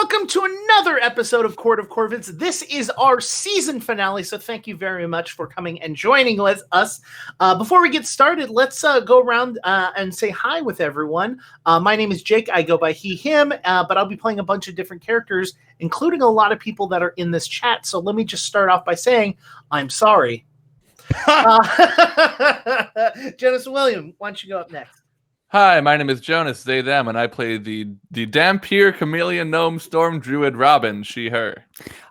welcome to another episode of Court of Corvids. This is our season finale, so thank you very much for coming and joining us. Before we get started, let's go around and say hi with everyone. My name is Jake. I go by he, him, but I'll be playing a bunch of different characters, including a lot of people that are in this chat. So let me just start off by saying I'm sorry. Jonas William, why don't you go up next? Hi, my name is Jonas, they, them, and I play the Dampier Chameleon Gnome Storm Druid Robin, she, her.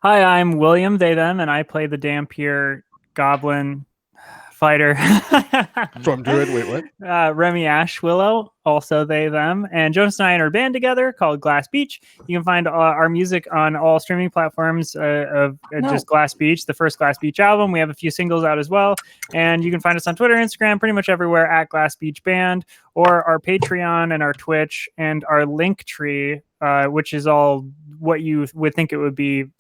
Hi, I'm William, they, them, and I play the Dampier Goblin Fighter. Storm Druid, wait, what? Remy Ash Willow, also they, them. And Jonas and I are a band together called Glass Beach. You can find our music on all streaming platforms just Glass Beach, the first Glass Beach album. We have a few singles out as well. And you can find us on Twitter, Instagram, pretty much everywhere at Glass Beach Band, or our Patreon and our Twitch and our Linktree, which is all what you would think it would be /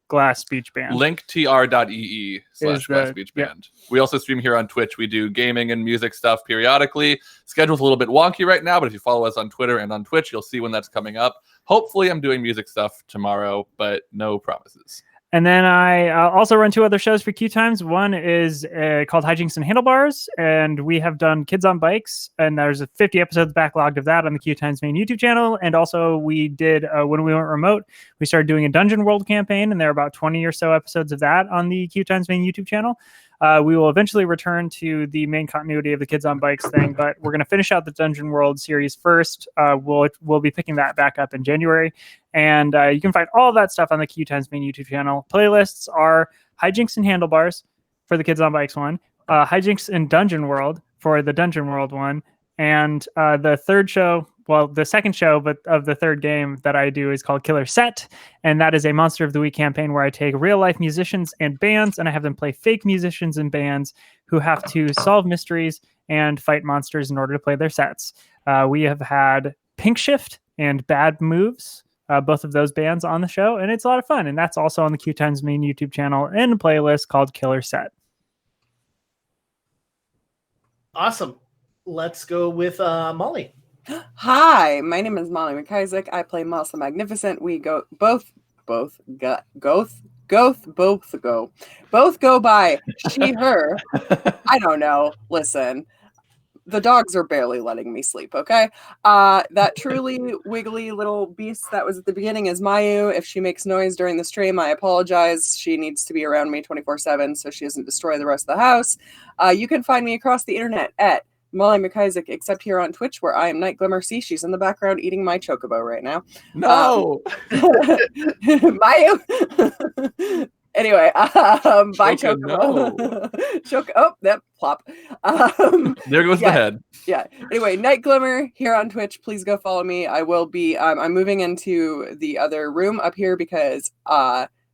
Glass Beach Band. linktr.ee / Glass Beach Band. We also stream here on Twitch. We do gaming and music stuff periodically. Schedule's a little bit wonky right now, but if you follow us on Twitter and on Twitch, you'll see when that's coming up. Hopefully I'm doing music stuff tomorrow, but no promises. And then I also run 2 other shows for QueueTimes. One is called Hijinks and Handlebars, and we have done Kids on Bikes, and there's 50 episodes backlogged of that on the QueueTimes main YouTube channel. And also we did, when we went remote, we started doing a Dungeon World campaign, and there are about 20 or so episodes of that on the QueueTimes main YouTube channel. We will eventually return to the main continuity of the Kids on Bikes thing, but we're going to finish out the Dungeon World series first. We'll be picking that back up in January. And you can find all of that stuff on the QueueTimes main YouTube channel. Playlists are Hijinks and Handlebars for the Kids on Bikes one, Hijinks and Dungeon World for the Dungeon World one, and the second show, but of the third game that I do is called Killer Set, and that is a Monster of the Week campaign where I take real-life musicians and bands, and I have them play fake musicians and bands who have to solve mysteries and fight monsters in order to play their sets. We have had Pink Shift and Bad Moves, both of those bands on the show, and it's a lot of fun, and that's also on the QueueTimes main YouTube channel in a playlist called Killer Set. Awesome. Let's go with Molly. Hi, my name is Molly McIsaac. I play Moss the Magnificent. We go both go by she, her. I don't know. Listen, the dogs are barely letting me sleep, okay? That truly wiggly little beast that was at the beginning is Mayu. If she makes noise during the stream, I apologize. She needs to be around me 24/7 so she doesn't destroy the rest of the house. You can find me across the internet at Molly McIsaac, except here on Twitch, where I am Night Glimmer. See, she's in the background eating my chocobo right now. No! Mayu! Anyway, bye, chocobo. No. That plop. There goes the head. Yeah. Anyway, Night Glimmer here on Twitch. Please go follow me. I will be, I'm moving into the other room up here because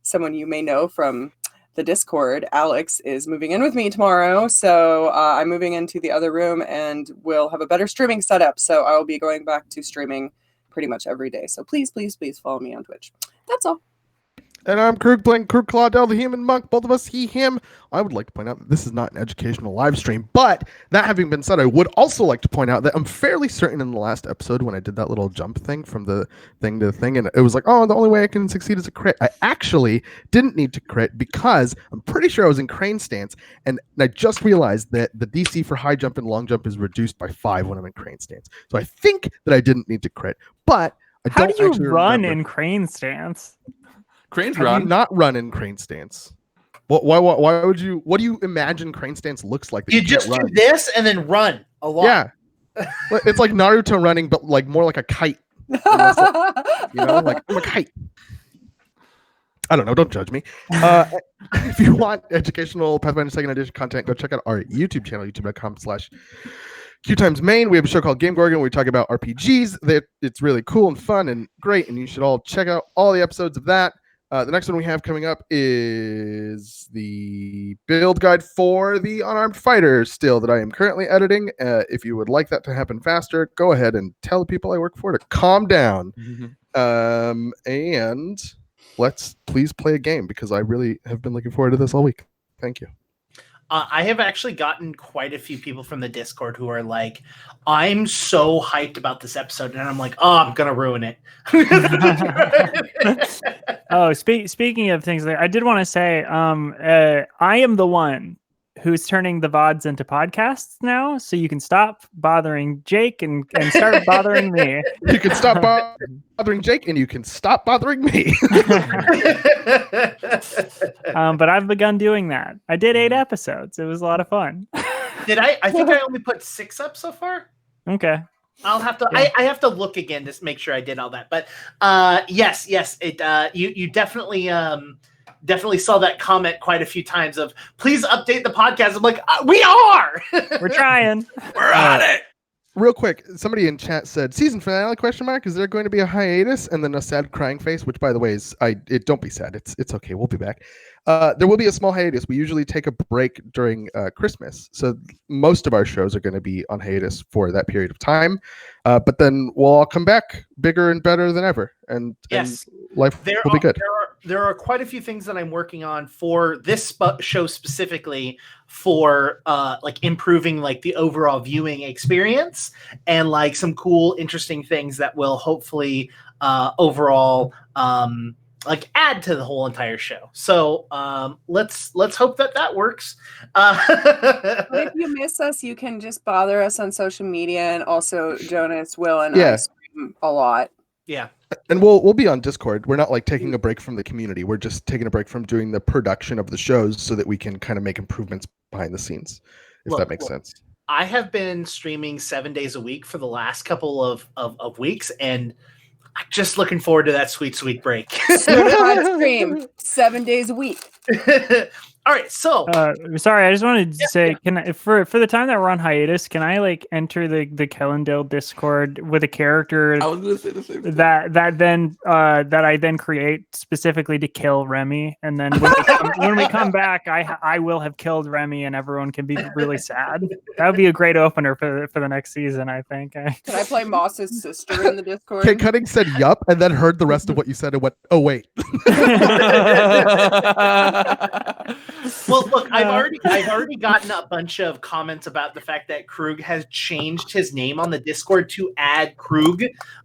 someone you may know from the Discord, Alex, is moving in with me tomorrow. So I'm moving into the other room and we'll have a better streaming setup. So I will be going back to streaming pretty much every day. So please, please, please follow me on Twitch. That's all. And I'm Krug playing Krug Claudel, the human monk, both of us, he, him. I would like to point out that this is not an educational live stream, but that having been said, I would also like to point out that I'm fairly certain in the last episode when I did that little jump thing from the thing to the thing, and it was like, oh, the only way I can succeed is a crit. I actually didn't need to crit because I'm pretty sure I was in crane stance, and I just realized that the DC for high jump and long jump is reduced by 5 when I'm in crane stance. So I think that I didn't need to crit, but I How don't do you actually run remember. in crane stance? Cranes How do run. you not run in crane stance? Why would you? What do you imagine crane stance looks like? That You can't just do run? this and then run a lot. Yeah, it's like Naruto running, but like more like a kite. Unless, like I'm a kite. I don't know. Don't judge me. If you want educational Pathfinder 2nd Edition content, go check out our YouTube channel, youtube.com/QueueTimes main. We have a show called Game Gorgon where we talk about RPGs. It's really cool and fun and great, and you should all check out all the episodes of that. The next one we have coming up is the build guide for the Unarmed Fighter still that I am currently editing. If you would like that to happen faster, go ahead and tell the people I work for to calm down. And let's please play a game because I really have been looking forward to this all week. Thank you. I have actually gotten quite a few people from the Discord who are like, I'm so hyped about this episode, and I'm like, oh, I'm gonna ruin it. Oh, speaking of things, I did want to say, I am the one who's turning the VODs into podcasts now, so you can stop bothering Jake and start bothering me. You can stop bothering Jake, and you can stop bothering me. But I've begun doing that. I did 8 episodes. It was a lot of fun. Did I? I think I only put 6 up so far. Okay. I'll have to. Yeah. I have to look again to make sure I did all that. But yes. It you definitely definitely saw that comment quite a few times of please update the podcast. I'm like, we are. We're trying. We're on it. Real quick, somebody in chat said season finale ? Is there going to be a hiatus? And then a sad crying face, which by the way is don't be sad. It's okay. We'll be back. There will be a small hiatus. We usually take a break during Christmas, so most of our shows are going to be on hiatus for that period of time. But then we'll all come back bigger and better than ever, and life will be good. There are quite a few things that I'm working on for this show specifically for like improving like the overall viewing experience and like some cool, interesting things that will hopefully overall like add to the whole entire show. So let's hope that works. But if you miss us, you can just bother us on social media, and also Jonas, Will, and I stream a lot. Yeah. And we'll be on Discord. We're not like taking a break from the community. We're just taking a break from doing the production of the shows so that we can kind of make improvements behind the scenes, if that makes sense. I have been streaming 7 days a week for the last couple of weeks, and I'm just looking forward to that sweet break. Certified stream 7 days a week. All right, so sorry, I just wanted to say, can I, for the time that we're on hiatus, can I like enter the Kellandale Discord with a character I was going to say the same thing. that I then create specifically to kill Remy, and then when we come back, I will have killed Remy, and everyone can be really sad. That would be a great opener for the next season, I think. Can I play Moss's sister in the Discord? Okay, Cutting said yup, and then heard the rest of what you said and went, oh wait. Well, look, I've already gotten a bunch of comments about the fact that Krug has changed his name on the Discord to add Krug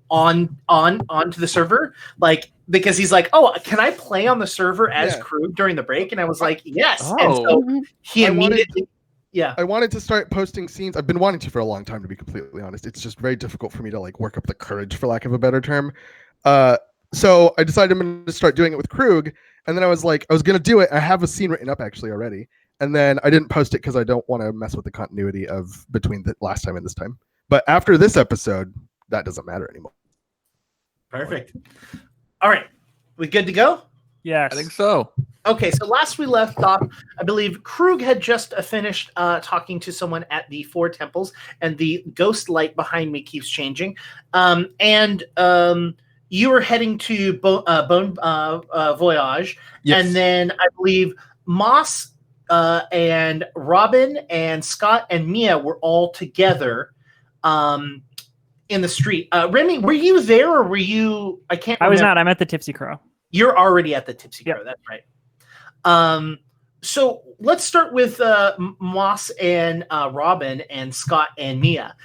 onto the server, like because he's like, oh, can I play on the server as Krug during the break? And I was like, yes. Oh. And so he immediately. I wanted to start posting scenes. I've been wanting to for a long time, to be completely honest. It's just very difficult for me to like work up the courage, for lack of a better term. So I decided I'm going to start doing it with Krug. And then I was like, I was going to do it. I have a scene written up actually already. And then I didn't post it because I don't want to mess with the continuity of between the last time and this time. But after this episode, that doesn't matter anymore. Perfect. All right. We good to go? Yes. I think so. Okay, so last we left off, I believe Krug had just finished talking to someone at the Four Temples, and the ghost light behind me keeps changing. You were heading to Bone Voyage, Yes. and then I believe Moss and Robin and Scott and Mia were all together in the street. Remy, were you there or were you? I can't. I was not. I'm at the Tipsy Crow. You're already at the Tipsy Crow. Yep. That's right. So let's start with Moss and Robin and Scott and Mia.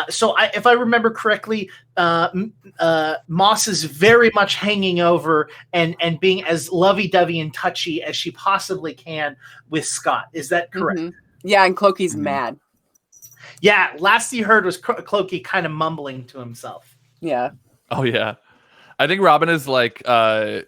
So if I remember correctly, Moss is very much hanging over and being as lovey-dovey and touchy as she possibly can with Scott. Is that correct? Mm-hmm. Yeah, and Clokey's mad. Yeah, last you heard was Clokey kind of mumbling to himself. Yeah. Oh yeah, I think Robin is like kind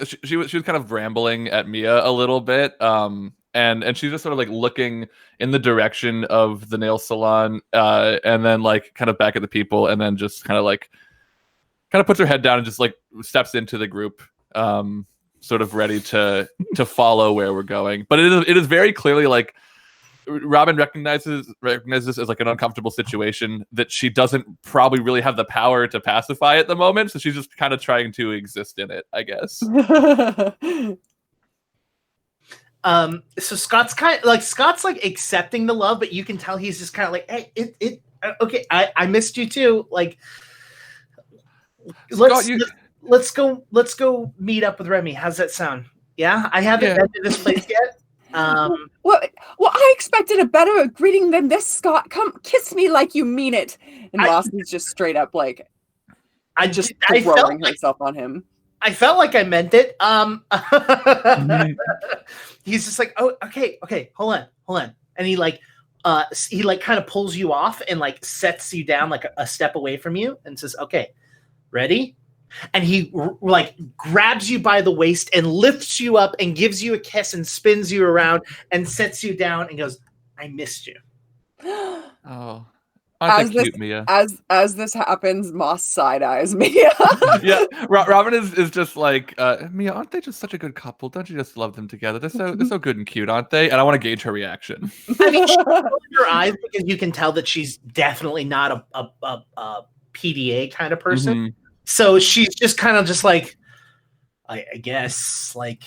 of she was kind of rambling at Mia a little bit, and she's just sort of like looking in the direction of the nail salon, and then like kind of back at the people, and then just kind of puts her head down and just like steps into the group, sort of ready to follow where we're going. But it is very clearly like Robin recognizes this as like an uncomfortable situation that she doesn't probably really have the power to pacify at the moment, so she's just kind of trying to exist in it, I guess. So Scott's like accepting the love, but you can tell he's just kind of like, hey, okay, I missed you too. Like, let's go meet up with Remy. How's that sound? Yeah, I haven't been to this place yet. Well, I expected a better greeting than this, Scott. Come kiss me like you mean it. And Moss is just straight up like, I throwing herself on him. I felt like I meant it. He's just like, oh, okay, hold on. And he kind of pulls you off and like sets you down like a step away from you and says, okay, ready? And he like grabs you by the waist and lifts you up and gives you a kiss and spins you around and sets you down and goes, I missed you. Oh, aren't they cute, Mia? As this happens, Moss side eyes Mia. Yeah, Robin is just like, Mia, aren't they just such a good couple? Don't you just love them together? They're so good and cute, aren't they? And I want to gauge her reaction. I mean, she rolls her eyes because you can tell that she's definitely not a PDA kind of person. Mm-hmm. So she's just kind of just like, I guess, like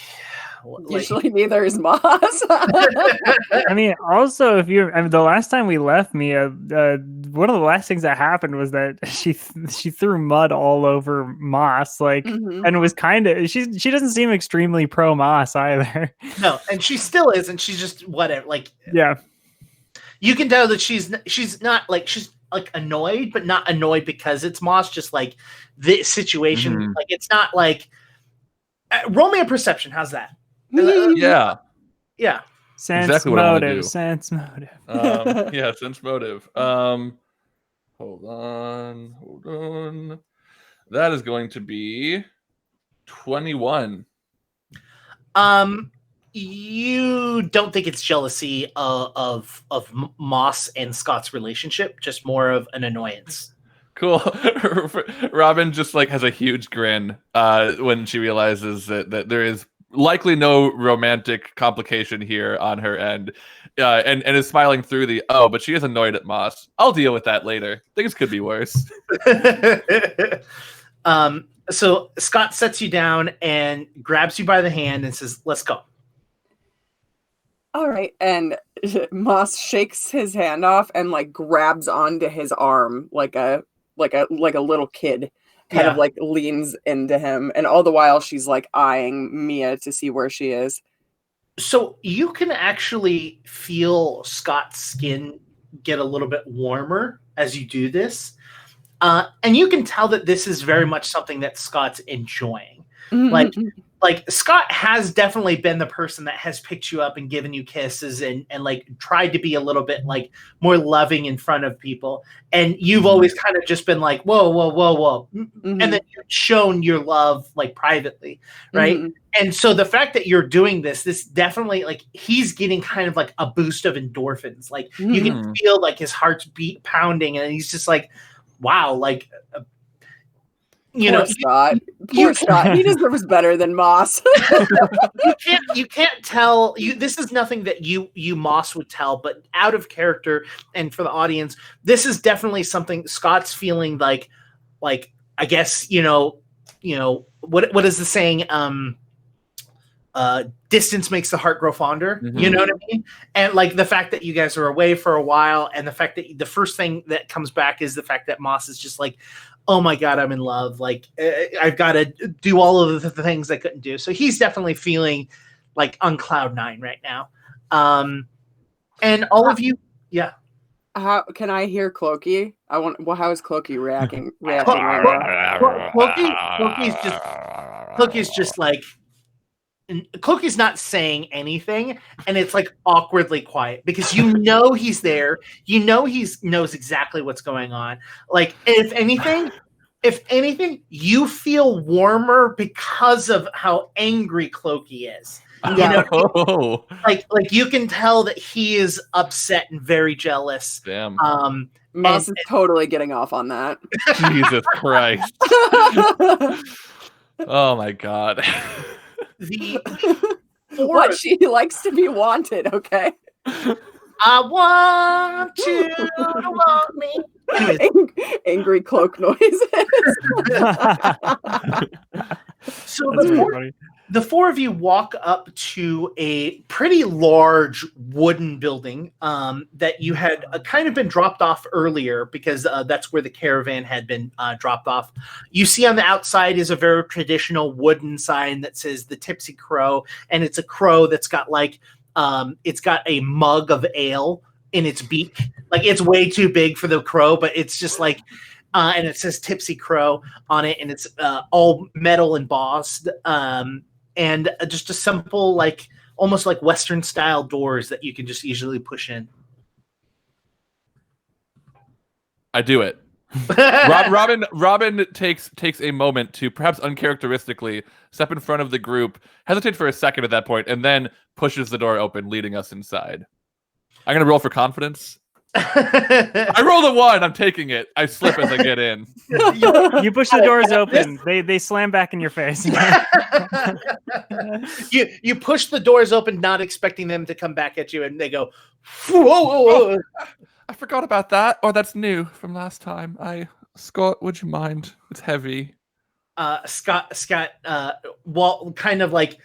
usually neither is Moss. I mean, also, the last time we left Mia, one of the last things that happened was that she threw mud all over Moss, like, and it was kind of she doesn't seem extremely pro Moss either. No, and she still isn't. She's just whatever. Like, yeah, you can tell that she's not like she's like annoyed, but not annoyed because it's Moss. Just like the situation, like it's not like. Roll me a perception. How's that? Yeah. Sense exactly motive. Sense motive. Yeah, sense motive. Hold on. That is going to be 21. You don't think it's jealousy of Moss and Scott's relationship, just more of an annoyance. Cool. Robin just like has a huge grin when she realizes that there is likely no romantic complication here on her end, and is smiling through but she is annoyed at Moss. I'll deal with that later. Things could be worse. So Scott sets you down and grabs you by the hand and says, "Let's go." All right, and Moss shakes his hand off and like grabs onto his arm like a little kid, kind of like leans into him, and all the while she's like eyeing Mia to see where she is. So you can actually feel Scott's skin get a little bit warmer as you do this, and you can tell that this is very much something that Scott's enjoying. Like Scott has definitely been the person that has picked you up and given you kisses and like tried to be a little bit like more loving in front of people. And you've always kind of just been like, whoa. And then you've shown your love like privately. Right. And so the fact that you're doing this definitely like he's getting kind of like a boost of endorphins. Like you can feel like his heart's pounding and he's just like, wow, like, Poor Scott. He deserves better than Moss. You can't tell. This is nothing that you Moss would tell, but out of character and for the audience, this is definitely something Scott's feeling like I guess what is the saying? Distance makes the heart grow fonder. You know what I mean? And like the fact that you guys are away for a while, and the fact that the first thing that comes back is the fact that Moss is just like, oh my God, I'm in love. Like I've got to do all of the things I couldn't do. So he's definitely feeling like on cloud 9 right now. And all of you, yeah. How can I hear Clokey? How is Clokey reacting? Clokey's just like, Clokey's not saying anything, and it's like awkwardly quiet because he's there. He knows exactly what's going on. Like if anything, you feel warmer because of how angry Clokey is. Like you can tell that he is upset and very jealous. Damn. Moss is totally getting off on that. Jesus Christ. Oh my God. What she likes to be wanted, okay? I want you to want me. Angry cloak noises. So the four of you walk up to a pretty large wooden building that you had kind of been dropped off earlier because that's where the caravan had been dropped off. You see on the outside is a very traditional wooden sign that says the Tipsy Crow, and it's a crow that's got like it's got a mug of ale in its beak. Like, it's way too big for the crow, but it's just like, and it says Tipsy Crow on it, and it's all metal embossed, and just a simple, like, almost like Western style doors that you can just easily push in. I do it. Robin takes a moment to, perhaps uncharacteristically, step in front of the group, hesitate for a second at that point, and then pushes the door open, leading us inside. I'm gonna roll for confidence. I rolled a 1. I'm taking it. I slip as I get in. You push the doors open. They slam back in your face. You push the doors open, not expecting them to come back at you, and they go, whoa, whoa, whoa. I forgot about that. Oh, that's new from last time. Scott, would you mind? It's heavy. Scott, Walt kind of like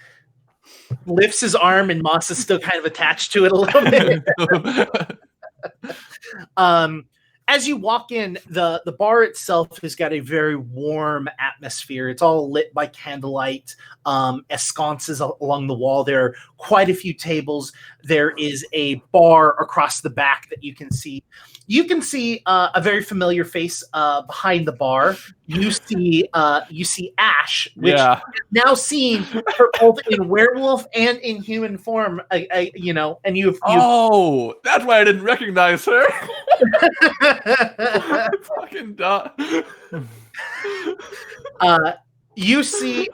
lifts his arm, and Moss is still kind of attached to it a little bit. As you walk in, the bar itself has got a very warm atmosphere. It's all lit by candlelight, sconces along the wall. There are quite a few tables. There is a bar across the back that you can see. You can see a very familiar face behind the bar. You see Ash, which is now seen her both in werewolf and in human form. And you've oh, that's why I didn't recognize her. Fucking duh. You see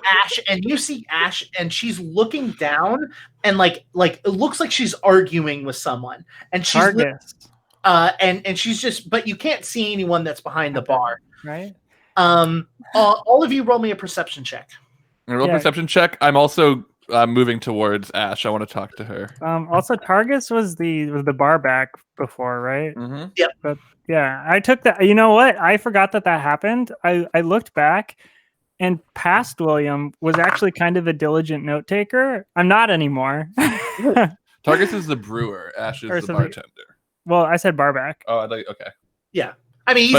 Ash, and she's looking down, and like it looks like she's arguing with someone, and she's and she's just, but you can't see anyone that's behind the bar, right? All of you roll me a perception check. Perception check. I'm also moving towards Ash. I want to talk to her. Also, Targus was the bar back before, right? Mm-hmm. Yep. But yeah, I took that. You know what? I forgot that happened. I looked back, and past William was actually kind of a diligent note taker. I'm not anymore. Targus is the brewer. Ash is the bartender. Well, I said bar back. Oh, okay. Yeah. I mean, he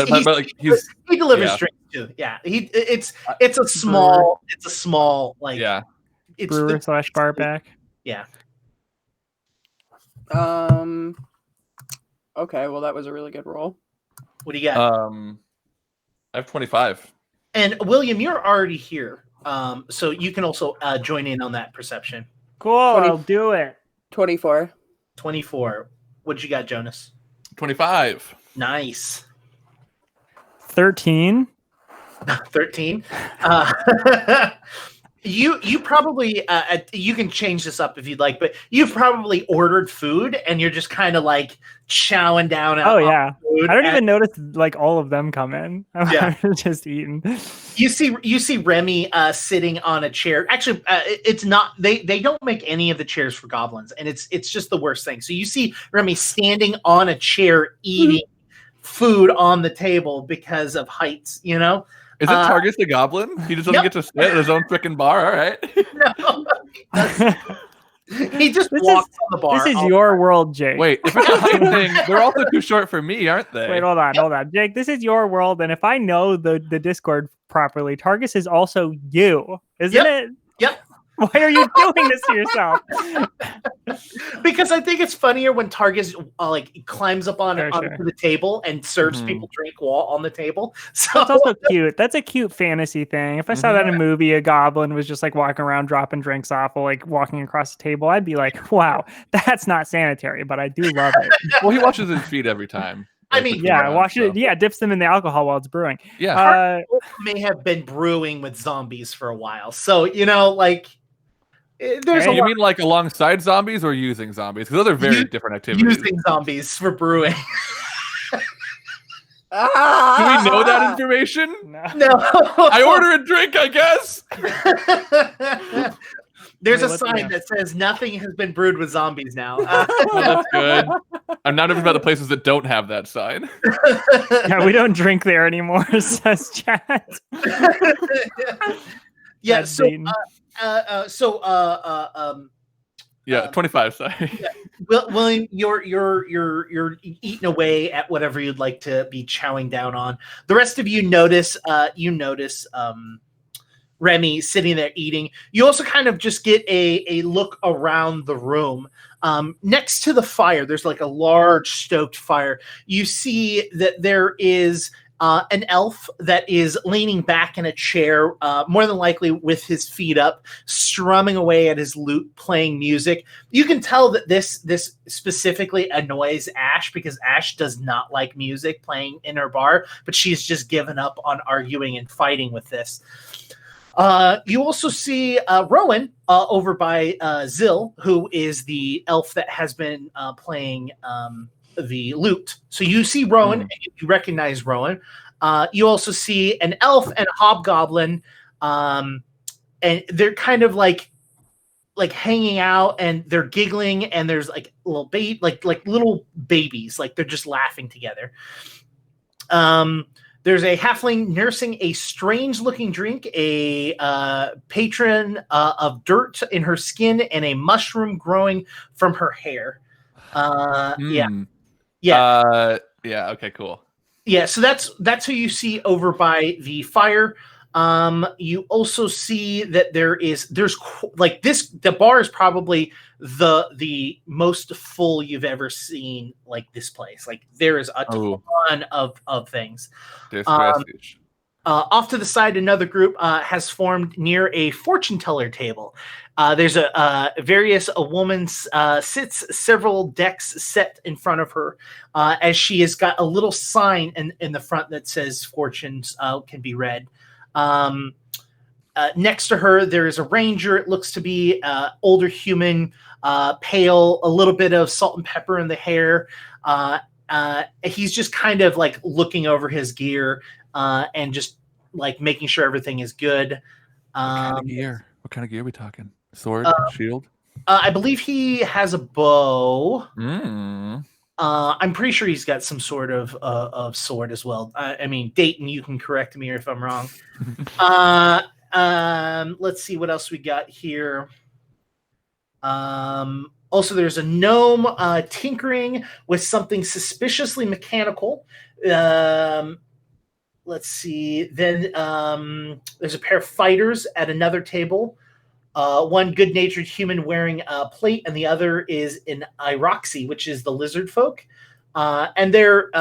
delivers drinks too. Yeah, it's a small like it's brewer / bar back. Yeah. Okay, well that was a really good roll. What do you got? I have 25. And William, you're already here, so you can also join in on that perception. Cool, I'll do it. 24. 24. What you got, Jonas? 25. Nice. 13. 13. You probably you can change this up if you'd like, but you've probably ordered food and you're just kind of like chowing down. Oh yeah, food. I don't even notice like all of them come in. I'm just eating. You see Remy sitting on a chair. Actually, it's not. They don't make any of the chairs for goblins, and it's just the worst thing. So you see Remy standing on a chair eating food on the table because of heights. You know. Is it Targus the Goblin? He just doesn't get to sit at his own freaking bar, all right? No. He just walks on the bar. This is your world, Jake. Wait, if it's a height thing, they're also too short for me, aren't they? Wait, hold on. Jake, this is your world, and if I know the Discord properly, Targus is also you, isn't it? Yep. Why are you doing this to yourself? Because I think it's funnier when Targus climbs up onto the table and serves people drink while on the table. So that's also cute. That's a cute fantasy thing. If I saw that in a movie, a goblin was just like walking around dropping drinks off while like walking across the table, I'd be like, wow, that's not sanitary, but I do love it. Well, he washes his feet every time. I mean, dips them in the alcohol while it's brewing. Yeah. May have been brewing with zombies for a while. So, like there's you mean like alongside zombies or using zombies? Because those are very different activities. Using zombies for brewing. Do we know that information? No. I order a drink, I guess. There's a sign that says nothing has been brewed with zombies now. That's good. I'm not even about the places that don't have that sign. Yeah, we don't drink there anymore, says chat. Yeah, that's 25. Sorry. Yeah. William, you're eating away at whatever you'd like to be chowing down on. The rest of you notice. Remy sitting there eating. You also kind of just get a look around the room. Next to the fire, there's like a large stoked fire. You see that there is an elf that is leaning back in a chair, more than likely with his feet up, strumming away at his lute, playing music. You can tell that this specifically annoys Ash, because Ash does not like music playing in her bar, but she's just given up on arguing and fighting with this. You also see Rowan over by Zill, who is the elf that has been playing the lute. So you see Rowan, and you recognize Rowan. You also see an elf and a hobgoblin, and they're kind of like hanging out, and they're giggling, and there's like little little babies, like they're just laughing together. There's a halfling nursing a strange-looking drink, a patron of dirt in her skin, and a mushroom growing from her hair. Yeah. Okay, cool. Yeah, so that's who you see over by the fire. You also see that there's like this. The bar is probably the most full you've ever seen. Like this place, like there is a ton of things. There's prestige. Off to the side, another group has formed near a fortune teller table. There's a woman sits several decks set in front of her, as she has got a little sign in the front that says fortunes can be read. Next to her, there is a ranger. It looks to be older human, pale, a little bit of salt and pepper in the hair. He's just kind of like looking over his gear and just like making sure everything is good. What kind of gear? What kind of gear are we talking? Sword, shield? I believe he has a bow. I'm pretty sure he's got some sort of sword as well. I mean, Dayton, you can correct me if I'm wrong. Let's see what else we got here. Also, there's a gnome tinkering with something suspiciously mechanical. Let's see. Then there's a pair of fighters at another table. One good-natured human wearing a plate, and the other is an Iroxy, which is the lizard folk. And they're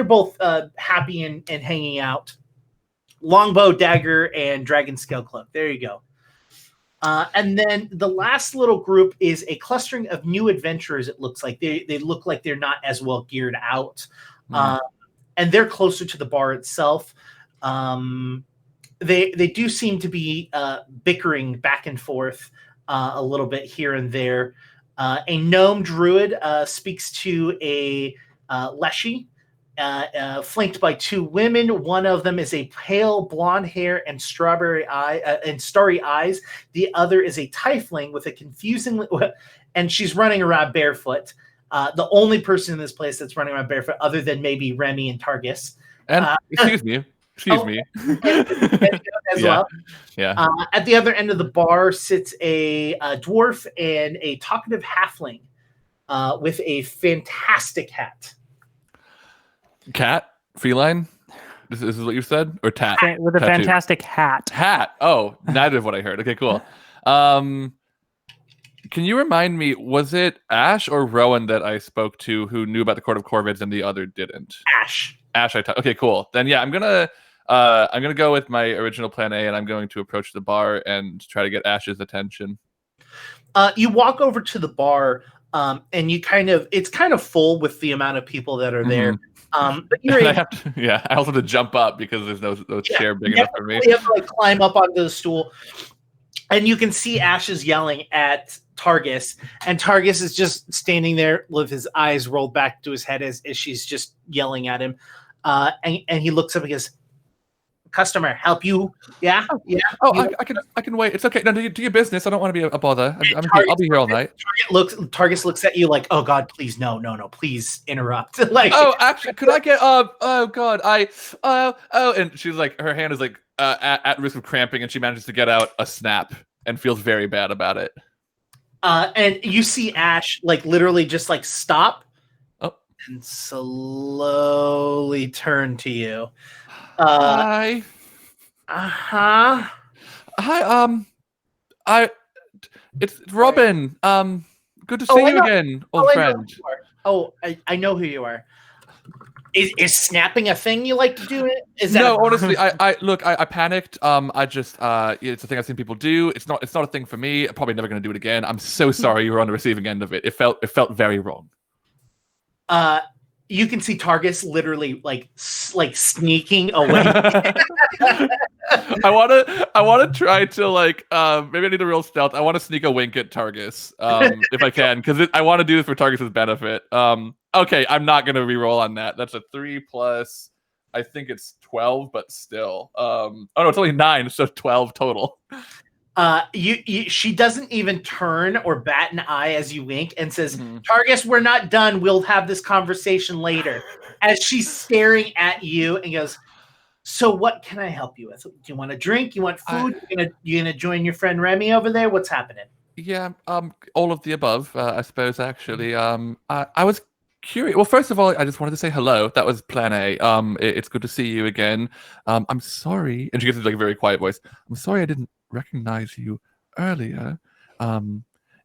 both happy and hanging out. Longbow, dagger, and dragon scale cloak. There you go. And then the last little group is a clustering of new adventurers. It looks like they look like they're not as well geared out, and they're closer to the bar itself. They do seem to be bickering back and forth a little bit here and there. A gnome druid speaks to a leshy, flanked by two women. One of them is a pale blonde hair and starry eyes. The other is a tiefling with a confusing, and she's running around barefoot. The only person in this place that's running around barefoot, other than maybe Remy and Targus. And excuse me. As well. Yeah. At the other end of the bar sits a dwarf and a talkative halfling with a fantastic hat. Cat? Feline? This is what you said? Or tat? With a fantastic hat. Hat. Oh, neither of what I heard. Okay, cool. Can you remind me, was it Ash or Rowan that I spoke to who knew about the Court of Corvids and the other didn't? Ash. Okay, cool. Then yeah, I'm gonna go with my original plan A, and I'm going to approach the bar and try to get Ash's attention. You walk over to the bar, and it's kind of full with the amount of people that are there. But I also have to jump up because there's no chair big enough for me. You have to like climb up onto the stool, and you can see Ash is yelling at Targus, and Targus is just standing there with his eyes rolled back to his head as she's just yelling at him. And he looks up and goes, "Customer, help you?" Yeah. Oh, I can wait. It's okay. No, do your business. I don't want to be a bother. I'll be here all night. Targus looks at you like, "Oh God, please no, please interrupt." Like, oh, actually, could I get? Oh God, and she's like, her hand is like at risk of cramping, and she manages to get out a snap and feels very bad about it. And you see Ash like literally just like stop. And slowly turn to you. Hi. Hi. It's Robin. Good to see you again, old friend. I know who you are. Is snapping a thing you like to do? Honestly, I panicked. I just it's a thing I've seen people do. It's not a thing for me. I'm probably never going to do it again. I'm so sorry you were on the receiving end of it. It felt very wrong. You can see Targus literally like sneaking away. I want to try to maybe I need a real stealth. I want to sneak a wink at Targus if I can, because I want to do this for Targus's benefit. Okay, I'm not going to re-roll on that. That's a 3 plus, I think it's 12, but still. Oh no, it's only 9, so 12 total. She doesn't even turn or bat an eye as you wink and says, Targus, we're not done. We'll have this conversation later. As she's staring at you and goes, so what can I help you with? Do you want a drink? You want food? You gonna join your friend Remy over there? What's happening? Yeah, all of the above, I suppose, actually. I was curious. Well, first of all, I just wanted to say hello. That was plan A. It's good to see you again. I'm sorry. And she gets like a very quiet voice. I'm sorry I didn't recognize you earlier.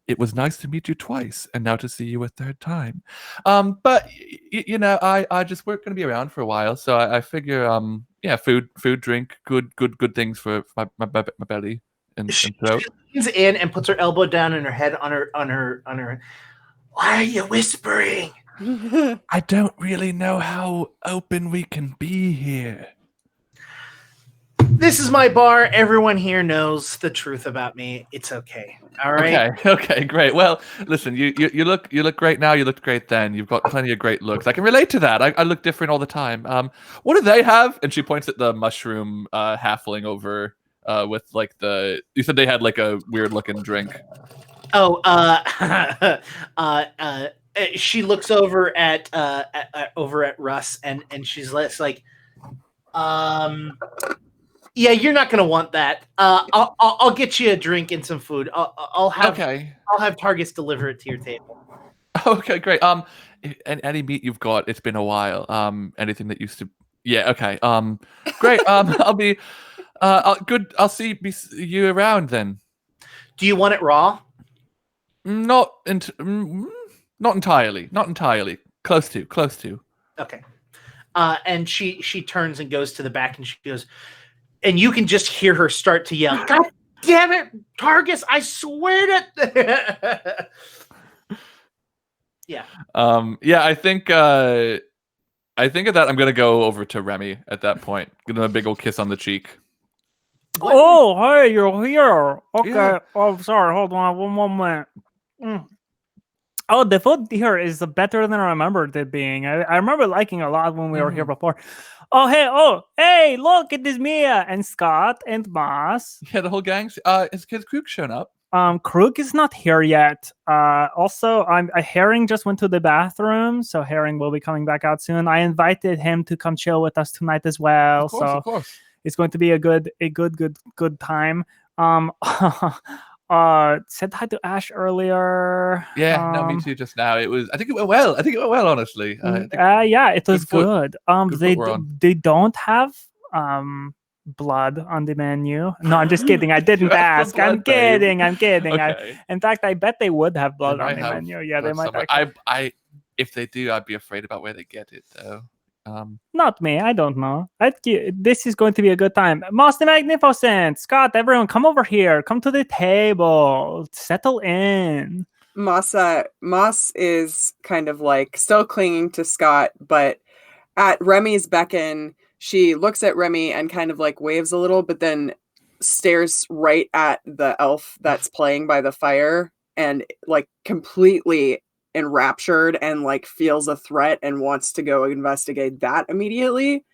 It was nice to meet you twice, and now to see you a third time. But I just we're going to be around for a while, so I figure, food, drink, good things for my belly and throat. She leans in and puts her elbow down and her head on her. Why are you whispering? I don't really know how open we can be here. This is my bar. Everyone here knows the truth about me. It's okay. All right. Okay, great. Well, listen, you look great now. You looked great then. You've got plenty of great looks. I can relate to that. I look different all the time. What do they have? And she points at the mushroom halfling over with like you said they had like a weird looking drink. Oh, she looks over at Russ and she's like, yeah, you're not gonna want that. I'll get you a drink and some food. I'll have Targus deliver it to your table. Okay, great. Any meat you've got? It's been a while. Anything that used to. Yeah. Okay. Great. I'll be. Good. I'll see you around then. Do you want it raw? Not entirely. Not entirely. Close to. Okay. And she turns and goes to the back and she goes. And you can just hear her start to yell, God damn it, Targus, I swear to... Yeah. Yeah, I think at that I'm going to go over to Remy at that point. Give him a big old kiss on the cheek. What? Oh, hey, you're here. Okay. Yeah. Oh, sorry. Hold on one moment. Oh, the food here is better than I remembered it being. I remember liking a lot when we were here before. Oh, hey, look, it is Mia and Scott and Moss. Yeah, the whole gang. Has Krug shown up? Krug is not here yet. Also, Herring just went to the bathroom, so Herring will be coming back out soon. I invited him to come chill with us tonight as well. Of course. It's going to be a good time. Said hi to Ash earlier. Yeah, no, me too. Just now, I think it went well. Honestly. Yeah, it was good. Good. They don't have blood on the menu. No, I'm just kidding. I didn't ask. I'm kidding. Okay. In fact, I bet they would have blood on the menu. Yeah, they might. If they do, I'd be afraid about where they get it, though. Not me. I don't know. This is going to be a good time. Moss the Magnificent, Scott, everyone, come over here. Come to the table. Settle in. Moss is kind of like still clinging to Scott, but at Remy's beckon, she looks at Remy and kind of like waves a little, but then stares right at the elf that's playing by the fire and like completely enraptured and like feels a threat and wants to go investigate that immediately.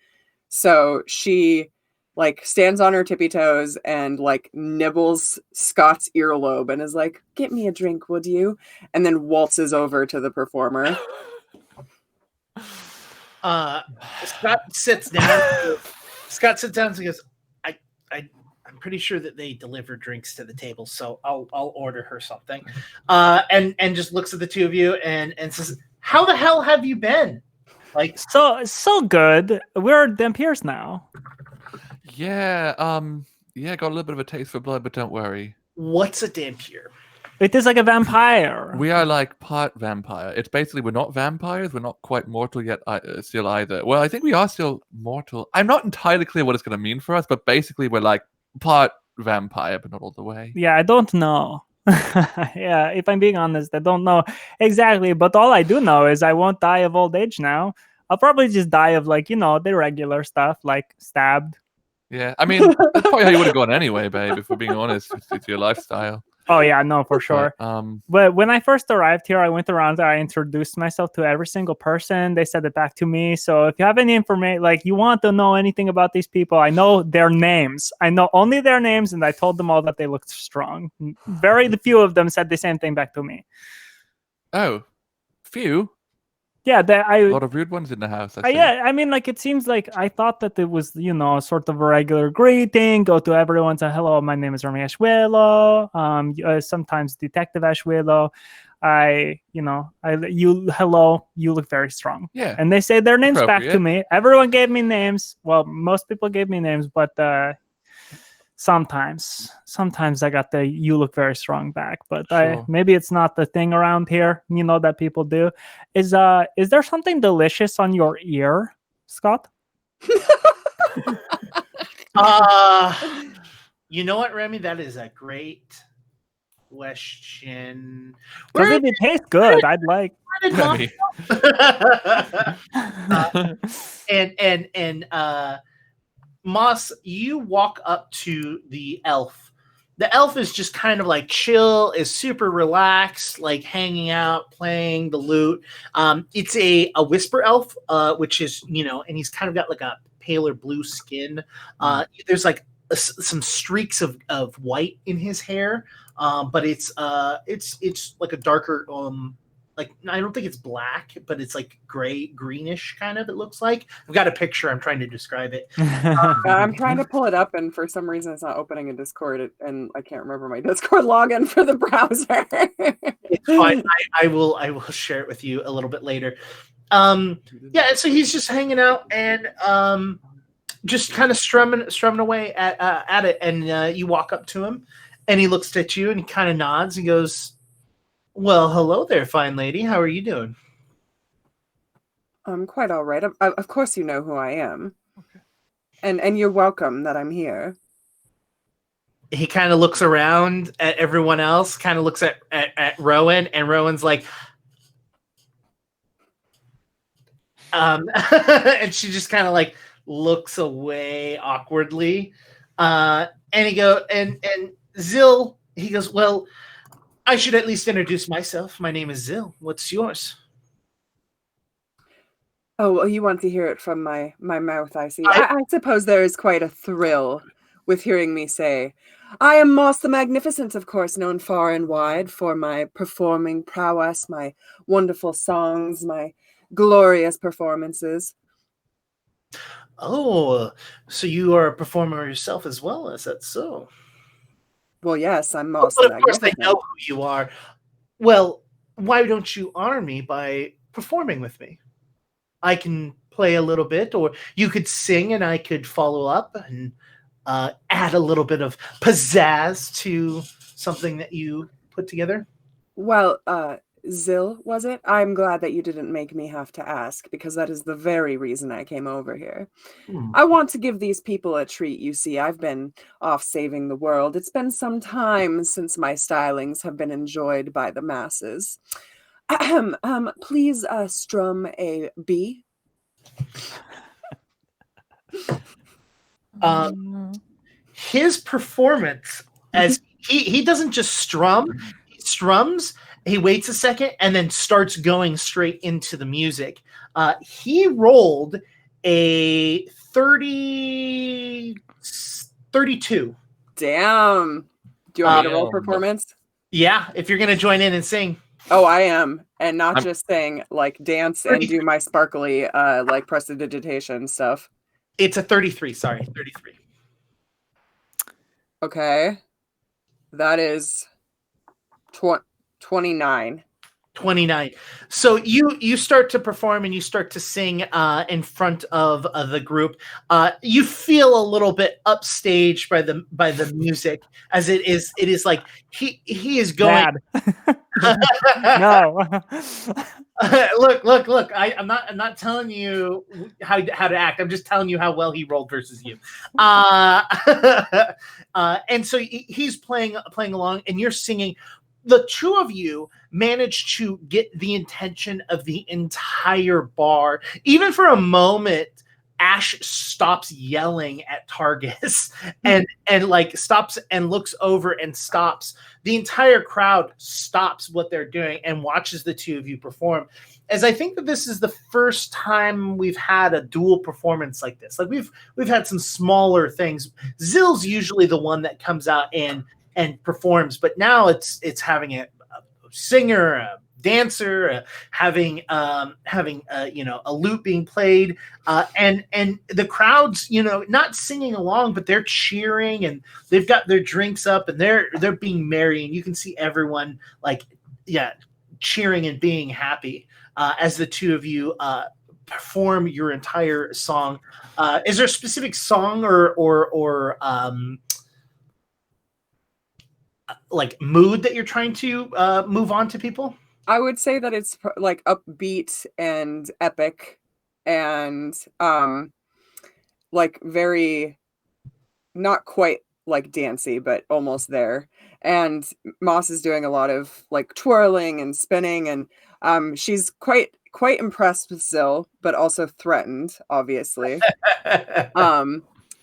So she like stands on her tippy toes and like nibbles Scott's earlobe and is like, "Get me a drink, would you?" And then waltzes over to the performer. Scott sits down. Scott sits down and goes, I'm pretty sure that they deliver drinks to the table, so I'll order her something. And just looks at the two of you and says, "How the hell have you been?" Like so good. We're Dampiers now. Yeah. Yeah, got a little bit of a taste for blood, but don't worry. What's a Dampier? It is like a vampire. We are like part vampire. It's basically we're not vampires. We're not quite mortal yet still either. Well, I think we are still mortal. I'm not entirely clear what it's going to mean for us, but basically we're like part vampire, but not all the way. Yeah, I don't know. Yeah, if I'm being honest, I don't know exactly. But all I do know is I won't die of old age now. I'll probably just die of like, the regular stuff, like stabbed. Yeah, I mean, that's probably how you would have gone anyway, babe, if we're being honest. It's your lifestyle. Oh, yeah, no, for sure. But when I first arrived here, I went around, I introduced myself to every single person. They said it back to me. So if you have any information, like you want to know anything about these people, I know their names. I know only their names, and I told them all that they looked strong. Very few of them said the same thing back to me. Oh, few? Yeah, a lot of rude ones in the house. Yeah, I mean, like, it seems like I thought that it was, sort of a regular greeting, go to everyone, say, hello, my name is Remy Ashwelo, sometimes Detective Ashwelo. Hello, you look very strong. Yeah. And they say their names back to me. Everyone gave me names. Well, most people gave me names, but sometimes I got the you look very strong back, but Sure. Maybe it's not the thing around here, that people do. Is there something delicious on your ear, Scott? You know what, Remy? That is a great question. Does it taste good? I'd like. Remy. Moss, you walk up to the elf. The elf is just kind of like chill, is super relaxed, like hanging out, playing the lute. It's a whisper elf, which is, and he's kind of got like a paler blue skin. There's like some streaks of white in his hair, but it's like a darker like I don't think it's black, but it's like greenish kind of. It looks like. I've got a picture. I'm trying to describe it. I'm trying to pull it up, and for some reason, it's not opening in Discord, and I can't remember my Discord login for the browser. It's fine. I will share it with you a little bit later. Yeah. So he's just hanging out and just kind of strumming away at it, and you walk up to him, and he looks at you and he kind of nods and goes, well, hello there, fine lady. How are you doing? I'm quite all right. Of course you know who I am. Okay. And you're welcome that I'm here. He kind of looks around at everyone else, kind of looks at Rowan, and Rowan's like, and she just kind of like looks away awkwardly. And Zill, he goes, well, I should at least introduce myself. My name is Zill. What's yours? Oh, well, you want to hear it from my mouth, I see. I suppose there is quite a thrill with hearing me say, I am Moss the Magnificent, of course, known far and wide for my performing prowess, my wonderful songs, my glorious performances. Oh, so you are a performer yourself as well, is that so? Well, yes, I'm Moss. But of course, they know who you are. Well, why don't you honor me by performing with me? I can play a little bit, or you could sing and I could follow up and add a little bit of pizzazz to something that you put together. Well, Zill, was it? I'm glad that you didn't make me have to ask, because that is the very reason I came over here. I want to give these people a treat, you see. I've been off saving the world. It's been some time since my stylings have been enjoyed by the masses. Please strum a B. His performance, as he doesn't just strum, he strums. He waits a second and then starts going straight into the music. He rolled a 32. Damn. Do you want me to roll performance? Yeah, if you're going to join in and sing. Oh, I am. And not just sing, like dance and do my sparkly, like prestidigitation stuff. It's a 33. Sorry, 33. Okay. That is 29. 29. So you start to perform and you start to sing in front of the group. You feel a little bit upstaged by the music, as it is like he is going. No. Look. I'm not telling you how to act. I'm just telling you how well he rolled versus you. And so he's playing along, and you're singing. The two of you manage to get the attention of the entire bar. Even for a moment, Ash stops yelling at Targus and like stops and looks over and stops. The entire crowd stops what they're doing and watches the two of you perform. As I think that this is the first time we've had a dual performance like this. Like we've had some smaller things. Zill's usually the one that comes out and performs, but now it's having a singer, a dancer, having a lute being played, and the crowd's not singing along, but they're cheering and they've got their drinks up and they're being merry, and you can see everyone cheering and being happy as the two of you perform your entire song. Is there a specific song or like mood that you're trying to move on to people? I would say that it's like upbeat and epic and like very not quite like dancey, but almost there. And Moss is doing a lot of like twirling and spinning, and she's quite impressed with Zill, but also threatened, obviously.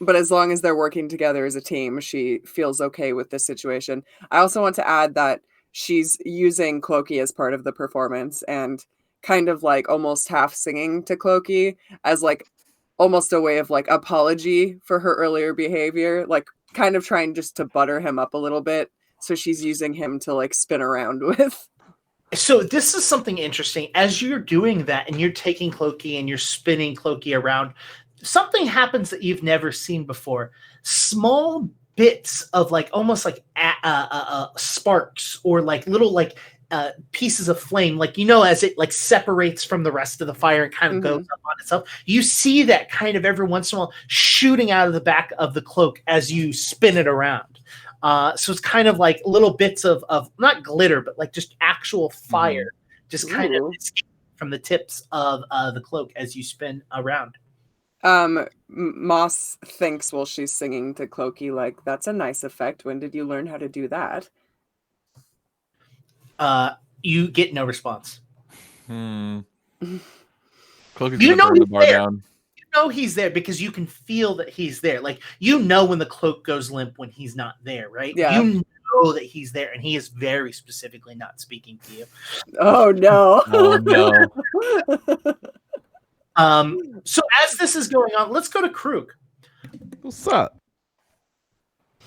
But as long as they're working together as a team, she feels okay with this situation. I also want to add that she's using Clokey as part of the performance and kind of like almost half singing to Clokey as like almost a way of like apology for her earlier behavior, like kind of trying just to butter him up a little bit. So she's using him to like spin around with. So this is something interesting. As you're doing that and you're taking Clokey and you're spinning Clokey around, something happens that you've never seen before. Small bits of like almost like sparks or like little like pieces of flame, like as it like separates from the rest of the fire and kind of goes up on itself. You see that kind of every once in a while shooting out of the back of the cloak as you spin it around. So it's kind of like little bits of not glitter, but like just actual fire, just kind of from the tips of the cloak as you spin around. Moss thinks while she's singing to Clokey, like, that's a nice effect. When did you learn how to do that? You get no response. Clokey's You gonna burn the bar down. You know he's there because you can feel that he's there. Like, when the cloak goes limp when he's not there, right? Yeah. You know that he's there, and he is very specifically not speaking to you. Oh, no. Oh, no. So as this is going on, let's go to Krug. What's up?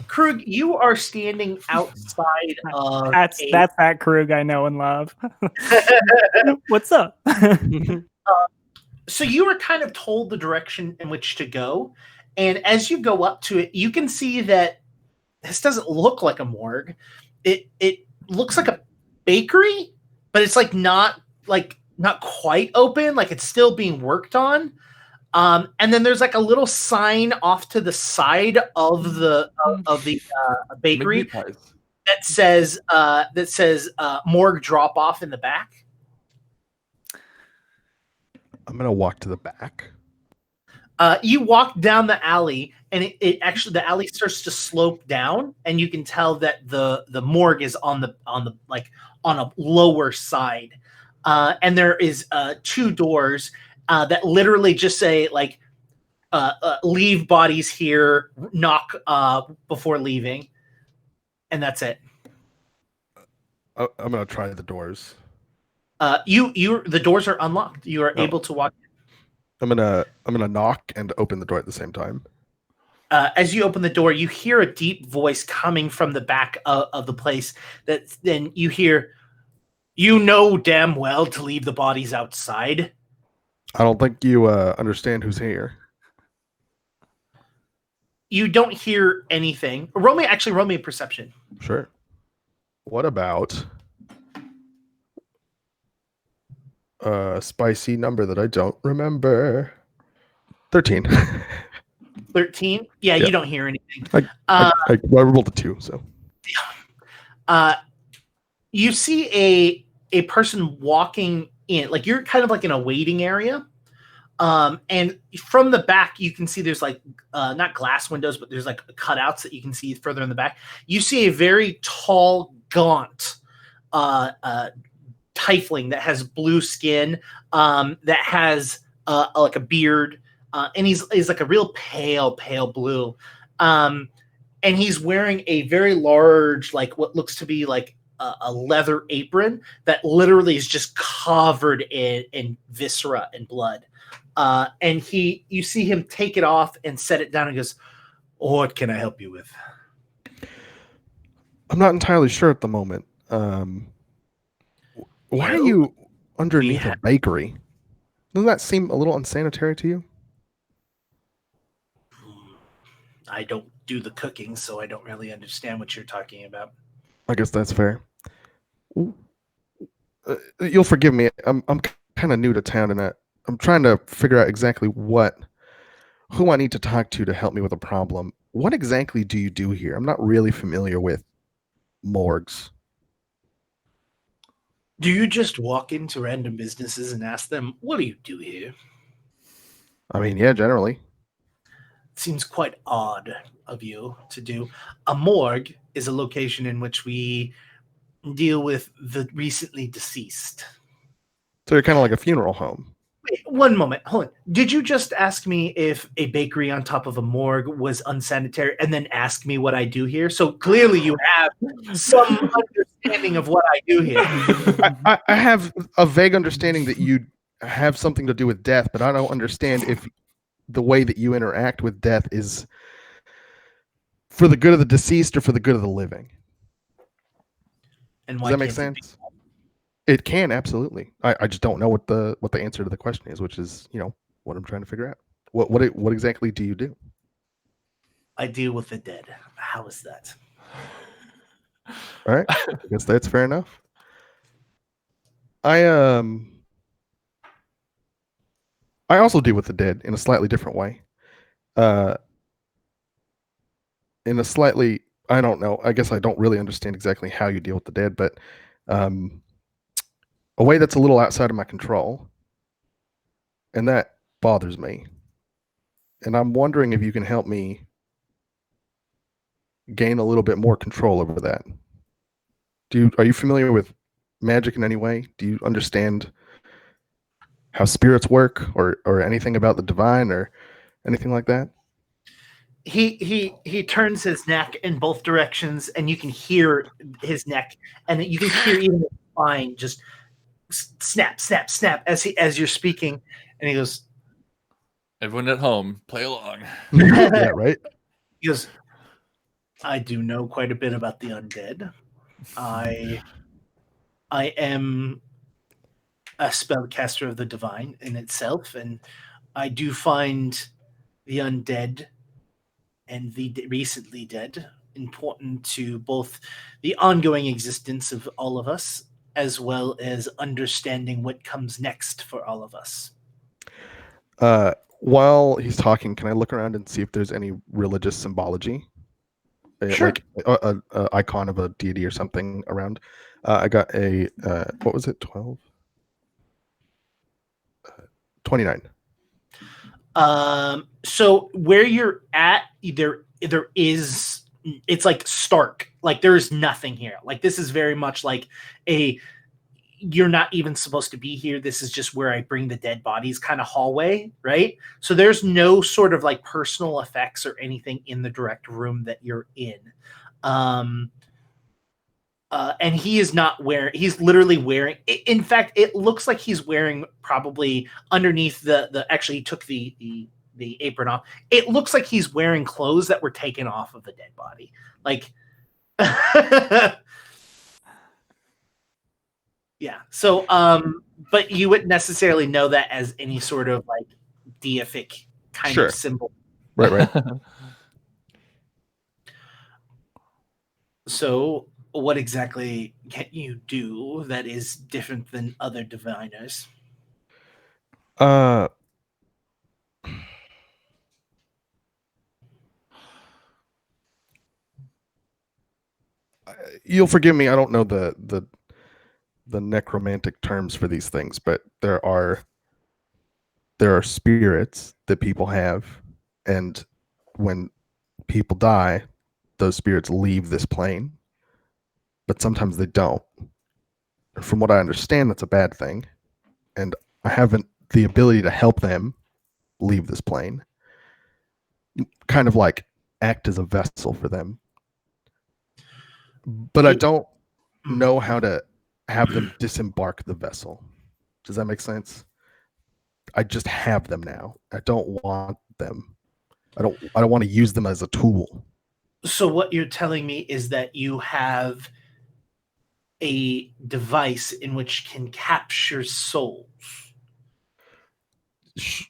Krug, you are standing outside of that's that Krug I know and love. What's up? So you were kind of told the direction in which to go, and as you go up to it, you can see that this doesn't look like a morgue. It looks like a bakery, but it's like not quite open, like it's still being worked on. And then there's like a little sign off to the side of the bakery that says morgue drop off in the back. I'm gonna walk to the back. You walk down the alley, and it actually, the alley starts to slope down, and you can tell that the morgue is on a lower side. And there is 2 doors that literally just say like leave bodies here, knock before leaving, and that's it. I'm gonna try the doors. The doors are unlocked. You are able to walk in. I'm gonna knock and open the door at the same time. As you open the door, you hear a deep voice coming from the back of the place. That then you hear, "You know damn well to leave the bodies outside." I don't think you understand who's here. You don't hear anything. Roll me a perception. Sure. What about A spicy number that I don't remember. 13. 13? Yeah, Yeah. you don't hear anything. I rolled a 2, so. You see a person walking in, like you're kind of like in a waiting area. And from the back, you can see there's like not glass windows, but there's like cutouts that you can see further in the back. You see a very tall, gaunt tiefling that has blue skin, that has like a beard, and he's like a real pale blue. And he's wearing a very large, like what looks to be like a leather apron that literally is just covered in viscera and blood. And you see him take it off and set it down and goes, "What can I help you with?" I'm not entirely sure at the moment. Why are you underneath a bakery? Doesn't that seem a little unsanitary to you? I don't do the cooking, so I don't really understand what you're talking about. I guess that's fair. You'll forgive me. I'm kind of new to town, and I'm trying to figure out exactly who I need to talk to help me with a problem. What exactly do you do here? I'm not really familiar with morgues. Do you just walk into random businesses and ask them, "What do you do here?" I mean, yeah, generally. It seems quite odd of you to do. A morgue is a location in which we deal with the recently deceased. So you're kind of like a funeral home. Wait, one moment. Hold on. Did you just ask me if a bakery on top of a morgue was unsanitary and then ask me what I do here? So clearly you have some understanding of what I do here. I have a vague understanding that you have something to do with death, but I don't understand if the way that you interact with death is for the good of the deceased or for the good of the living. And does that make sense? It can, absolutely. I just don't know what the answer to the question is, which is, what I'm trying to figure out. What exactly do you do? I deal with the dead. How is that? All right. I guess that's fair enough. I also deal with the dead in a slightly different way. In a slightly, I don't know. I guess I don't really understand exactly how you deal with the dead, but a way that's a little outside of my control, and that bothers me. And I'm wondering if you can help me gain a little bit more control over that. Are you familiar with magic in any way? Do you understand how spirits work, or anything about the divine, or anything like that? He turns his neck in both directions, and you can hear his neck, and you can hear even his spine just snap, snap, snap as you're speaking. And he goes, "Everyone at home, play along." Yeah, right. He goes, "I do know quite a bit about the undead. I am a spellcaster of the divine in itself, and I do find the undead and the recently dead important to both the ongoing existence of all of us, as well as understanding what comes next for all of us." While he's talking, can I look around and see if there's any religious symbology? Sure. Like a icon of a deity or something around. I got a, what was it, 12? 29. So where you're at, there is, it's like stark. Like there's nothing here. Like this is very much like you're not even supposed to be here. This is just where I bring the dead bodies kind of hallway, right? So there's no sort of like personal effects or anything in the direct room that you're in. And he is not wearing, he's literally wearing, in fact, it looks like he's wearing probably underneath actually he took the apron off. It looks like he's wearing clothes that were taken off of the dead body. Like, yeah. So, but you wouldn't necessarily know that as any sort of like deific kind of symbol. Right. So, what exactly can you do that is different than other diviners? You'll forgive me. I don't know the necromantic terms for these things, but there are spirits that people have, and when people die, those spirits leave this plane, but sometimes they don't. From what I understand, that's a bad thing, and I haven't the ability to help them leave this plane. Kind of like act as a vessel for them. But I don't know how to have them disembark the vessel. Does that make sense? I just have them now. I don't want them. I don't want to use them as a tool. So what you're telling me is that you have a device in which can capture souls.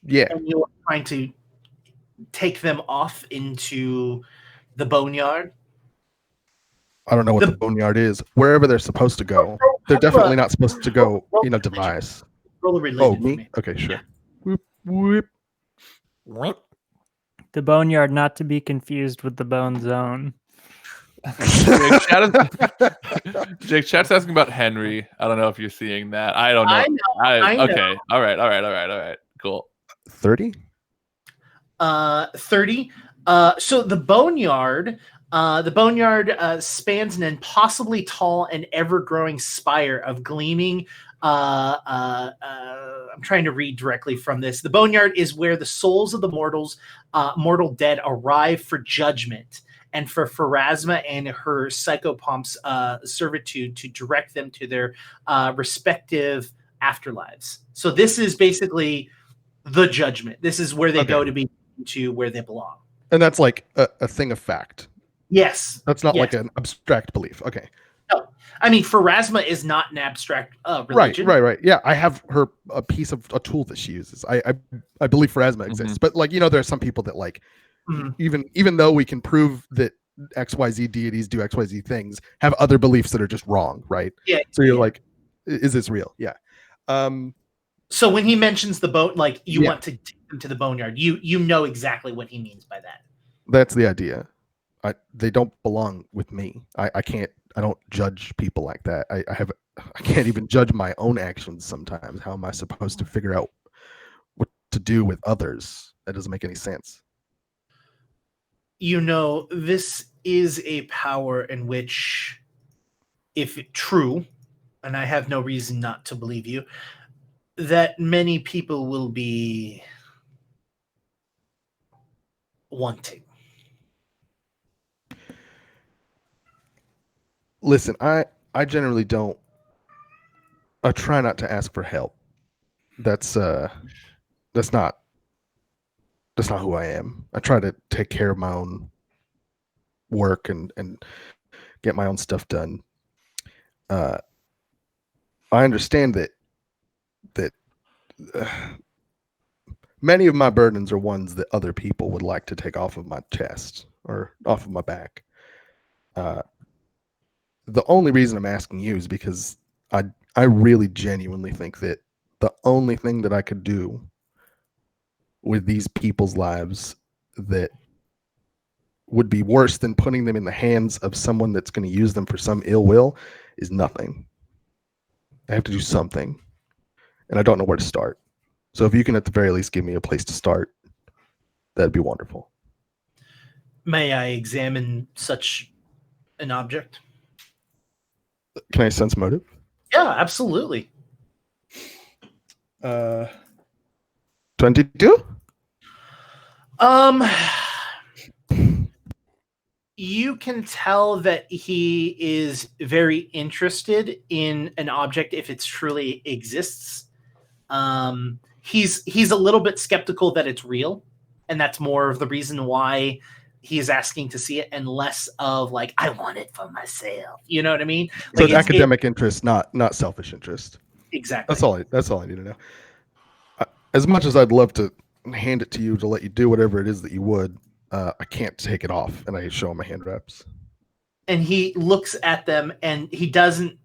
Yeah. And you're trying to take them off into the Boneyard. I don't know what the Boneyard is. Wherever they're supposed to go. They're definitely not supposed to go in a device. Roll a religion. Oh, me? Okay, sure. Yeah. Whoop, whoop. The Boneyard, not to be confused with the Bone Zone. Jake, chat's asking about Henry. I don't know if you're seeing that. I don't know. I know. Okay. All right. Cool. 30? 30. So the Boneyard spans an impossibly tall and ever-growing spire of gleaming. I'm trying to read directly from this. The Boneyard is where the souls of the mortal dead arrive for judgment, and for Pharasma and her psychopomp's servitude to direct them to their respective afterlives. So this is basically the judgment. This is where they go to be to where they belong. And that's like a thing of fact. Yes. That's not like an abstract belief. Okay. No. I mean, Pharasma is not an abstract religion. Right. Yeah, I have a piece of a tool that she uses. I believe Pharasma exists, but like there are some people that like even though we can prove that XYZ deities do XYZ things, have other beliefs that are just wrong, right? Yeah. So you're like, is this real? Yeah. So when he mentions the boat, like you want to take them to the Boneyard, you know exactly what he means by that. That's the idea. They don't belong with me. I don't judge people like that. I can't even judge my own actions sometimes. How am I supposed to figure out what to do with others? That doesn't make any sense. This is a power in which, if true, and I have no reason not to believe you, that many people will be wanting. Listen, I generally don't. I try not to ask for help. That's not who I am. I try to take care of my own work and get my own stuff done. I understand that many of my burdens are ones that other people would like to take off of my chest or off of my back. The only reason I'm asking you is because I really genuinely think that the only thing that I could do with these people's lives that would be worse than putting them in the hands of someone that's going to use them for some ill will is nothing. I have to do something, and I don't know where to start. So if you can at the very least give me a place to start, that'd be wonderful. May I examine such an object? Can I sense motive? Yeah, absolutely. 22? You can tell that he is very interested in an object if it truly exists. He's a little bit skeptical that it's real, and that's more of the reason why he is asking to see it, and less of like, I want it for myself. You know what I mean? So it's academic interest, not selfish interest. Exactly. That's all I need to know. As much as I'd love to hand it to you to let you do whatever it is that you would, I can't take it off, and I show him my hand wraps. And he looks at them, and he doesn't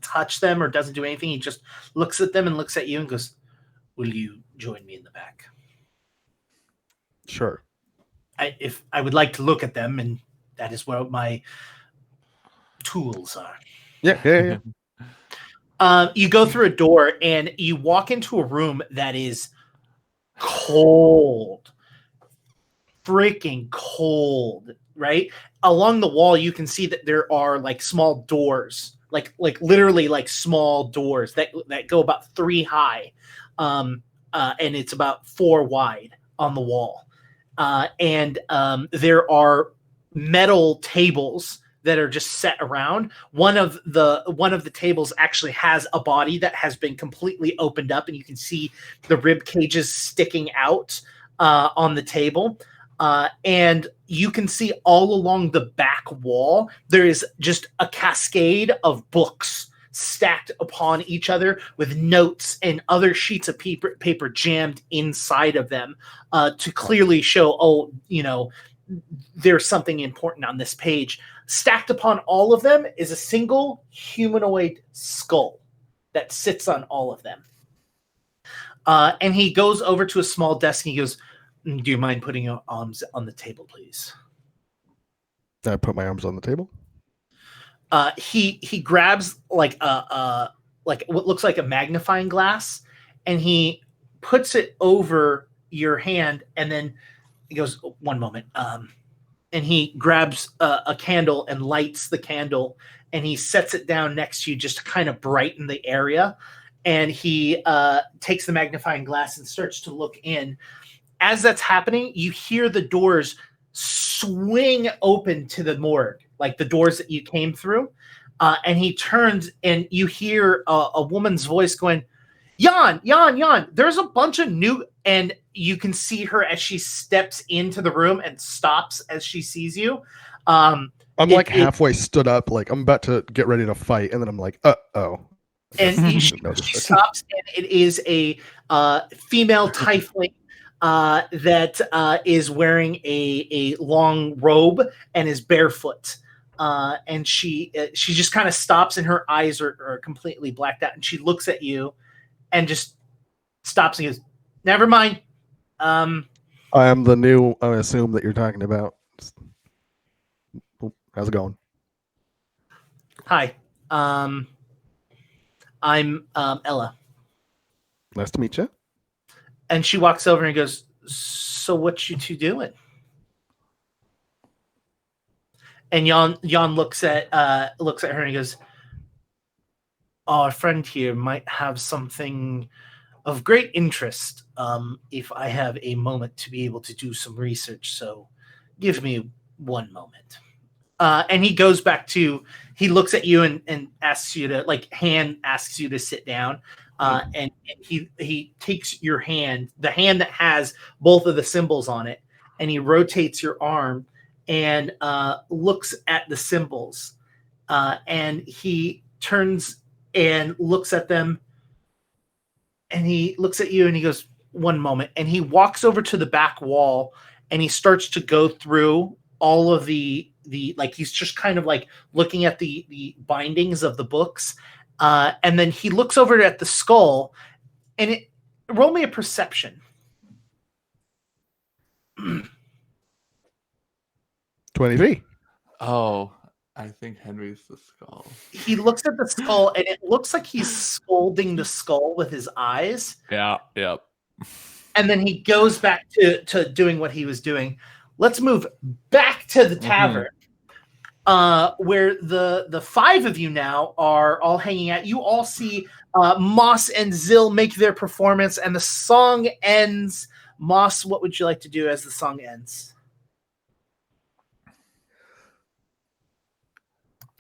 touch them or doesn't do anything. He just looks at them and looks at you and goes, will you join me in the back? Sure. If I would like to look at them, and that is where my tools are. Yeah. You go through a door and you walk into a room that is cold, freaking cold, right? Along the wall, you can see that there are like small doors, like literally like small doors that go about 3 high, and it's about 4 wide on the wall. And there are metal tables that are just set around. One of the tables actually has a body that has been completely opened up, and you can see the rib cages sticking out on the table. And you can see all along the back wall, there is just a cascade of books stacked upon each other with notes and other sheets of paper jammed inside of them to clearly show, there's something important on this page. Stacked upon all of them is a single humanoid skull that sits on all of them. And he goes over to a small desk and he goes, do you mind putting your arms on the table, please? I put my arms on the table. He grabs like what looks like a magnifying glass, and he puts it over your hand, and then he goes, one moment. And he grabs a candle and lights the candle, and he sets it down next to you just to kind of brighten the area. And he takes the magnifying glass and starts to look in. As that's happening, you hear the doors swing open to the morgue, like the doors that you came through. And he turns, and you hear a woman's voice going, Jan, there's a bunch of new, and you can see her as she steps into the room and stops as she sees you. I'm halfway stood up, like I'm about to get ready to fight, and then I'm like, uh-oh. And she stops, and it is a female tiefling that is wearing a long robe and is barefoot. And she just kind of stops, and her eyes are completely blacked out, and she looks at you and just stops and goes, never mind. I am the new, I assume that you're talking about. How's it going? Hi. I'm Ella. Nice to meet you. And she walks over and goes, so what you two doing? And Jan looks at her and he goes, our friend here might have something of great interest if I have a moment to be able to do some research. So give me one moment. And he goes back to, he looks at you and asks you to, asks you to sit down. And he takes your hand, the hand that has both of the symbols on it, and he rotates your arm and looks at the symbols. And he turns and looks at them, and he looks at you and he goes, one moment. And he walks over to the back wall and he starts to go through all of the he's just kind of like looking at the bindings of the books. And then he looks over at the skull, and roll me a perception. 23. Oh, I think Henry's the skull. He looks at the skull, and it looks like he's scolding the skull with his eyes. Yeah, yep. And then he goes back to doing what he was doing. Let's move back to the tavern, where the 5 of you now are all hanging out. You all see Moss and Zill make their performance, and the song ends. Moss, what would you like to do as the song ends?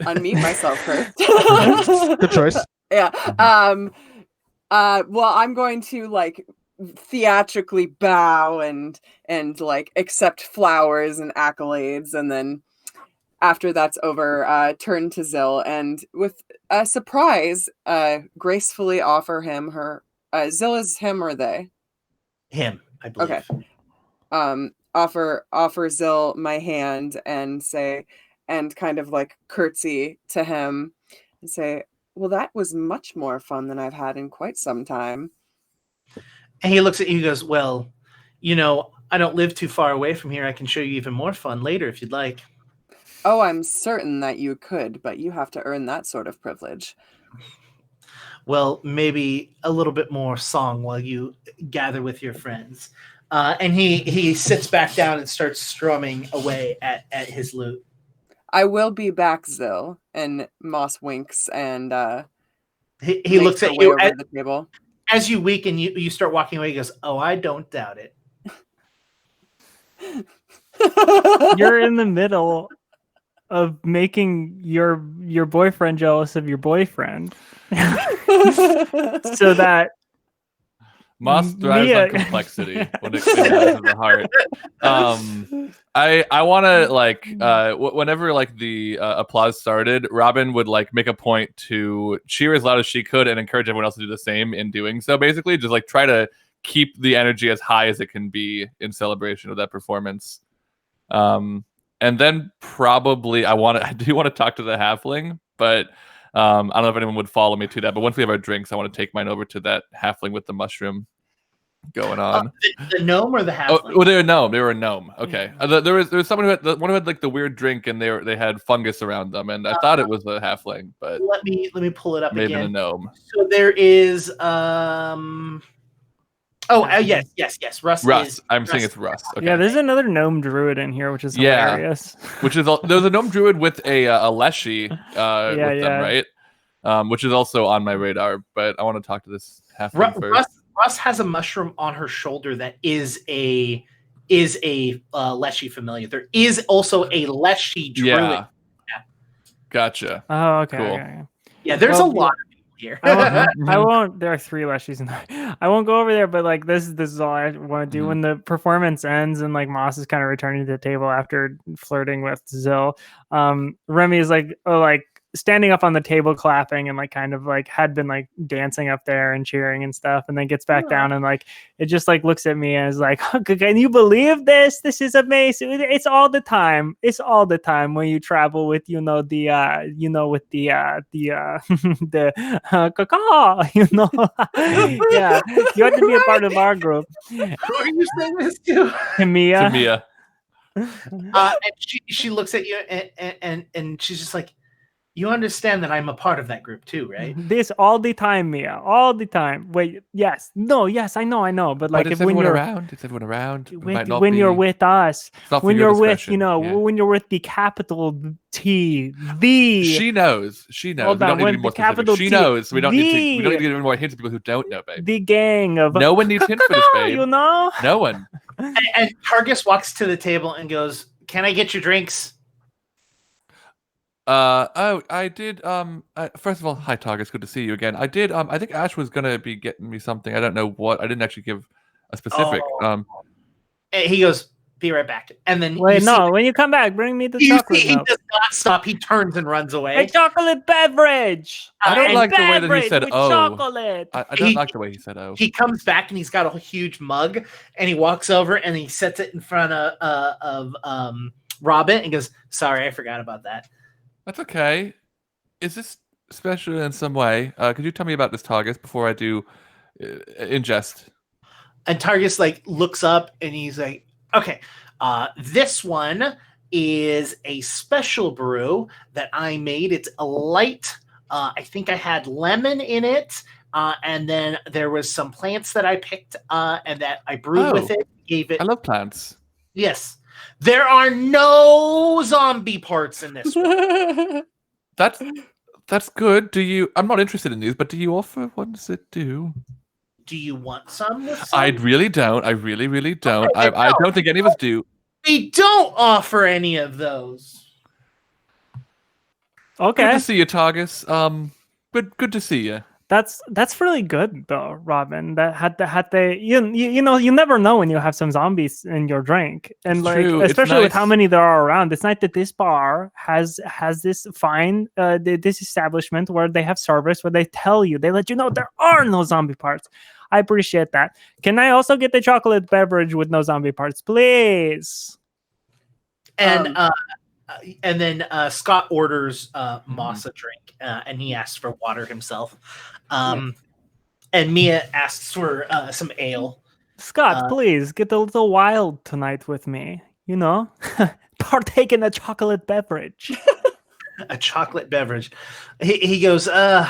Unmute myself first. Good choice. Yeah. Well, I'm going to theatrically bow and accept flowers and accolades, and then after that's over, turn to Zill and with a surprise, gracefully offer him her. Zill is him or they? Him, I believe. Okay. Offer Zill my hand and say, and kind of curtsy to him and say, well, that was much more fun than I've had in quite some time. And he looks at you and goes, well, I don't live too far away from here. I can show you even more fun later if you'd like. Oh, I'm certain that you could, but you have to earn that sort of privilege. Well, maybe a little bit more song while you gather with your friends. And he sits back down and starts strumming away at his lute. I will be back, Zill. And Moss winks and he looks at you over the table. As you weak and you start walking away. He goes, "Oh, I don't doubt it." You're in the middle of making your boyfriend jealous of your boyfriend, so that Moss thrives on complexity when it comes to the heart. I want to whenever the applause started, Robin would make a point to cheer as loud as she could and encourage everyone else to do the same in doing so. Basically, just try to keep the energy as high as it can be in celebration of that performance. And then probably I do want to talk to the halfling, but I don't know if anyone would follow me to that. But once we have our drinks, I want to take mine over to that halfling with the mushroom going on. The gnome or the halfling? Oh, they were a gnome. Okay. There was someone who had the weird drink, and they had fungus around them, and I thought it was a halfling, but let me pull it up maybe again. A gnome. So there is yes. Russ. I'm saying it's Russ. Okay. Yeah, there's another gnome druid in here, which is hilarious. There's a gnome druid with a leshy with them, right? Which is also on my radar, but I want to talk to this halfling first. Russ has a mushroom on her shoulder that is a leshy familiar. There is also a leshy druid. Yeah. Gotcha. Oh, okay. Cool. Okay. Yeah, there's a lot of people here. I won't. There are 3 leshies in there. I won't go over there, but this is all I want to do. When the performance ends and Moss is kind of returning to the table after flirting with Zill, Remy is standing up on the table clapping and had been dancing up there and cheering and stuff, and then gets back down and it just looks at me and is like, can you believe this is amazing. It's all the time when you travel with the caca, yeah, you have to be a part of our group. Who are you saying this to? Tamia. And she looks at you and she's just like, you understand that I'm a part of that group too, right? This all the time, Mia. All the time. Wait, yes. No, yes, I know. But if everyone around? Is everyone around? When you're with us. When you're with, when you're with the capital T. The She knows. Hold on, when the capital She T, knows. We don't need to give any more hints to people who don't know, babe. The gang of no one needs hints for this, babe. No one. And Targus walks to the table and goes, "Can I get your drinks?" I did. First of all, hi Targus, good to see you again. I did. I think Ash was gonna be getting me something. I don't know what. I didn't actually give a specific. And he goes, "Be right back." And then wait, when you come back, bring me the chocolate. He does not stop. He turns and runs away. A chocolate beverage. I don't like the way that he said "oh." Chocolate. I don't like the way he said "oh." He comes back and he's got a huge mug, and he walks over and he sets it in front of Robin and goes, "Sorry, I forgot about that." That's okay. Is this special in some way? Could you tell me about this Targus before I do ingest? And Targus looks up and he's like, "Okay, this one is a special brew that I made. It's a light. I think I had lemon in it, and then there was some plants that I picked and that I brewed with it. Gave it. I love plants. Yes." There are no zombie parts in this one. That's good. I'm not interested in these, but do you offer ones that do? Do you want some? I really don't. I really, really don't. I don't think any of us do. We don't offer any of those. Okay. Good to see you, Targus. Good to see you. That's really good though, Robin. That had they you never know when you have some zombies in your drink, and especially with how many there are around. It's nice that this bar has this fine this establishment where they have service where they let you know there are no zombie parts. I appreciate that. Can I also get the chocolate beverage with no zombie parts, please? And then Scott orders Moss a drink, and he asks for water himself. And Mia asks for some ale. Scott, please get a little wild tonight with me. You know, partake in a chocolate beverage. A chocolate beverage. He goes, I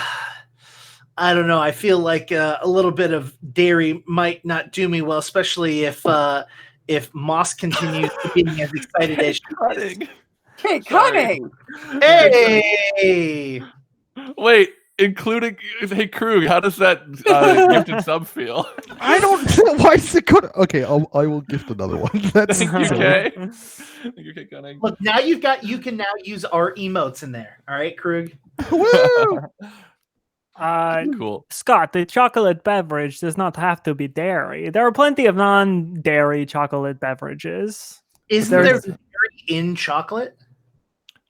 don't know. I feel like a little bit of dairy might not do me well, especially if Moss continues to be as excited as she is. Hey, cunning! Hey! Wait, including hey Krug, how does that gifted sub feel? I don't know why is it good. Okay, I will gift another one. That's Thank you, Kay. Thank you, Kay Cunning. Look, now you can now use our emotes in there. All right, Krug. Woo! Cool. Scott, the chocolate beverage does not have to be dairy. There are plenty of non-dairy chocolate beverages. Isn't there dairy in chocolate?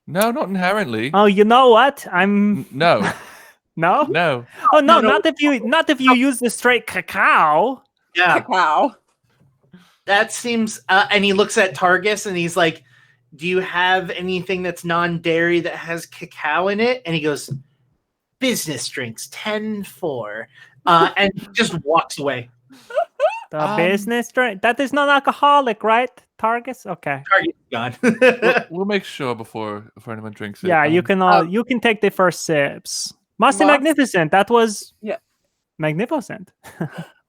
No, not inherently. Oh, you know what? I'm No. no. No. Oh no, No. not if you use the straight cacao. Yeah, Cacao. that seems. And he looks at Targus and he's like, "Do you have anything that's non-dairy that has cacao in it?" And he goes, "Business drinks, 10-4," and just walks away. The business drink that is not alcoholic, right? Targus? Okay. Targus gone. We'll make sure before anyone drinks it. Yeah, you can take the first sips. Mossy Moss? Magnificent. That was Yeah. magnificent.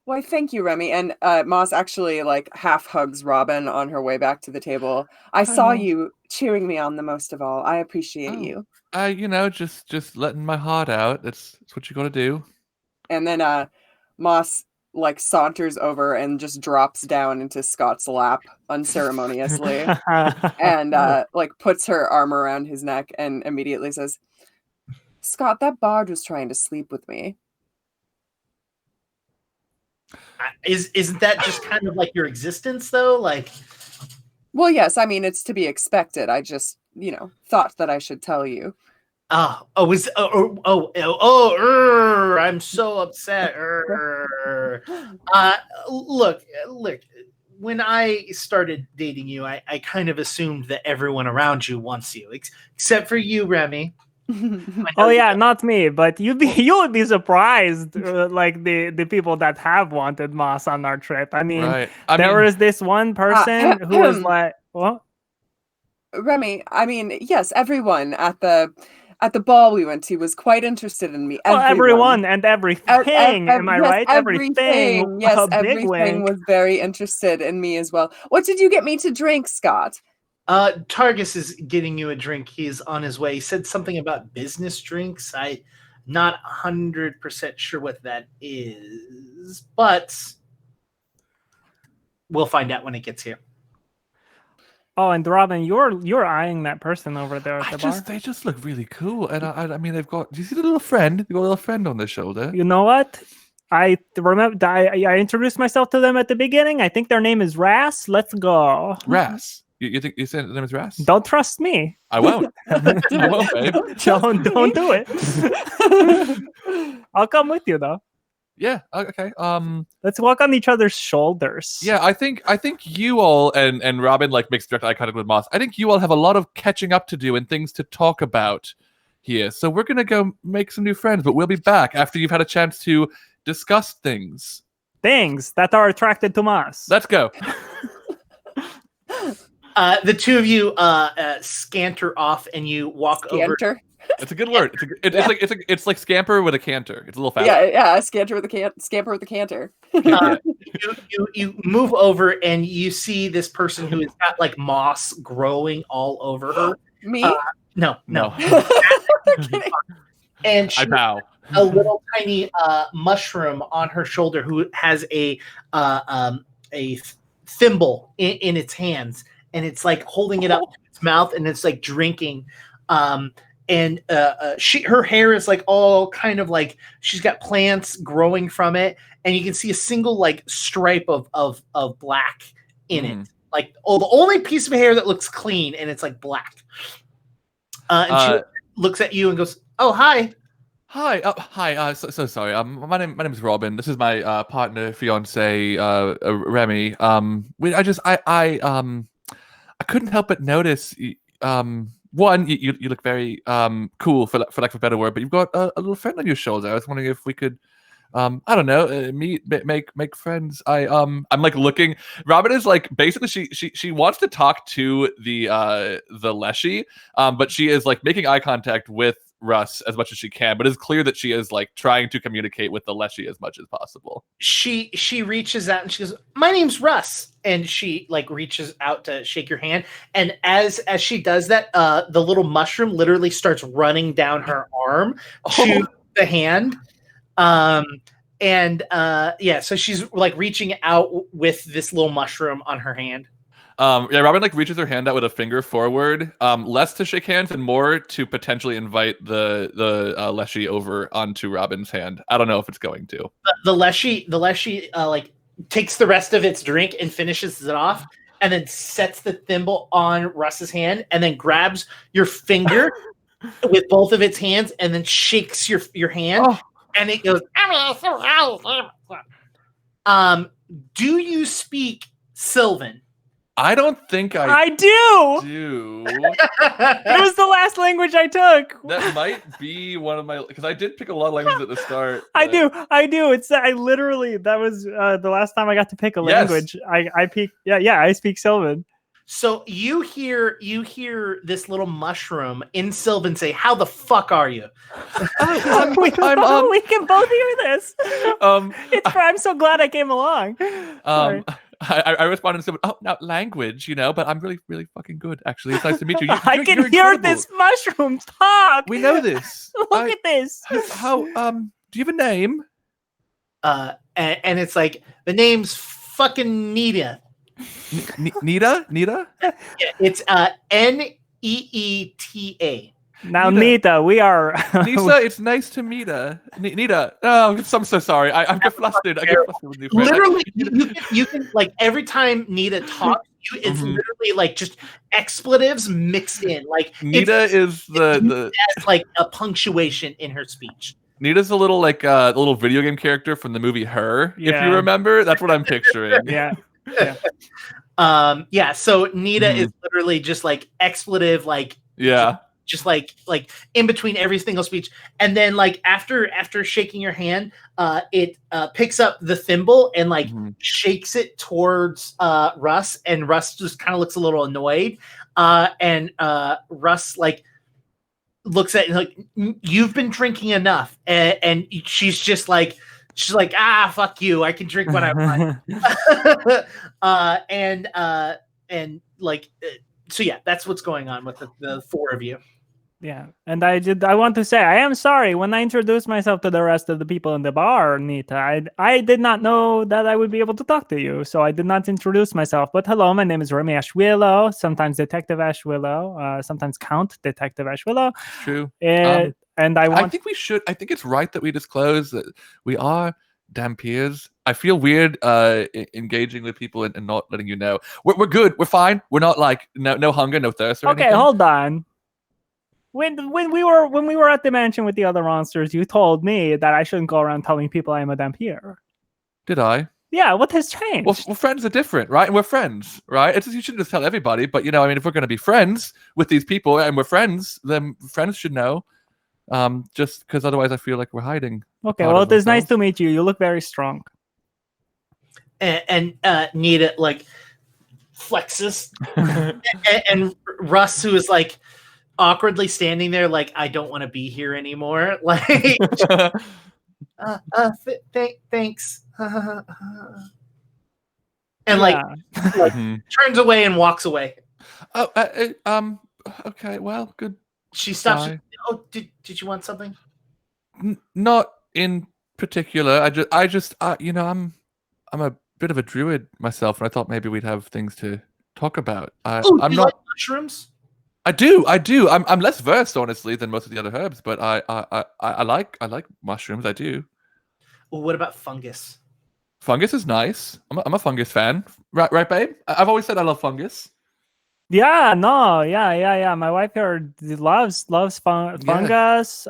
Why, thank you, Remy. And Moss actually like half hugs Robin on her way back to the table. I saw you cheering me on the most of all. I appreciate you. Just letting my heart out. That's what you got to do. And then Moss like saunters over and just drops down into Scott's lap unceremoniously and like puts her arm around his neck and immediately says, "Scott, that bard was trying to sleep with me." Isn't that just kind of like your existence though? Like, Well, yes, I mean it's to be expected. I just, thought that I should tell you. I'm so upset. Look. When I started dating you, I kind of assumed that everyone around you wants you, except for you, Remy. Oh yeah, not me, but you would be surprised, like the people that have wanted Moss on our trip. I mean, there was this one person who was like, "What?" Remy, I mean, yes, everyone at the ball we went to was quite interested in me. Well, everyone and everything. Am I right? Everything. Yes, everything was very interested in me as well. What did you get me to drink, Scott? Targus is getting you a drink. He's on his way. He said something about business drinks. I'm not 100% sure what that is, but we'll find out when it gets here. Oh, and Robin, you're eyeing that person over there at the bar. They just look really cool, and I mean, they've got. Do you see the little friend? They've got a little friend on their shoulder. You know what? I remember I introduced myself to them at the beginning. I think their name is Ras. Let's go. Ras. You think you said the name is Ras? Don't trust me. I won't. I won't, babe. Don't do it. I'll come with you though. Yeah. Okay. Let's walk on each other's shoulders. Yeah. I think you all and Robin like makes direct eye contact with Moss. I think you all have a lot of catching up to do and things to talk about here. So we're gonna go make some new friends, but we'll be back after you've had a chance to discuss things that are attracted to Moss. Let's go. The two of you scanter off, and you walk over. It's a good word. It's like scamper with a canter. It's a little faster. Yeah. Scamper with a canter. You move over, and you see this person who has got like moss growing all over her. Me? No. And she I bow. A little tiny mushroom on her shoulder who has a thimble in its hands, and it's like holding it up to its mouth, and it's like drinking. And her hair is like all kind of like she's got plants growing from it, and you can see a single like stripe of black in it, like the only piece of hair that looks clean, and it's like black. And she looks at you and goes, "Oh, hi." Hi. So sorry. My name is Robin. This is my partner, fiance, Remy. I couldn't help but notice. One, you look very cool for lack of a better word, but you've got a little friend on your shoulder. I was wondering if we could I don't know, make friends. I'm like looking. Robin is like basically she wants to talk to the Leshy, but she is like making eye contact with Russ as much as she can, but it's clear that she is like trying to communicate with the Leshy as much as possible. She reaches out and she goes, "My name's Russ," and she like reaches out to shake your hand. And as she does that, the little mushroom literally starts running down her arm to the hand. So she's like reaching out with this little mushroom on her hand. Robin like reaches her hand out with a finger forward, less to shake hands and more to potentially invite the Leshy over onto Robin's hand. I don't know if it's going to. The Leshy like takes the rest of its drink and finishes it off, and then sets the thimble on Russ's hand, and then grabs your finger with both of its hands, and then shakes your hand, and it goes. Do you speak Sylvan? I don't think I do. It was the last language I took. That might be one of my, because I did pick a lot of languages at the start. I do. I literally, that was the last time I got to pick a language. I peak. Yeah. I speak Sylvan. So you hear this little mushroom in Sylvan say, "How the fuck are you?" We can both hear this. I'm so glad I came along. I responded to someone, now language, but I'm really, really fucking good, actually. It's nice to meet you. I can hear this mushroom talk. We know this. Look at this. How, do you have a name? And it's like, the name's fucking Nita. Nita? Yeah, it's Neeta. Now, Nita, we are. Nisa, it's nice to meet her. Nita. Oh, I'm so sorry. I get flustered. I get flustered with you. Literally, you can like every time Nita talks, it's literally like just expletives mixed in. Like Nita is the has like a punctuation in her speech. Nita's a little like a little video game character from the movie Her. If you remember, that's what I'm picturing. Yeah. So Nita is literally just like expletive, like just like in between every single speech, and then like after shaking your hand, it picks up the thimble and like shakes it towards Russ, and Russ just kind of looks a little annoyed, and Russ like looks at it and like, "You've been drinking enough," and she's like, fuck you, I can drink what I want. So yeah, that's what's going on with the four of you. Yeah, and I want to say I am sorry when I introduced myself to the rest of the people in the bar, Nita. I did not know that I would be able to talk to you, so I did not introduce myself. But hello, my name is Remy Ashwillow, sometimes Detective Ashwillow, sometimes Count Detective Ashwillow. True. And I think we should. I think it's right that we disclose that we are Dampiers. I feel weird engaging with people and not letting you know. We're good. We're fine. We're not like no hunger, no thirst. Or anything. Hold on. When we were at the mansion with the other monsters, you told me that I shouldn't go around telling people I am a Dampier. Did I? Yeah. What has changed? Well, friends are different, right? And we're friends, right? You shouldn't just tell everybody, but if we're going to be friends with these people and we're friends, then friends should know. Just because otherwise I feel like we're hiding. Okay, well, it is nice to meet you. You look very strong. And Nita like flexes, and Russ, who is like awkwardly standing there, like, "I don't want to be here anymore." Like, thanks. And like turns away and walks away. Okay, well, good. She stops. Oh, did you want something? Not in particular. I just I'm a bit of a druid myself, and I thought maybe we'd have things to talk about. I'm not like mushrooms. I do. I'm less versed, honestly, than most of the other herbs, but I like mushrooms. I do. Well, what about fungus? Fungus is nice. I'm a fungus fan, right, babe? I've always said I love fungus. Yeah, no, yeah. My wife here loves fungus.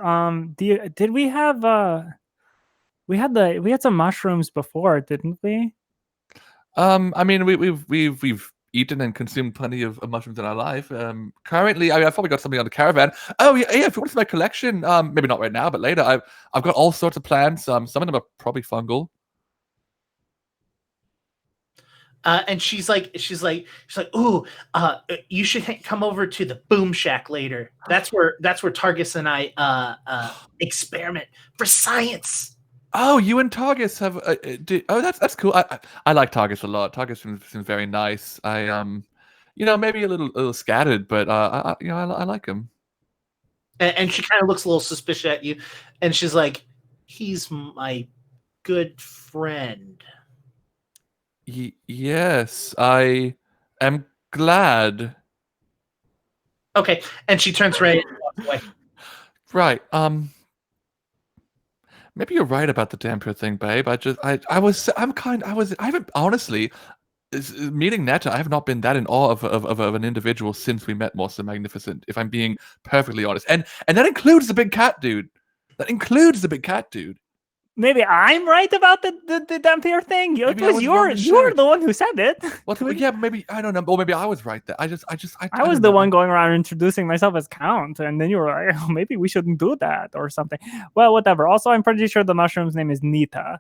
Did we have we had some mushrooms before, didn't we? I mean, we've eaten and consumed plenty of mushrooms in our life. Currently, I've probably got something on the caravan. Oh yeah, if you want to see my collection, maybe not right now, but later, I've got all sorts of plants. Some of them are probably fungal. And she's like, ooh, you should come over to the Boom Shack later. That's where Targus and I experiment for science. Oh, you and Targus have. That's cool. I like Targus a lot. Targus seems very nice. Maybe a little scattered, but I like him. And she kind of looks a little suspicious at you, and she's like, "He's my good friend." Yes, I am glad. Okay, and she turns right and walks away. Right. Maybe you're right about the damper thing, babe. I haven't honestly meeting Netta. I have not been that in awe of an individual since we met Moss the Magnificent. If I'm being perfectly honest, and that includes the big cat dude. Maybe I'm right about the damper thing. It was you're the one who said it. Well, yeah, maybe I don't know. Or maybe I was right there. I was the one going around introducing myself as Count, and then you were like, oh, maybe we shouldn't do that or something. Well, whatever. Also, I'm pretty sure the mushroom's name is Nita.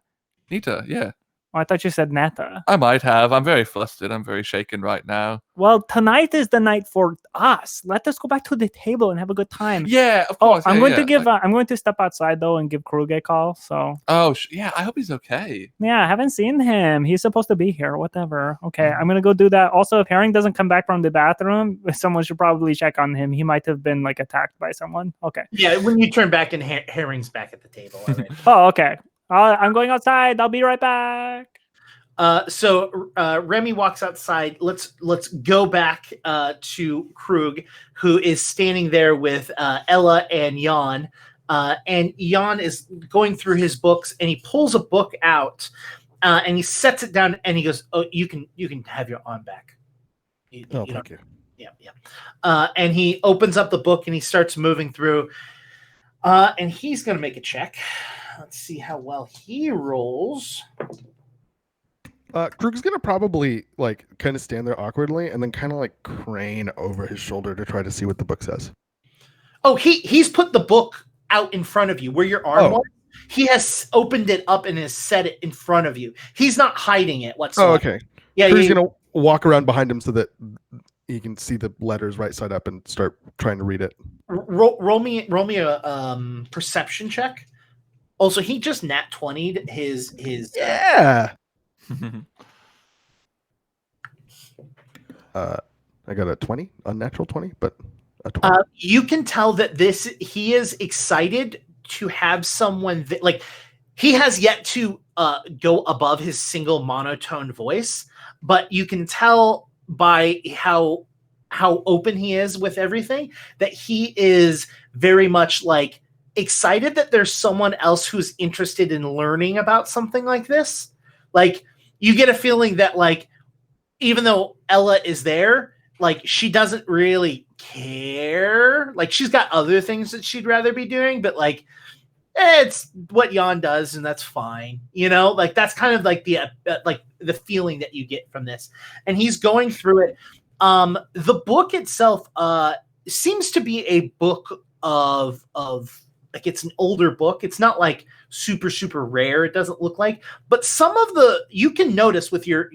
Nita, yeah. Oh, I thought you said Netta. I might have. I'm very flustered. I'm very shaken right now. Well, tonight is the night for us. Let us go back to the table and have a good time. Yeah, of course. I'm going to step outside though and give Krug a call. So. Oh yeah, I hope he's okay. Yeah, I haven't seen him. He's supposed to be here. Whatever. Okay, I'm gonna go do that. Also, if Herring doesn't come back from the bathroom, someone should probably check on him. He might have been attacked by someone. Okay. Yeah, when you turn back and Herring's back at the table. Already. Oh, okay. I'm going outside. I'll be right back. So Remy walks outside. Let's go back to Krug, who is standing there with Ella and Jan. And Jan is going through his books, and he pulls a book out, and he sets it down, and he goes, "Oh, you can have your arm back." Thank you. Yeah. And he opens up the book, and he starts moving through. And he's gonna make a check. Let's see how well he rolls. Krug's gonna probably kind of stand there awkwardly and then kind of crane over his shoulder to try to see what the book says. Oh, he's put the book out in front of you where your arm was. He has opened it up and has set it in front of you. He's not hiding it whatsoever. Oh, okay. Yeah, Krug's gonna walk around behind him so that he can see the letters right side up and start trying to read it. Roll me a perception check. Also, he just nat 20'd his. Yeah. I got a 20, unnatural 20, but a 20. You can tell that he is excited to have someone that, he has yet to go above his single monotone voice, but you can tell by how open he is with everything that he is very much excited that there's someone else who's interested in learning about something like this. You get a feeling that even though Ella is there, she doesn't really care. She's got other things that she'd rather be doing, but it's what Jan does, and that's fine. That's kind of the feeling that you get from this. And he's going through it. The book itself seems to be a book of it's an older book. It's not super, super rare. It doesn't look but some of you can notice with your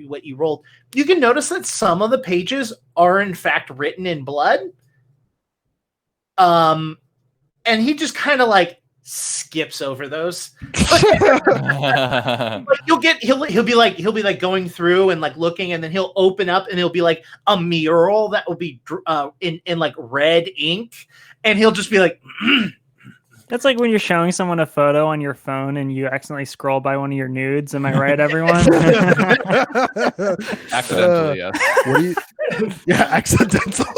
what you rolled, you can notice that some of the pages are in fact written in blood. And he just kind of skips over those. He'll be going through and looking, and then he'll open up and he'll be a mural that will be in red ink, and he'll just be That's like when you're showing someone a photo on your phone and you accidentally scroll by one of your nudes. Am I right, everyone? Accidentally, yes. What do you? Yeah, accidentally.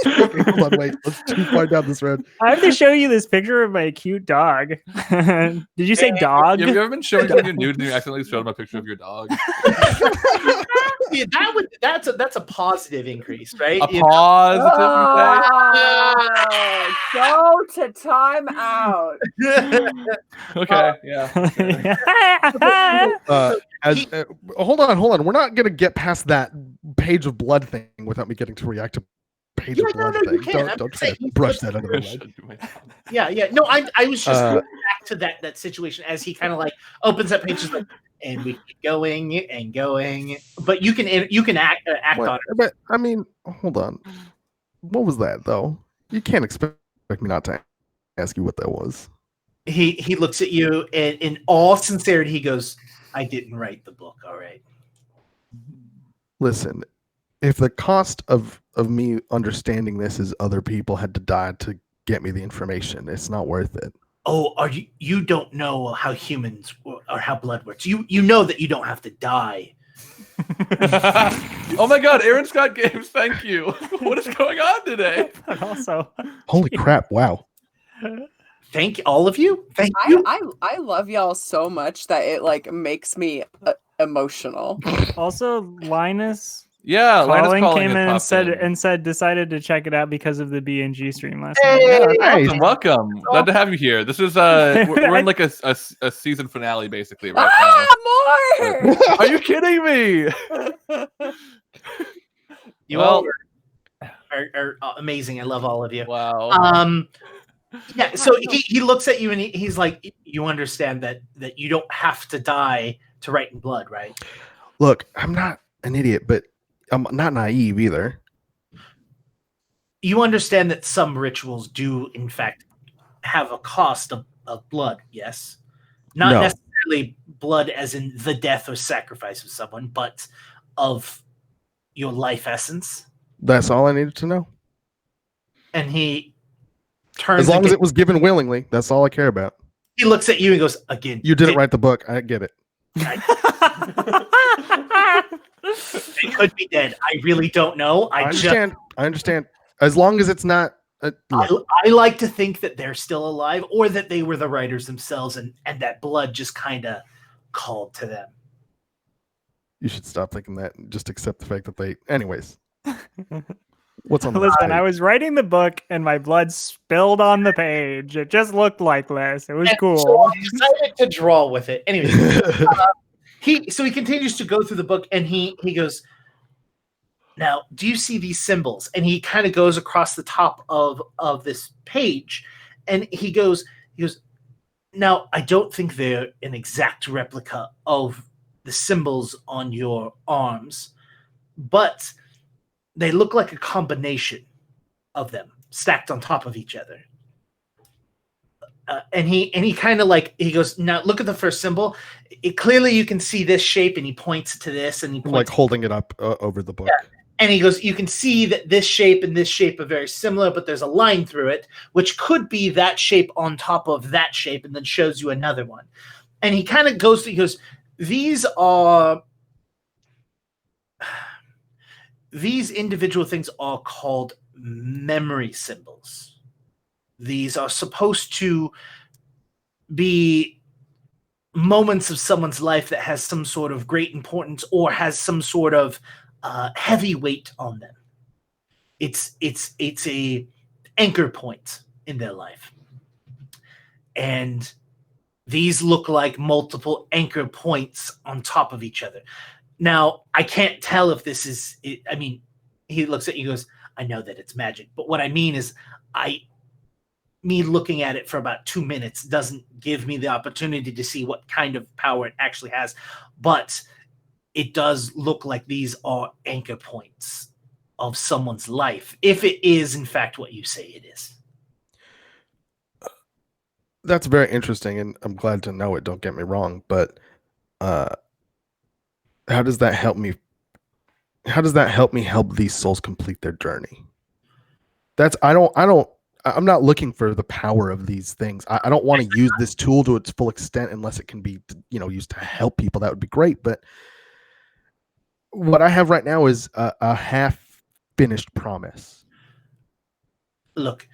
Hold on, wait. Let's too far down this road. I have to show you this picture of my cute dog. Did you say dog? Have you ever been showing your nude and you accidentally showed him a picture of your dog? Yeah, that's a positive increase, right? A positive. Go to time out. Okay, yeah. Hold on. We're not gonna get past that page of blood thing without me getting to react to page of blood thing. Don't try to brush that under the rug. Yeah. No, I was just going back to that situation as he kind of like opens up pages like, and we keep going and going. But you can act on it. But I mean, hold on. What was that though? You can't expect me not to ask you what that was. He looks at you and in all sincerity he goes, I didn't write the book, all right. Listen, if the cost of me understanding this is other people had to die to get me the information, it's not worth it. Oh, are you don't know how humans or how blood works. You know that you don't have to die. Oh my god, Aaron Scott Games, thank you. What is going on today? But also, holy crap, wow. Thank all of you. Thank you. I love y'all so much that it like makes me emotional. Also, Linus. Yeah, Linus came in and said decided to check it out because of the B&G stream last night. Yeah, nice. Welcome. Glad to have you here. This is we're in like a season finale basically right now. More! Are you kidding me? You all are amazing. I love all of you. Wow. Yeah, so he looks at you and he's like, you understand that you don't have to die to write in blood, right? Look, I'm not an idiot, but I'm not naive either. You understand that some rituals do, in fact, have a cost of blood, yes? Not necessarily blood as in the death or sacrifice of someone, but of your life essence. That's all I needed to know. And he turns. As long as it was given willingly, that's all I care about. He looks at you and goes, again. You didn't write the book. I get it. They could be dead. I really don't know. I understand. As long as it's not. I like to think that they're still alive, or that they were the writers themselves, and that blood just kind of called to them. You should stop thinking that. And just accept the fact that they. Anyways, what's on the Listen, page? I was writing the book and my blood spilled on the page. It just looked like this. It was cool. So I decided to draw with it. Anyway, he continues to go through the book, and he goes, now, do you see these symbols? And he kind of goes across the top of this page, and he goes, now, I don't think they're an exact replica of the symbols on your arms, but they look like a combination of them stacked on top of each other. And he kind of like, he goes, now look at the first symbol. Clearly you can see this shape, and he points to this, and he points like holding it up over the book. Yeah. And he goes, you can see that this shape and this shape are very similar, but there's a line through it, which could be that shape on top of that shape, and then shows you another one. And he kind of goes, these individual things are called memory symbols. These are supposed to be moments of someone's life that has some sort of great importance or has some sort of heavy weight on them. It's a anchor point in their life. And these look like multiple anchor points on top of each other. Now, I can't tell if this is, I mean, he looks at you and goes, I know that it's magic. But what I mean is, me looking at it for about 2 minutes doesn't give me the opportunity to see what kind of power it actually has. But it does look like these are anchor points of someone's life, if it is, in fact, what you say it is. That's very interesting, and I'm glad to know it. Don't get me wrong, but how does that help me? How does that help me help these souls complete their journey? I'm not looking for the power of these things. I don't want to use this tool to its full extent unless it can be, used to help people. That would be great. But what I have right now is a half-finished promise. Look,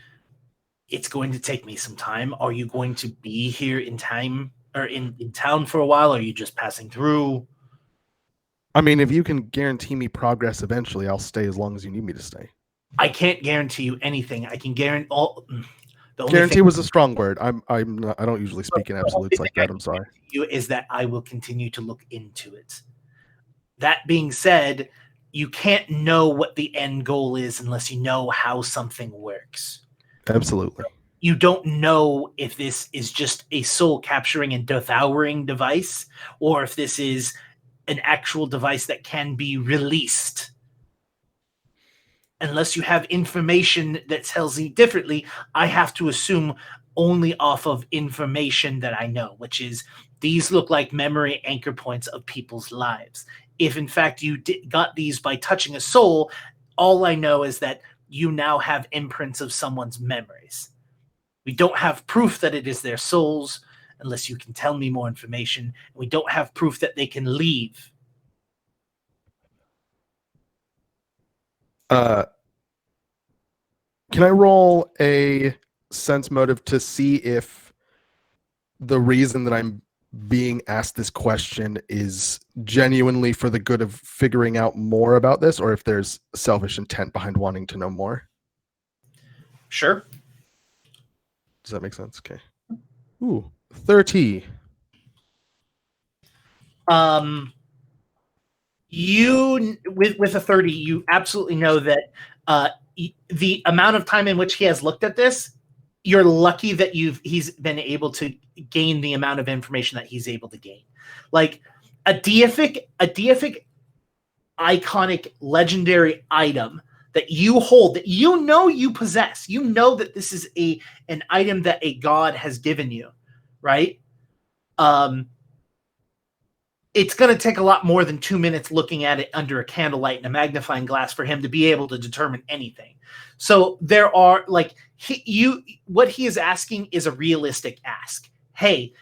it's going to take me some time. Are you going to be here in time or in town for a while? Or are you just passing through? I mean, if you can guarantee me progress eventually, I'll stay as long as you need me to stay. I can't guarantee you anything. I can guarantee all. Guarantee was a strong word. I don't usually speak in absolutes like that. I'm sorry. You is that I will continue to look into it. That being said, you can't know what the end goal is unless you know how something works. Absolutely. You don't know if this is just a soul capturing and devouring device, or if this is an actual device that can be released. Unless you have information that tells me differently, I have to assume only off of information that I know, which is these look like memory anchor points of people's lives. If in fact you got these by touching a soul, all I know is that you now have imprints of someone's memories. We don't have proof that it is their souls unless you can tell me more information. We don't have proof that they can leave. Can I roll a sense motive to see if the reason that I'm being asked this question is genuinely for the good of figuring out more about this, or if there's selfish intent behind wanting to know more? Sure. Does that make sense? Okay. Ooh, 30. You with a 30, you absolutely know that the amount of time in which he has looked at this, you're lucky that he's been able to gain the amount of information that he's able to gain. Like a deific iconic legendary item that you hold, that you know you possess. You know that this is an item that a god has given you, right? It's going to take a lot more than 2 minutes looking at it under a candlelight and a magnifying glass for him to be able to determine anything. So there are like what he is asking is a realistic ask. Hey,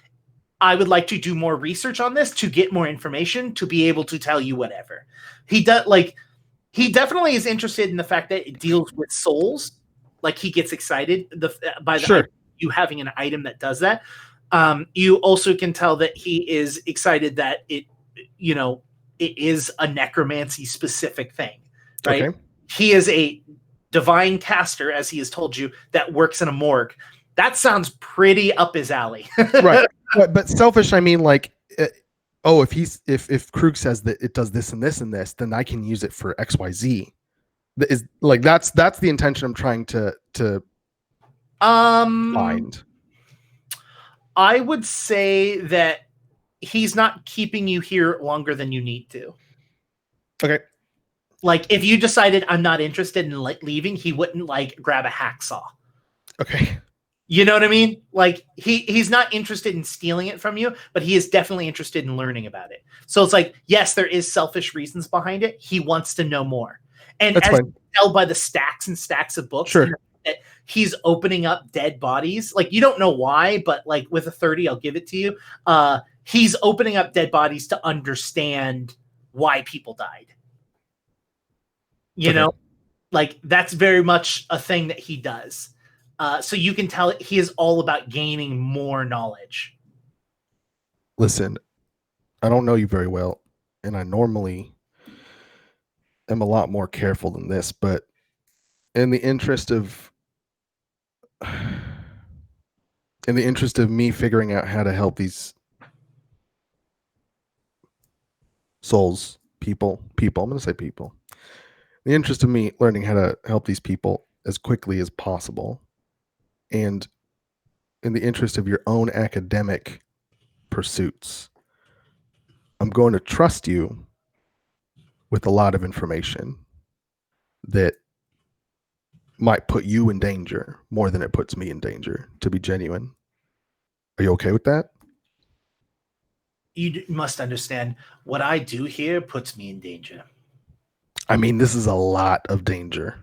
I would like to do more research on this to get more information to be able to tell you whatever. He definitely is interested in the fact that it deals with souls. Like he gets excited by you having an item that does that. You also can tell that he is excited that it is a necromancy specific thing, right? Okay. He is a divine caster, as he has told you, that works in a morgue. That sounds pretty up his alley. Right. But selfish, I mean, like, if Krug says that it does this and this and this, then I can use it for XYZ. Is like that's the intention I'm trying to find. I would say that he's not keeping you here longer than you need to. Okay. Like if you decided I'm not interested in leaving, he wouldn't like grab a hacksaw. Okay. You know what I mean? Like he's not interested in stealing it from you, but he is definitely interested in learning about it. So it's like, yes, there is selfish reasons behind it. He wants to know more. And that's as fine. you can tell by the stacks and stacks of books, sure, that he's opening up dead bodies. Like you don't know why, but like with a 30, I'll give it to you. He's opening up dead bodies to understand why people died. You know, like that's very much a thing that he does. So you can tell he is all about gaining more knowledge. Listen, I don't know you very well, and I normally am a lot more careful than this, but in the interest of me figuring out how to help these souls, people, I'm going to say people. In the interest of me learning how to help these people as quickly as possible, and in the interest of your own academic pursuits, I'm going to trust you with a lot of information that might put you in danger more than it puts me in danger, to be genuine. Are you okay with that? You must understand what I do here puts me in danger. I mean, this is a lot of danger.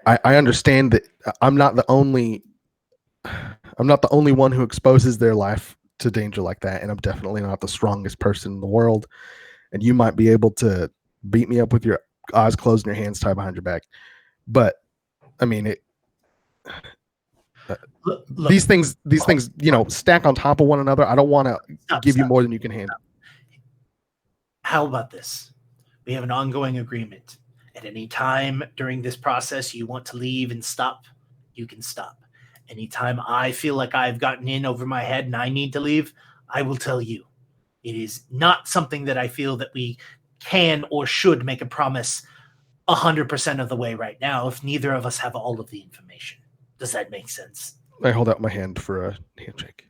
I understand that I'm not the only one who exposes their life to danger like that, and I'm definitely not the strongest person in the world. And you might be able to beat me up with your eyes closed and your hands tied behind your back. But I mean, look, these things, stack on top of one another. I don't want to give you more than you can handle. How about this? We have an ongoing agreement. At any time during this process you want to leave and stop, you can stop. Anytime I feel like I've gotten in over my head and I need to leave, I will tell you. It is not something that I feel that we can or should make a promise 100% of the way right now if neither of us have all of the information. Does that make sense? I hold out my hand for a handshake.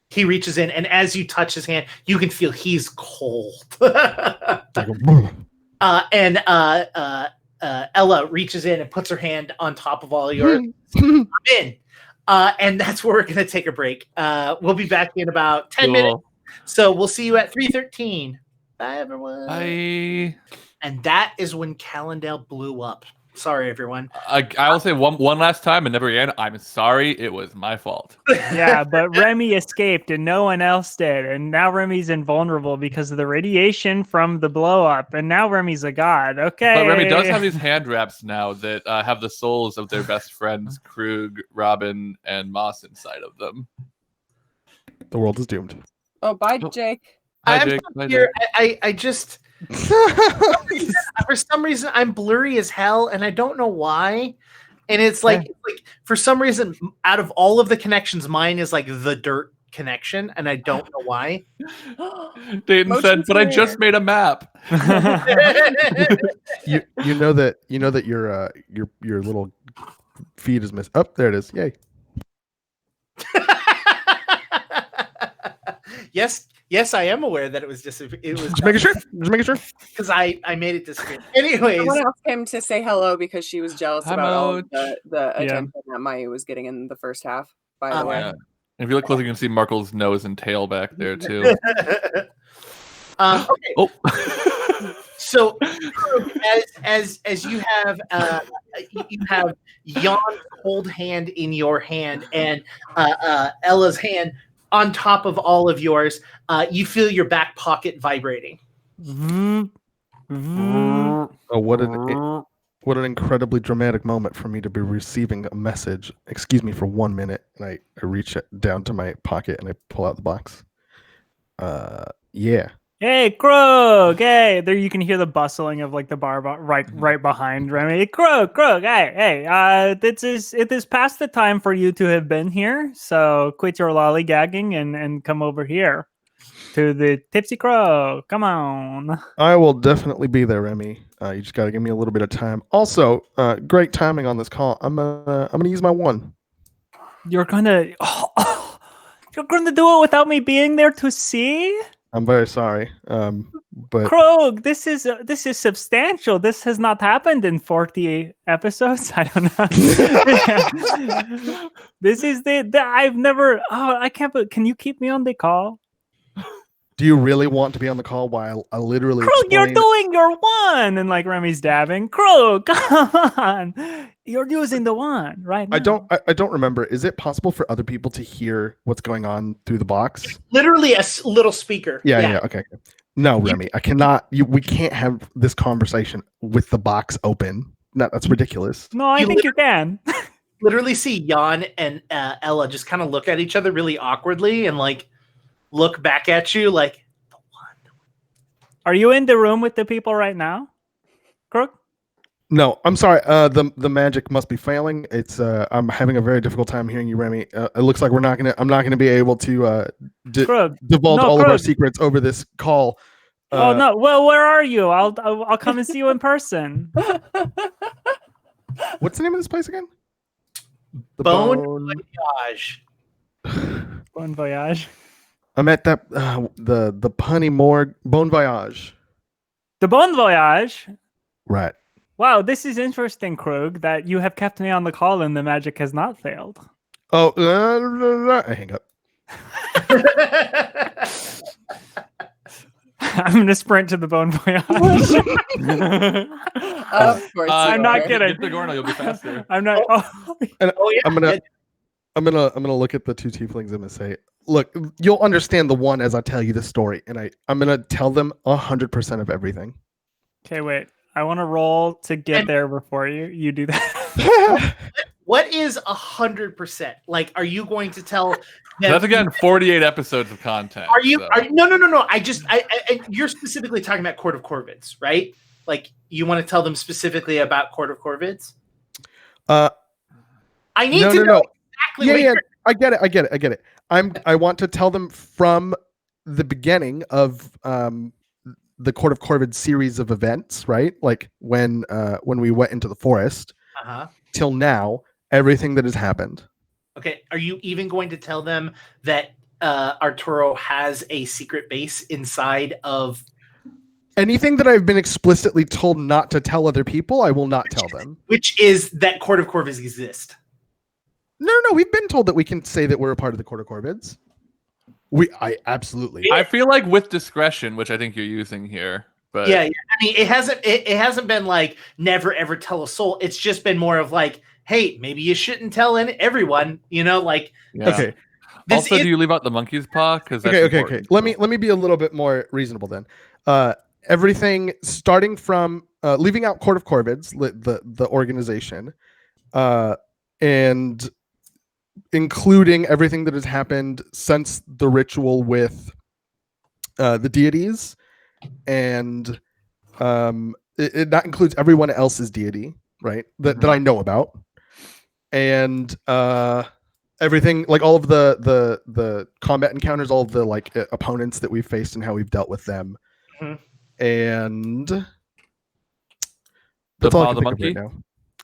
He reaches in, and as you touch his hand, you can feel he's cold. And Ella reaches in and puts her hand on top of all yours. I'm in. And that's where we're going to take a break. We'll be back in about 10 minutes. So we'll see you at 3:13. Bye, everyone. Bye. And that is when Kellandale blew up. Sorry, everyone. I will say one last time, and never again. I'm sorry. It was my fault. Yeah, but Remy escaped and no one else did. And now Remy's invulnerable because of the radiation from the blow up. And now Remy's a god. Okay. But Remy does have these hand wraps now that have the souls of their best friends, Krug, Robin, and Moss inside of them. The world is doomed. Oh, bye, Jake. Hi, Jake. Bye, Here, I just... for some reason I'm blurry as hell and I don't know why, and it's like for some reason out of all of the connections mine is like the dirt connection and I don't know why. Dayton said, but I just made a map. you know that your little feed is missed. Oh, there it is. Yay. Yes, I am aware that it was just Just making sure. because I made it disappear. Anyways, Someone else came to say hello because she was jealous Hi, about all Moch. of the attention that Maya was getting in the first half. By the way, Yeah. If you look closer, you can see Markle's nose and tail back there too. okay. Oh. So as you have Jan's cold hand in your hand and Ella's hand on top of all of yours, you feel your back pocket vibrating. Oh, what an incredibly dramatic moment for me to be receiving a message. Excuse me for 1 minute, and I reach down to my pocket and I pull out the box. Yeah. Hey, Krug! Hey, there you can hear the bustling of like the bar right behind Remy. Krug! Hey! It is past the time for you to have been here, so quit your lollygagging and come over here to the Tipsy Crow. Come on. I will definitely be there, Remy. You just got to give me a little bit of time. Also, great timing on this call. I'm gonna use my one. You're gonna do it without me being there to see? I'm very sorry, but Krug, this is substantial. This has not happened in 40 episodes. I don't know. This is I've never. Oh, I can't. Can you keep me on the call? do you really want to be on the call while I literally? Krug, explain... you're doing your one, and like Remy's dabbing. Krug, come on, you're using the one right now. I don't remember. Is it possible for other people to hear what's going on through the box? Literally a little speaker. Yeah. Okay. No, Remy, I cannot. We can't have this conversation with the box open. No, that's ridiculous. No, I think you can. Literally see Jan and Ella just kind of look at each other really awkwardly and like look back at you like the one. Are you in the room with the people right now, Krug? No, I'm sorry. The magic must be failing. It's I'm having a very difficult time hearing you, Remy. It looks like I'm not gonna be able to divulge all of our secrets over this call. Oh no! Well, where are you? I'll come and see you in person. What's the name of this place again? The Bon Voyage. Bon voyage. I'm at that the punny morgue. Bon Voyage. The Bon Voyage. Right. Wow, this is interesting, Krug, that you have kept me on the call and the magic has not failed. Oh, I hang up. I'm going to sprint to the Bon Voyage. Of course, I'm not kidding. Get the Gorno, you'll be faster. I'm not. And yeah. I'm gonna look at the two tieflings and say, look, you'll understand the one as I tell you the story, and I'm gonna tell them 100% of everything. Okay, wait. I want to roll to get there before you do that. What is 100%? Like, are you going to tell them? That's again 48 episodes of content. Are you? So. No. You're specifically talking about Court of Corvids, right? Like, you want to tell them specifically about Court of Corvids? I need to know exactly. Yeah. I get it. I want to tell them from the beginning of the Court of Corvids series of events, right? Like when we went into the forest, till now, everything that has happened. Okay, are you even going to tell them that Arturo has a secret base inside of... Anything that I've been explicitly told not to tell other people, I will not tell them. Which is that Court of Corvids exist. No, we've been told that we can say that we're a part of the Court of Corvids. I absolutely. I feel like with discretion, which I think you're using here. But yeah. I mean, it hasn't been like never ever tell a soul. It's just been more of like, hey, maybe you shouldn't tell everyone. Like. Yeah. Okay. Also, do you leave out the monkey's paw? Because okay. Let me be a little bit more reasonable then. Everything starting from leaving out Court of Corvids, the organization, and including everything that has happened since the ritual with the deities, and that includes everyone else's deity, right? That I know about, and everything, like all of the combat encounters, all of the like opponents that we've faced and how we've dealt with them. And that's all I can think of right now.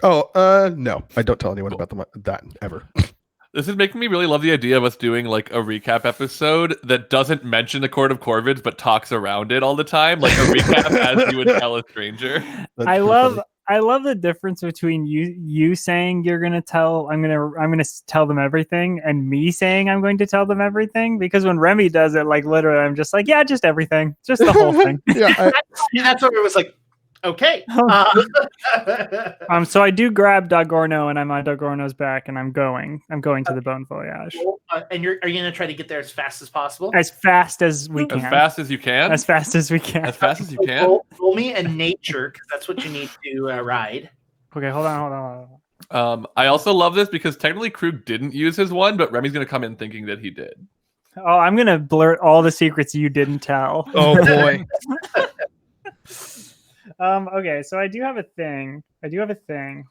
Oh, no, I don't tell anyone about that ever. This is making me really love the idea of us doing like a recap episode that doesn't mention the Court of Corvids but talks around it all the time, like a recap as you would tell a stranger. I love the difference between you saying you're gonna tell I'm gonna tell them everything and me saying I'm going to tell them everything, because when Remy does it, like literally I'm just like, yeah, just everything, just the whole thing. That's what it was like. Okay. So I do grab Dagorno and I'm on Dagorno's back and I'm going to the Bone Voyage. And are you gonna try to get there as fast as possible? As fast as we can. As fast as you can? As fast as we can. As fast as you can? Roll me a nature, because that's what you need to ride. Okay, hold on. I also love this because technically Krug didn't use his one, but Remy's gonna come in thinking that he did. Oh, I'm gonna blurt all the secrets you didn't tell. Oh boy. Okay, so I do have a thing.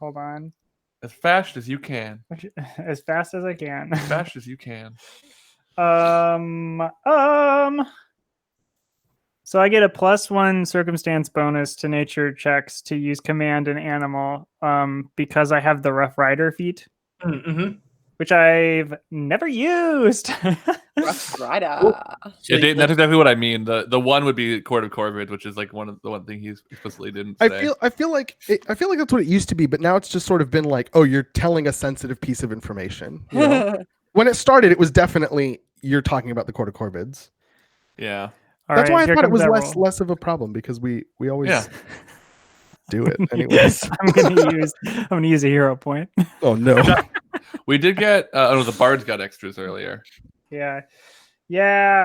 Hold on. As fast as you can. As fast as I can. As fast as you can. So I get a +1 circumstance bonus to nature checks to use command an animal, because I have the Rough Rider feat, which I've never used. Rough Rider. Yeah, Dave, that's exactly what I mean. The one would be Court of Corvid, which is like the one thing he explicitly didn't say. I feel like that's what it used to be, but now it's just sort of been like, oh, you're telling a sensitive piece of information. You know? When it started, it was definitely you're talking about the Court of Corvids. Yeah. That's why I thought it was less of a problem, because we always do it anyways. I'm gonna use a hero point. Oh no. We did get the bards got extras earlier. Yeah.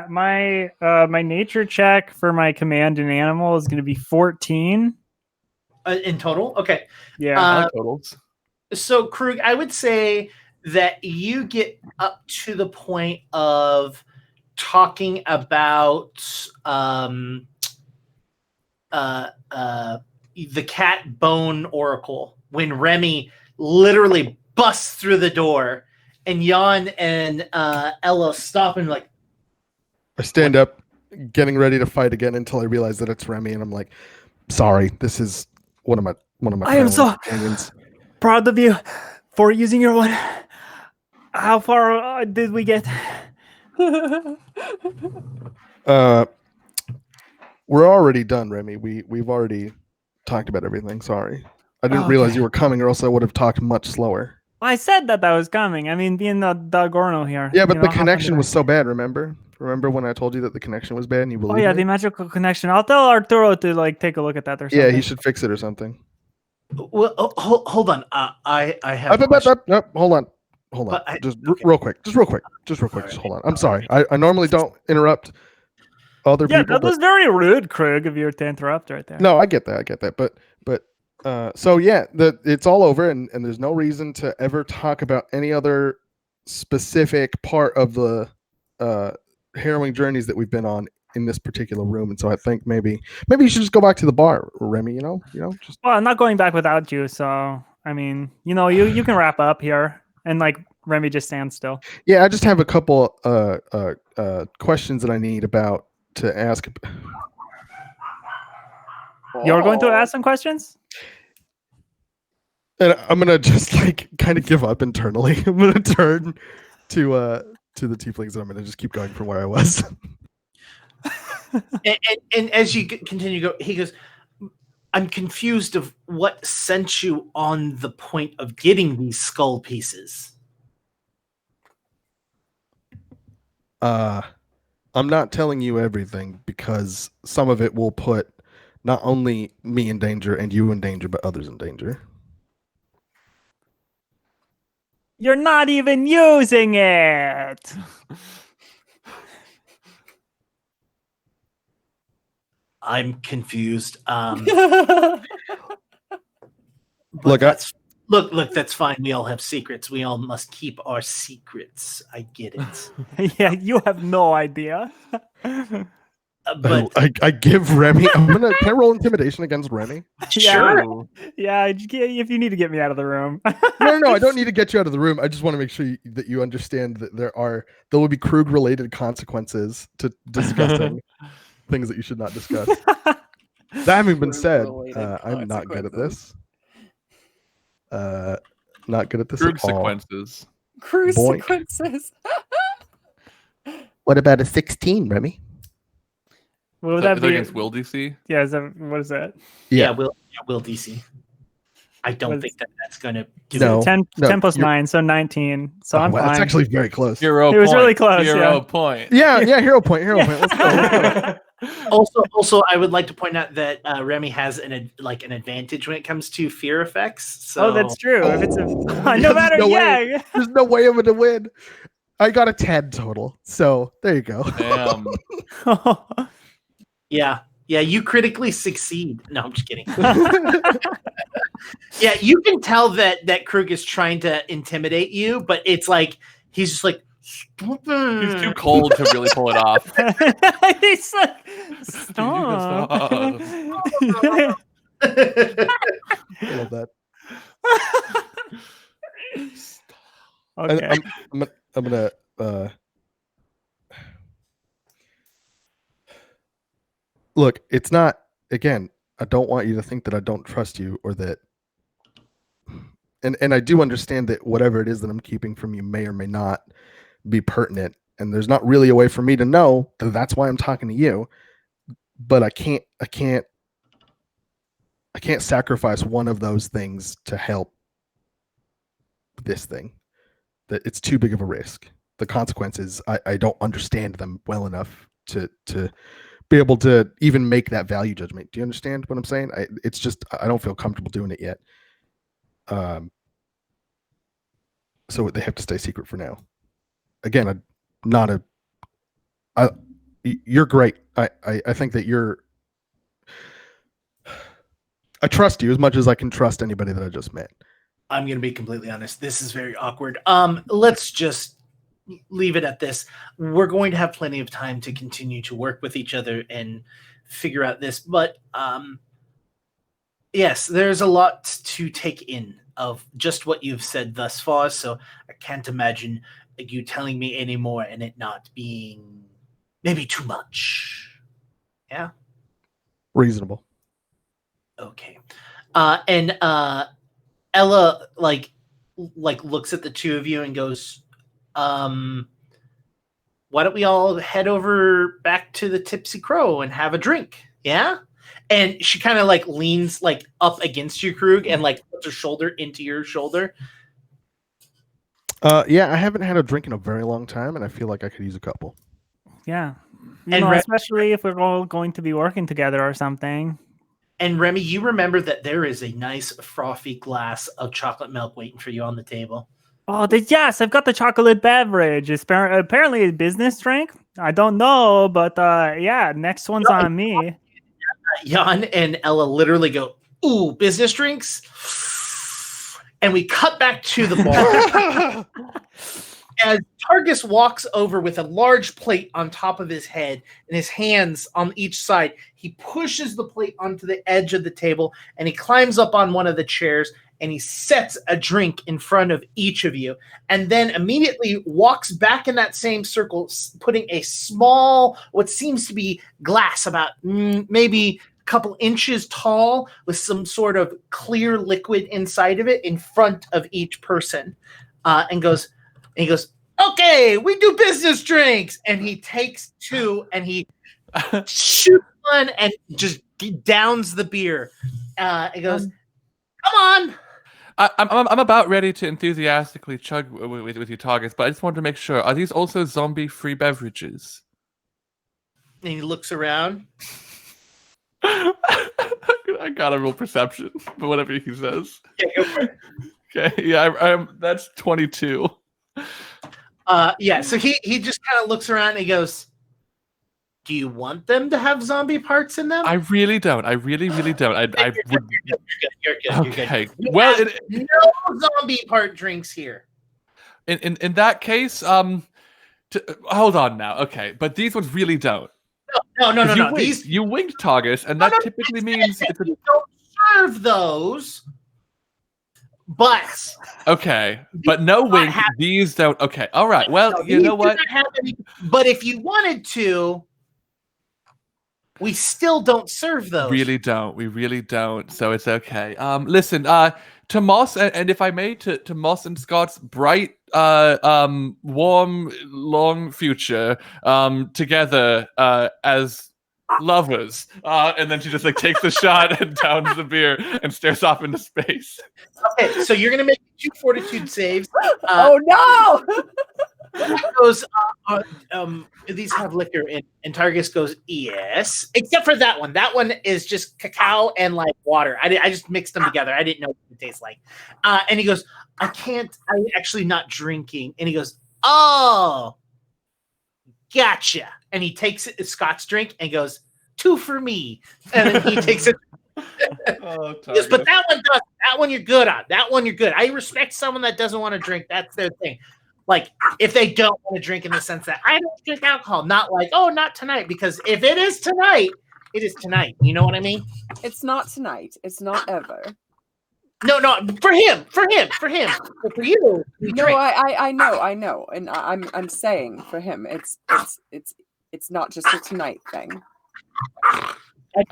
My nature check for my command an animal is going to be 14 in total. Okay. Yeah. Totals. So Krug, I would say that you get up to the point of talking about the cat bone oracle when Remy literally busts through the door and Jan and Ella stop and like, I stand up, getting ready to fight again until I realize that it's Remy, and I'm like, sorry, this is one of my I am so proud of you for using your one. How far did we get? We're already done, Remy. We've already talked about everything. Sorry. I didn't realize you were coming, or else I would have talked much slower. I said that was coming. I mean, being the Gorno here. Yeah, but the connection was so bad, remember? Remember when I told you that the connection was bad and you believed me? The magical connection. I'll tell Arturo to like take a look at that or something. Yeah, he should fix it or something. Well, hold on. I have hold on. Real quick. Just hold on. I'm sorry. I normally don't interrupt other people. Yeah, that was very rude, Krug, of you to interrupt right there. No, I get that. But so yeah, it's all over, and there's no reason to ever talk about any other specific part of the harrowing journeys that we've been on in this particular room. And so I think maybe you should just go back to the bar, Remy. Well, I'm not going back without you. So I mean, you can wrap up here, and like Remy just stands still. Yeah, I just have a couple questions that I need to ask. You're going to ask some questions? And I'm gonna just like kind of give up internally. I'm gonna turn to the tieflings, and I'm gonna just keep going from where I was. and as you continue to go, he goes, I'm confused of what sent you on the point of getting these skull pieces. I'm not telling you everything because some of it will put not only me in danger and you in danger, but others in danger. You're not even using it. I'm confused. Look, that's fine. We all have secrets. We all must keep our secrets. I get it. Yeah, you have no idea. But I give Remy. Can I roll intimidation against Remy? sure. Yeah, if you need to get me out of the room. No, I don't need to get you out of the room. I just want to make sure that you understand that there will be Krug-related consequences to discussing things that you should not discuss. That having been said, I'm not good at this. Not good at this Krug at all. sequences. Cruise Boink. sequences. What about a 16, Remy? What would Is that that be? against Will DC? Yeah, what is that? Yeah, will DC. I don't think that's going to do No. it. 10 plus you're- 9, so 19. So I'm wow, fine. that's actually very close. Hero It was point. really close, Hero yeah. point. Yeah, hero point. Let's go. Also, I would like to point out that Remy has an advantage when it comes to fear effects. So Oh, that's true. If it's no There's matter, no yeah. way. There's no way I'm going to win. I got a 10 total. So there you go. Damn. yeah, you critically succeed. No, I'm just kidding. Yeah, you can tell that Krug is trying to intimidate you, but it's like he's just like stupid. He's too cold to really pull it off. He's like, stop. I love that. Okay. I'm gonna look. It's not, again, I don't want you to think that I don't trust you or that. And I do understand that whatever it is that I'm keeping from you may or may not be pertinent, and there's not really a way for me to know that that's why I'm talking to you. But I can't sacrifice one of those things to help this thing. That it's too big of a risk. The consequences, I don't understand them well enough to be able to even make that value judgment. Do you understand what I'm saying? It's just I don't feel comfortable doing it yet. So they have to stay secret for now. Again, you're great. I think that I trust you as much as I can trust anybody that I just met. I'm going to be completely honest. This is very awkward. Let's just leave it at this. We're going to have plenty of time to continue to work with each other and figure out this. But yes, there's a lot to take in of just what you've said thus far. So I can't imagine you telling me anymore and it not being maybe too much. Yeah. Reasonable. Okay. And Ella like looks at the two of you and goes, why don't we all head over back to the Tipsy Crow and have a drink? Yeah. And she kind of leans up against you, Krug, and puts her shoulder into your shoulder. Yeah, I haven't had a drink in a very long time, and I feel like I could use a couple. Yeah. And especially if we're all going to be working together or something. And Remy, you remember that there is a nice frothy glass of chocolate milk waiting for you on the table. Oh, yes, I've got the chocolate beverage. It's apparently a business drink. I don't know, but yeah, next one's on me. Jan and Ella literally go, ooh, business drinks? And we cut back to the bar. As Targus walks over with a large plate on top of his head and his hands on each side, he pushes the plate onto the edge of the table and he climbs up on one of the chairs and he sets a drink in front of each of you and then immediately walks back in that same circle, putting a small, what seems to be glass about maybe a couple inches tall with some sort of clear liquid inside of it in front of each person, and he goes, okay, we do business drinks. And he takes 2 and he shoots one and just downs the beer. He goes, come on. I'm about ready to enthusiastically chug with your targets, but I just wanted to make sure. Are these also zombie-free beverages? And he looks around. I got a real perception, but whatever he says. Yeah, go for it. Okay, yeah, that's 22. Yeah, so he just kind of looks around and he goes, do you want them to have zombie parts in them? I really don't. I really don't. I would. You're good. Okay. Well, no zombie part drinks here. In that case, hold on now. Okay, but these ones really don't. No. You winked targets, and that typically means you don't serve those. But okay, but no wink. These don't. Okay, all right. Well, you know what? But if you wanted to, we still don't serve those. We really don't. So it's okay. Listen, to Moss, and if I may, to Moss and Scott's bright, warm, long future, together, as lovers. And then she just like takes the shot and downs the beer and stares off into space. Okay, so you're gonna make 2 fortitude saves. Oh no! Goes, these have liquor in, and Targus goes, yes, except for that one. That one is just cacao and like water. I just mixed them together. I didn't know what it tastes like. And he goes, I'm actually not drinking. And he goes, oh, gotcha. And he takes Scott's drink and goes, 2 for me. And then he takes it. Yes, but that one does. That one you're good on. That one you're good. I respect someone that doesn't want to drink. That's their thing. Like, if they don't want to drink in the sense that I don't drink alcohol, not like, oh, not tonight, because if it is tonight, it is tonight. You know what I mean? It's not tonight. It's not ever. No, for him. But for you, no, I know, and I'm saying for him, it's not just a tonight thing. I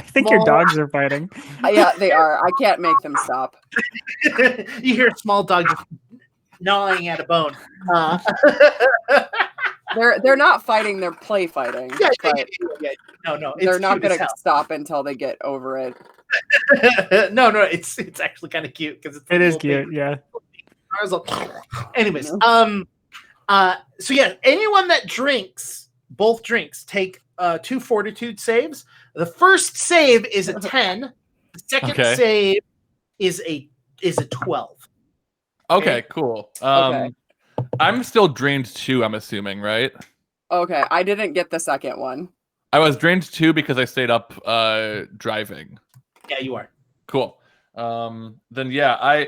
think your dogs are fighting. Yeah, they are. I can't make them stop. You hear a small dog just gnawing at a bone. They're not fighting, they're play fighting. Yeah. No. They're not going to stop until they get over it. No, it's actually kind of cute because it is cute, yeah. Anyways, so yeah, anyone that drinks both drinks take 2 fortitude saves. The first save is a 10. The second save is a 12. Okay, cool. Okay. I'm still drained 2, I'm assuming, right? Okay, I didn't get the second one. I was drained 2 because I stayed up driving. Yeah, you are. Cool. Then yeah, I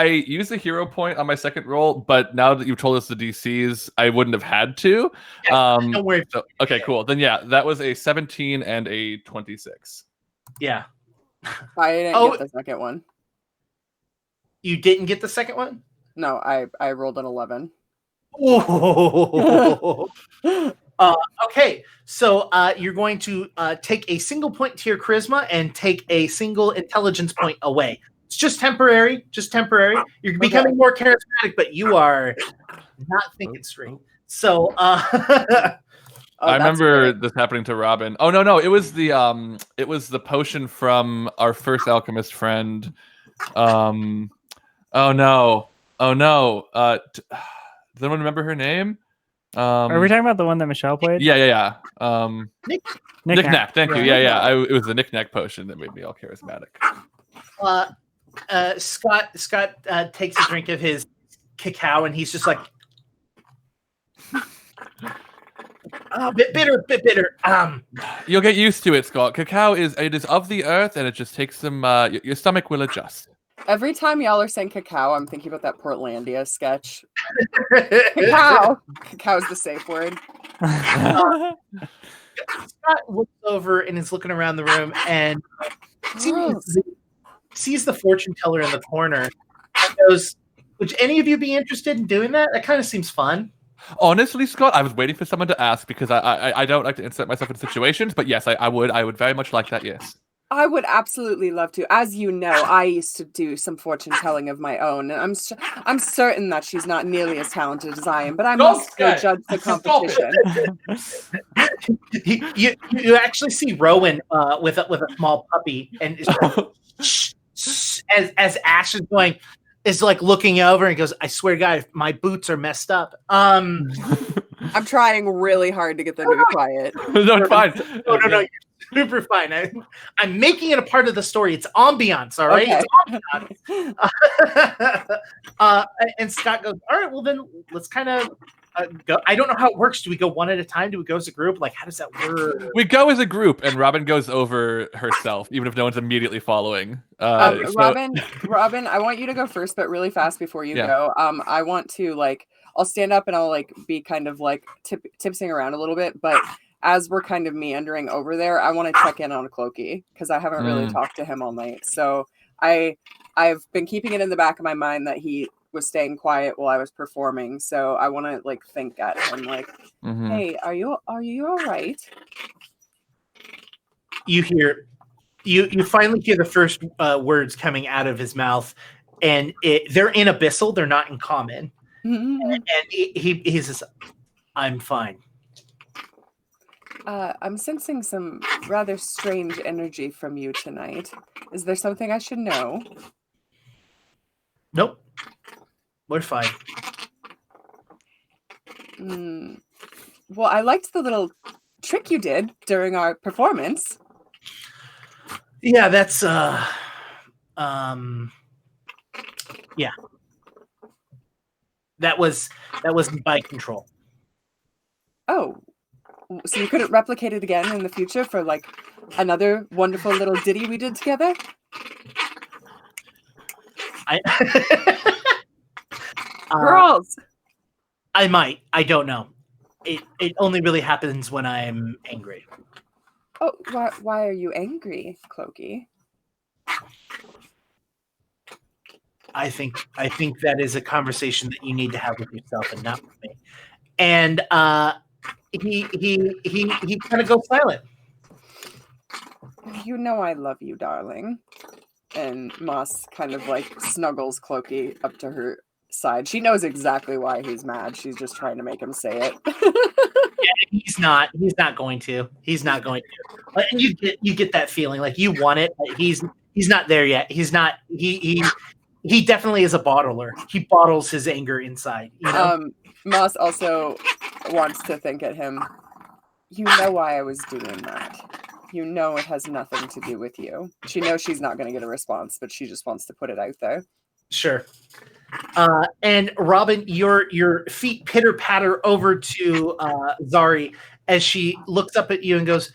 used the hero point on my second roll, but now that you've told us the DCs, I wouldn't have had to. Yeah, don't worry. So, okay, cool. Then yeah, that was a 17 and a 26. Yeah. I didn't get the second one. You didn't get the second one? No, I rolled an 11. Okay, so you're going to take a single point to your charisma and take a single intelligence point away. It's just temporary. You're becoming more charismatic, but you are not thinking straight. So I remember this happening to Robin. Oh no, it was the potion from our first alchemist friend. Oh no. Does anyone remember her name? Are we talking about the one that Michelle played? Yeah. Knick-knack. Thank you. Yeah. It was the knick-knack potion that made me all charismatic. Scott takes a drink of his cacao and he's just like, bit bitter. You'll get used to it, Scott. Cacao is of the earth, and it just takes some. Your stomach will adjust. Every time y'all are saying cacao, I'm thinking about that Portlandia sketch. Cacao. Cacao's the safe word. Scott looks over and is looking around the room and sees the fortune teller in the corner and goes, would any of you be interested in doing that? That kind of seems fun. Honestly, Scott, I was waiting for someone to ask because I don't like to insert myself in situations, but yes, I would very much like that. Yes. I would absolutely love to. As you know, I used to do some fortune telling of my own, and I'm certain that she's not nearly as talented as I am, but I must go judge the competition. You actually see Rowan with a small puppy, and as Ash is like looking over and goes, "I swear to God, my boots are messed up." I'm trying really hard to get them to be quiet. No, it's fine. No. Super fine. I'm making it a part of the story. It's ambiance, all right? Okay. It's ambiance. And Scott goes, all right, well then let's kind of go. I don't know how it works. Do we go one at a time? Do we go as a group? Like, how does that work? We go as a group, and Robin goes over herself, even if no one's immediately following. Robin, I want you to go first, but really fast before you go. I want to I'll stand up and I'll be kind of tipsing around a little bit, but as we're kind of meandering over there, I want to check in on Clokey because I haven't really talked to him all night. So I've been keeping it in the back of my mind that he was staying quiet while I was performing. So I want to think at him hey, are you all right? You finally hear the first words coming out of his mouth, and they're in Abyssal. They're not in Common. Mm-hmm. And he says, I'm fine. I'm sensing some rather strange energy from you tonight. Is there something I should know? Nope. We're fine. Well, I liked the little trick you did during our performance. Yeah, that's yeah. That was by control. Oh. So you couldn't replicate it again in the future for another wonderful little ditty we did together? Girls! I might. I don't know. It only really happens when I'm angry. Oh, why are you angry, Clokey? I think that is a conversation that you need to have with yourself and not with me. And he kind of goes silent. You know I love you, darling. And Moss kind of snuggles Clokey up to her side. She knows exactly why he's mad. She's just trying to make him say it. Yeah, he's not going to. He's not going to. And you get that feeling you want it, but he's not there yet. He's not. He definitely is a bottler. He bottles his anger inside. You know? Moss also wants to think at him. You know why I was doing that. You know it has nothing to do with you. She knows she's not going to get a response, but she just wants to put it out there. Sure. And Robin, your feet pitter patter over to Zari as she looks up at you and goes,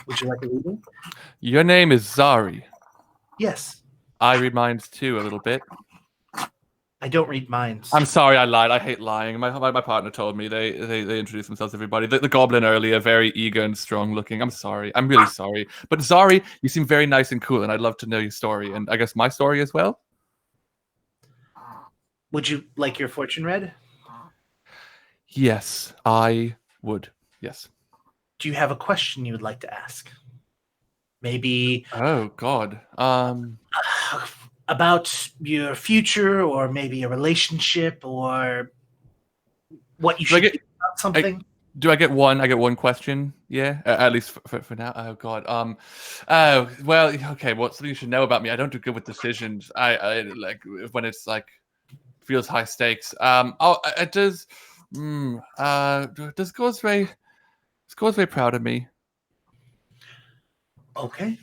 "Would you like a reading?" Your name is Zari. Yes. I read minds too a little bit. I don't read minds. I'm sorry, I lied. I hate lying. My partner told me they introduced themselves to everybody. The goblin earlier, very eager and strong looking. I'm sorry. I'm really sorry. But Zari, you seem very nice and cool, and I'd love to know your story, and I guess my story as well. Would you like your fortune read? Yes, I would. Yes. Do you have a question you would like to ask? Maybe. Oh God. About your future, or maybe a relationship, or what you should do about something. Do I get one? I get one question. Yeah, at least for now. Oh God. Oh well. Okay. Well, something you should know about me. I don't do good with decisions. I like when it's feels high stakes. It does. Does Score's very proud of me. Okay.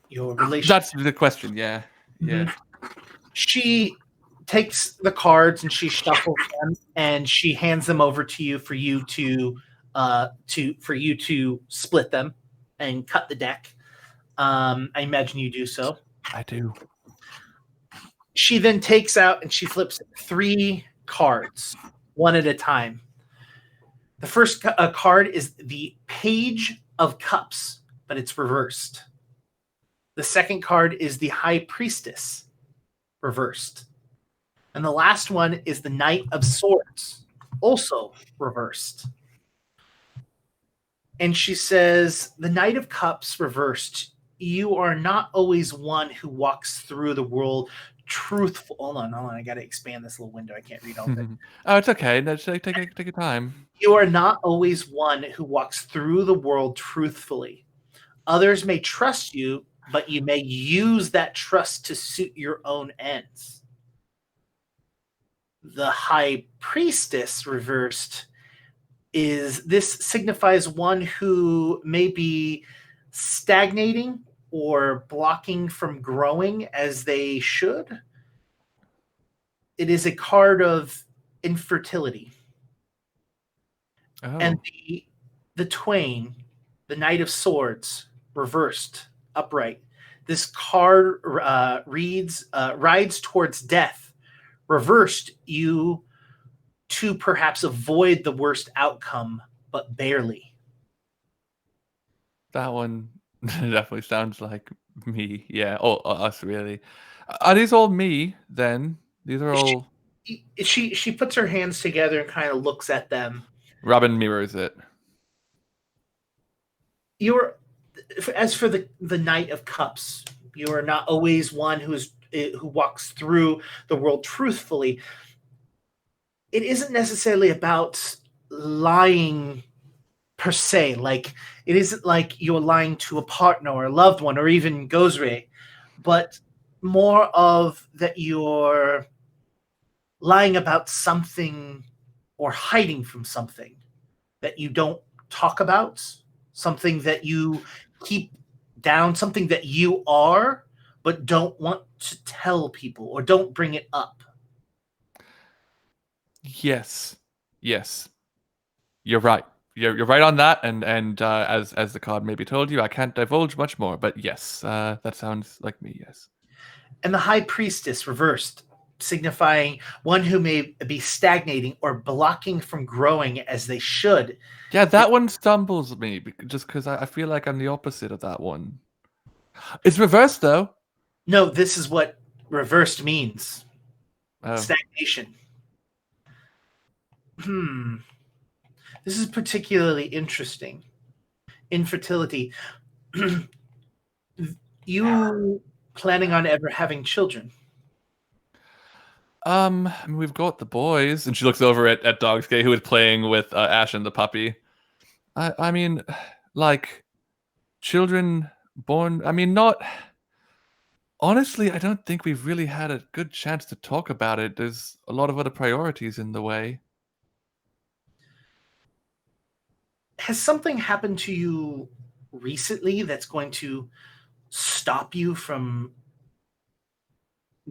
Your relationship. That's the question. Yeah. Yeah. Mm-hmm. She takes the cards and she shuffles them and she hands them over to you for you to split them and cut the deck. I imagine you do so. I do. She then takes out and she flips 3 cards, one at a time. The first card is the Page of Cups, but it's reversed. The second card is the High Priestess, reversed. And the last one is the Knight of Swords, also reversed. And she says, the Knight of Cups reversed. You are not always one who walks through the world truthful. Hold on. I got to expand this little window. I can't read all of it. Oh, it's okay. No, take your time. You are not always one who walks through the world truthfully. Others may trust you, but you may use that trust to suit your own ends. The High Priestess reversed this signifies one who may be stagnating or blocking from growing as they should. It is a card of infertility. Oh. And the Twain, the Knight of Swords, reversed, upright. This card rides towards death. Reversed, you to perhaps avoid the worst outcome, but barely. That one definitely sounds like me. Yeah, or us, really. Are these all me, then? These are all... She puts her hands together and kind of looks at them. Robin mirrors it. As for the Knight of Cups, you are not always one who walks through the world truthfully. It isn't necessarily about lying per se. Like, it isn't like you're lying to a partner or a loved one or even Gozre, but more of that you're lying about something or hiding from something that you don't talk about, something that you keep down, something that you are, but don't want to tell people or don't bring it up. Yes. You're right. You're right on that. And as the card maybe told you, I can't divulge much more. But yes, that sounds like me. Yes. And the High Priestess reversed, signifying one who may be stagnating or blocking from growing as they should. Yeah, that one stumbles me just because I feel like I'm the opposite of that one. It's reversed though. No, this is what reversed means. Stagnation. This is particularly interesting. Infertility. You planning on ever having children? I mean, we've got the boys, and she looks over at Dogskate, who is playing with Ash and the puppy. I mean, like, children born. I mean, not. Honestly, I don't think we've really had a good chance to talk about it. There's a lot of other priorities in the way. Has something happened to you recently that's going to stop you from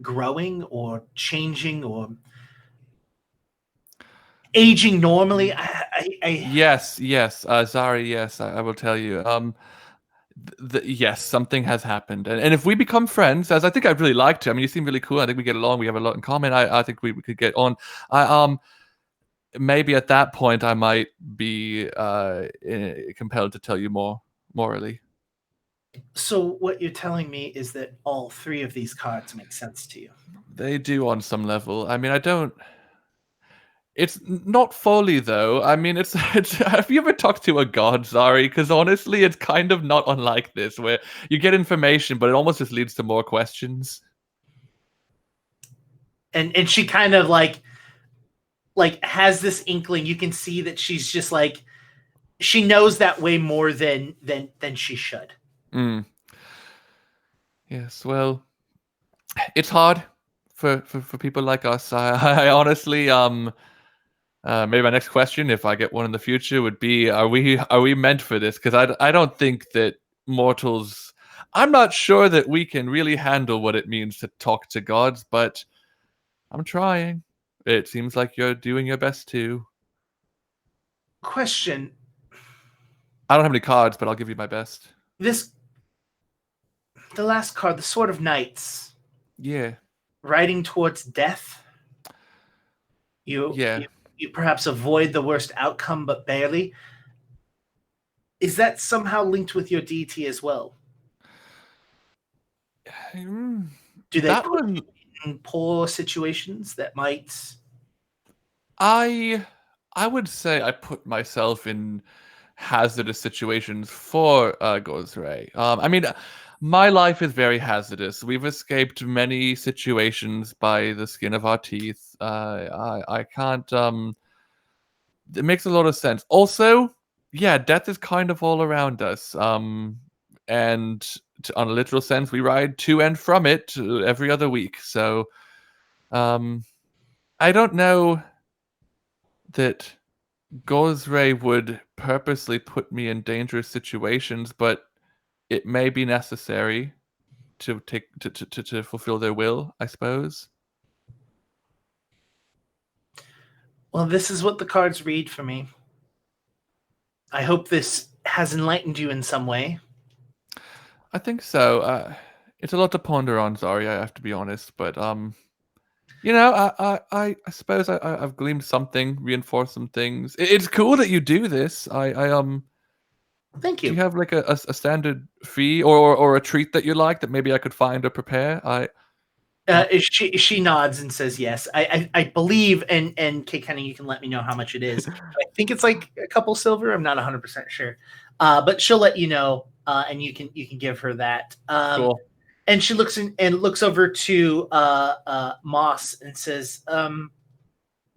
growing or changing or aging normally? Yes, Zari, yes, I will tell you. Yes, something has happened, and if we become friends, as I think I'd really like to. I mean, you seem really cool. I think we get along. We have a lot in common. I think we could get on. Maybe at that point I might be compelled to tell you more morally. So what you're telling me is that all three of these cards make sense to you. They do on some level. I mean, I don't. It's not fully though. I mean, it's. Have you ever talked to a god, Zari? Because honestly, it's kind of not unlike this, where you get information, but it almost just leads to more questions. And she kind of like has this inkling. You can see that she's just like, she knows that way more than she should. Yes, well, it's hard for people like us. I honestly, maybe my next question, if I get one in the future, would be: Are we meant for this? Because I don't think that mortals. I'm not sure that we can really handle what it means to talk to gods, but I'm trying. It seems like you're doing your best too. Question. I don't have any cards, but I'll give you my best. The last card, the Sword of Knights. Yeah. Riding towards death. You perhaps avoid the worst outcome, but barely. Is that somehow linked with your deity as well? Do they put you in poor situations that might? I I would say I put myself in hazardous situations for Gozray. I mean, my life is very hazardous. We've escaped many situations by the skin of our teeth. I can't. It makes a lot of sense. Also, yeah, death is kind of all around us. And on a literal sense, we ride to and from it every other week. So, I don't know that Gozray would purposely put me in dangerous situations, but it may be necessary to fulfill their will, I suppose. Well, this is what the cards read for me. I hope this has enlightened you in some way. I think so. It's a lot to ponder on, Zari, I have to be honest, but you know, I suppose I've gleaned something, reinforced some things. It's cool that you do this. Thank you. Do you have like a standard fee or a treat that you like that maybe I could find or prepare? She nods and says yes. I believe, and Kate Kenny, you can let me know how much it is. I think it's like a couple silver. I'm not 100% sure, but she'll let you know, and you can give her that. Cool. And she looks over to Moss and says,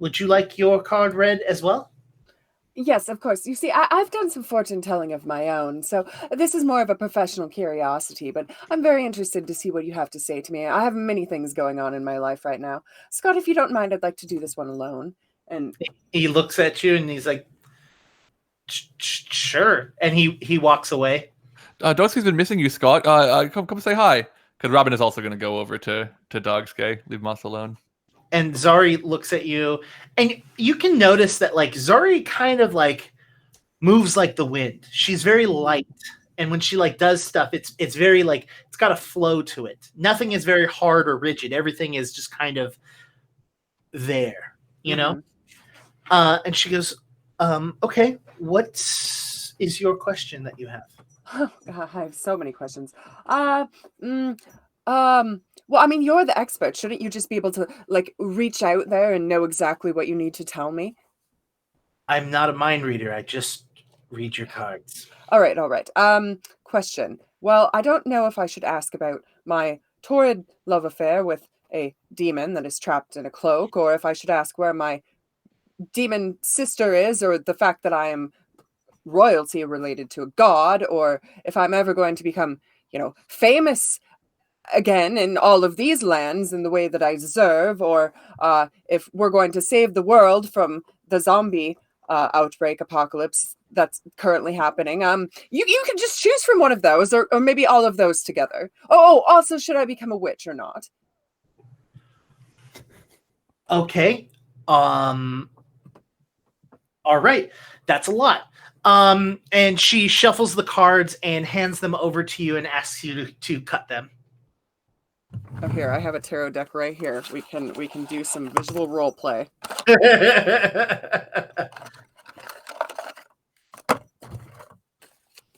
"Would you like your card read as well?" Yes, of course. You see, I've done some fortune telling of my own, so this is more of a professional curiosity, but I'm very interested to see what you have to say to me. I have many things going on in my life right now. Scott, if you don't mind, I'd like to do this one alone. And he looks at you and he's like, "Sure," and he walks away. Dogsky's been missing you, Scott. Come say hi. Because Robin is also going to go over to Dogsky. Leave Moss alone. And Zari looks at you, and you can notice that like Zari kind of like moves like the wind. She's very light, and when she like does stuff, it's very like it's got a flow to it. Nothing is very hard or rigid. Everything is just kind of there, you know. And she goes, "Okay, what is your question that you have?" Oh, God, I have so many questions. Well, I mean, you're the expert. Shouldn't you just be able to like reach out there and know exactly what you need to tell me? I'm not a mind reader. I just read your cards. All right. Question. Well, I don't know if I should ask about my torrid love affair with a demon that is trapped in a cloak, or if I should ask where my demon sister is, or the fact that I am royalty related to a god, or if I'm ever going to become, famous again in all of these lands in the way that I deserve, or if we're going to save the world from the zombie outbreak apocalypse that's currently happening. You can just choose from one of those, or maybe all of those together. Oh, also, should I become a witch or not? Okay. All right. That's a lot. And she shuffles the cards and hands them over to you and asks you to cut them. Oh, here, I have a tarot deck right here. We can do some visual role play.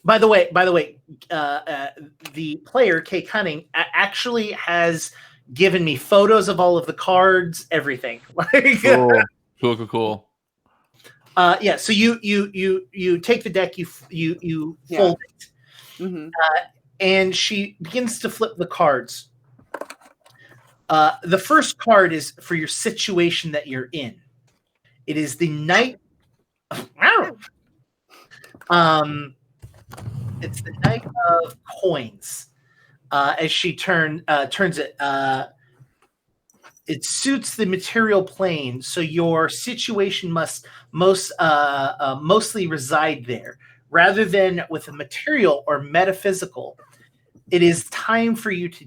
By the way, the player Kay Cunning actually has given me photos of all of the cards, everything. Cool. Yeah. So you take the deck, you fold it, and she begins to flip the cards. The first card is for your situation that you're in. It is the Knight. It's the Knight of Coins. As she turns it, it suits the material plane, so your situation must mostly reside there, rather than with a material or metaphysical. It is time for you to.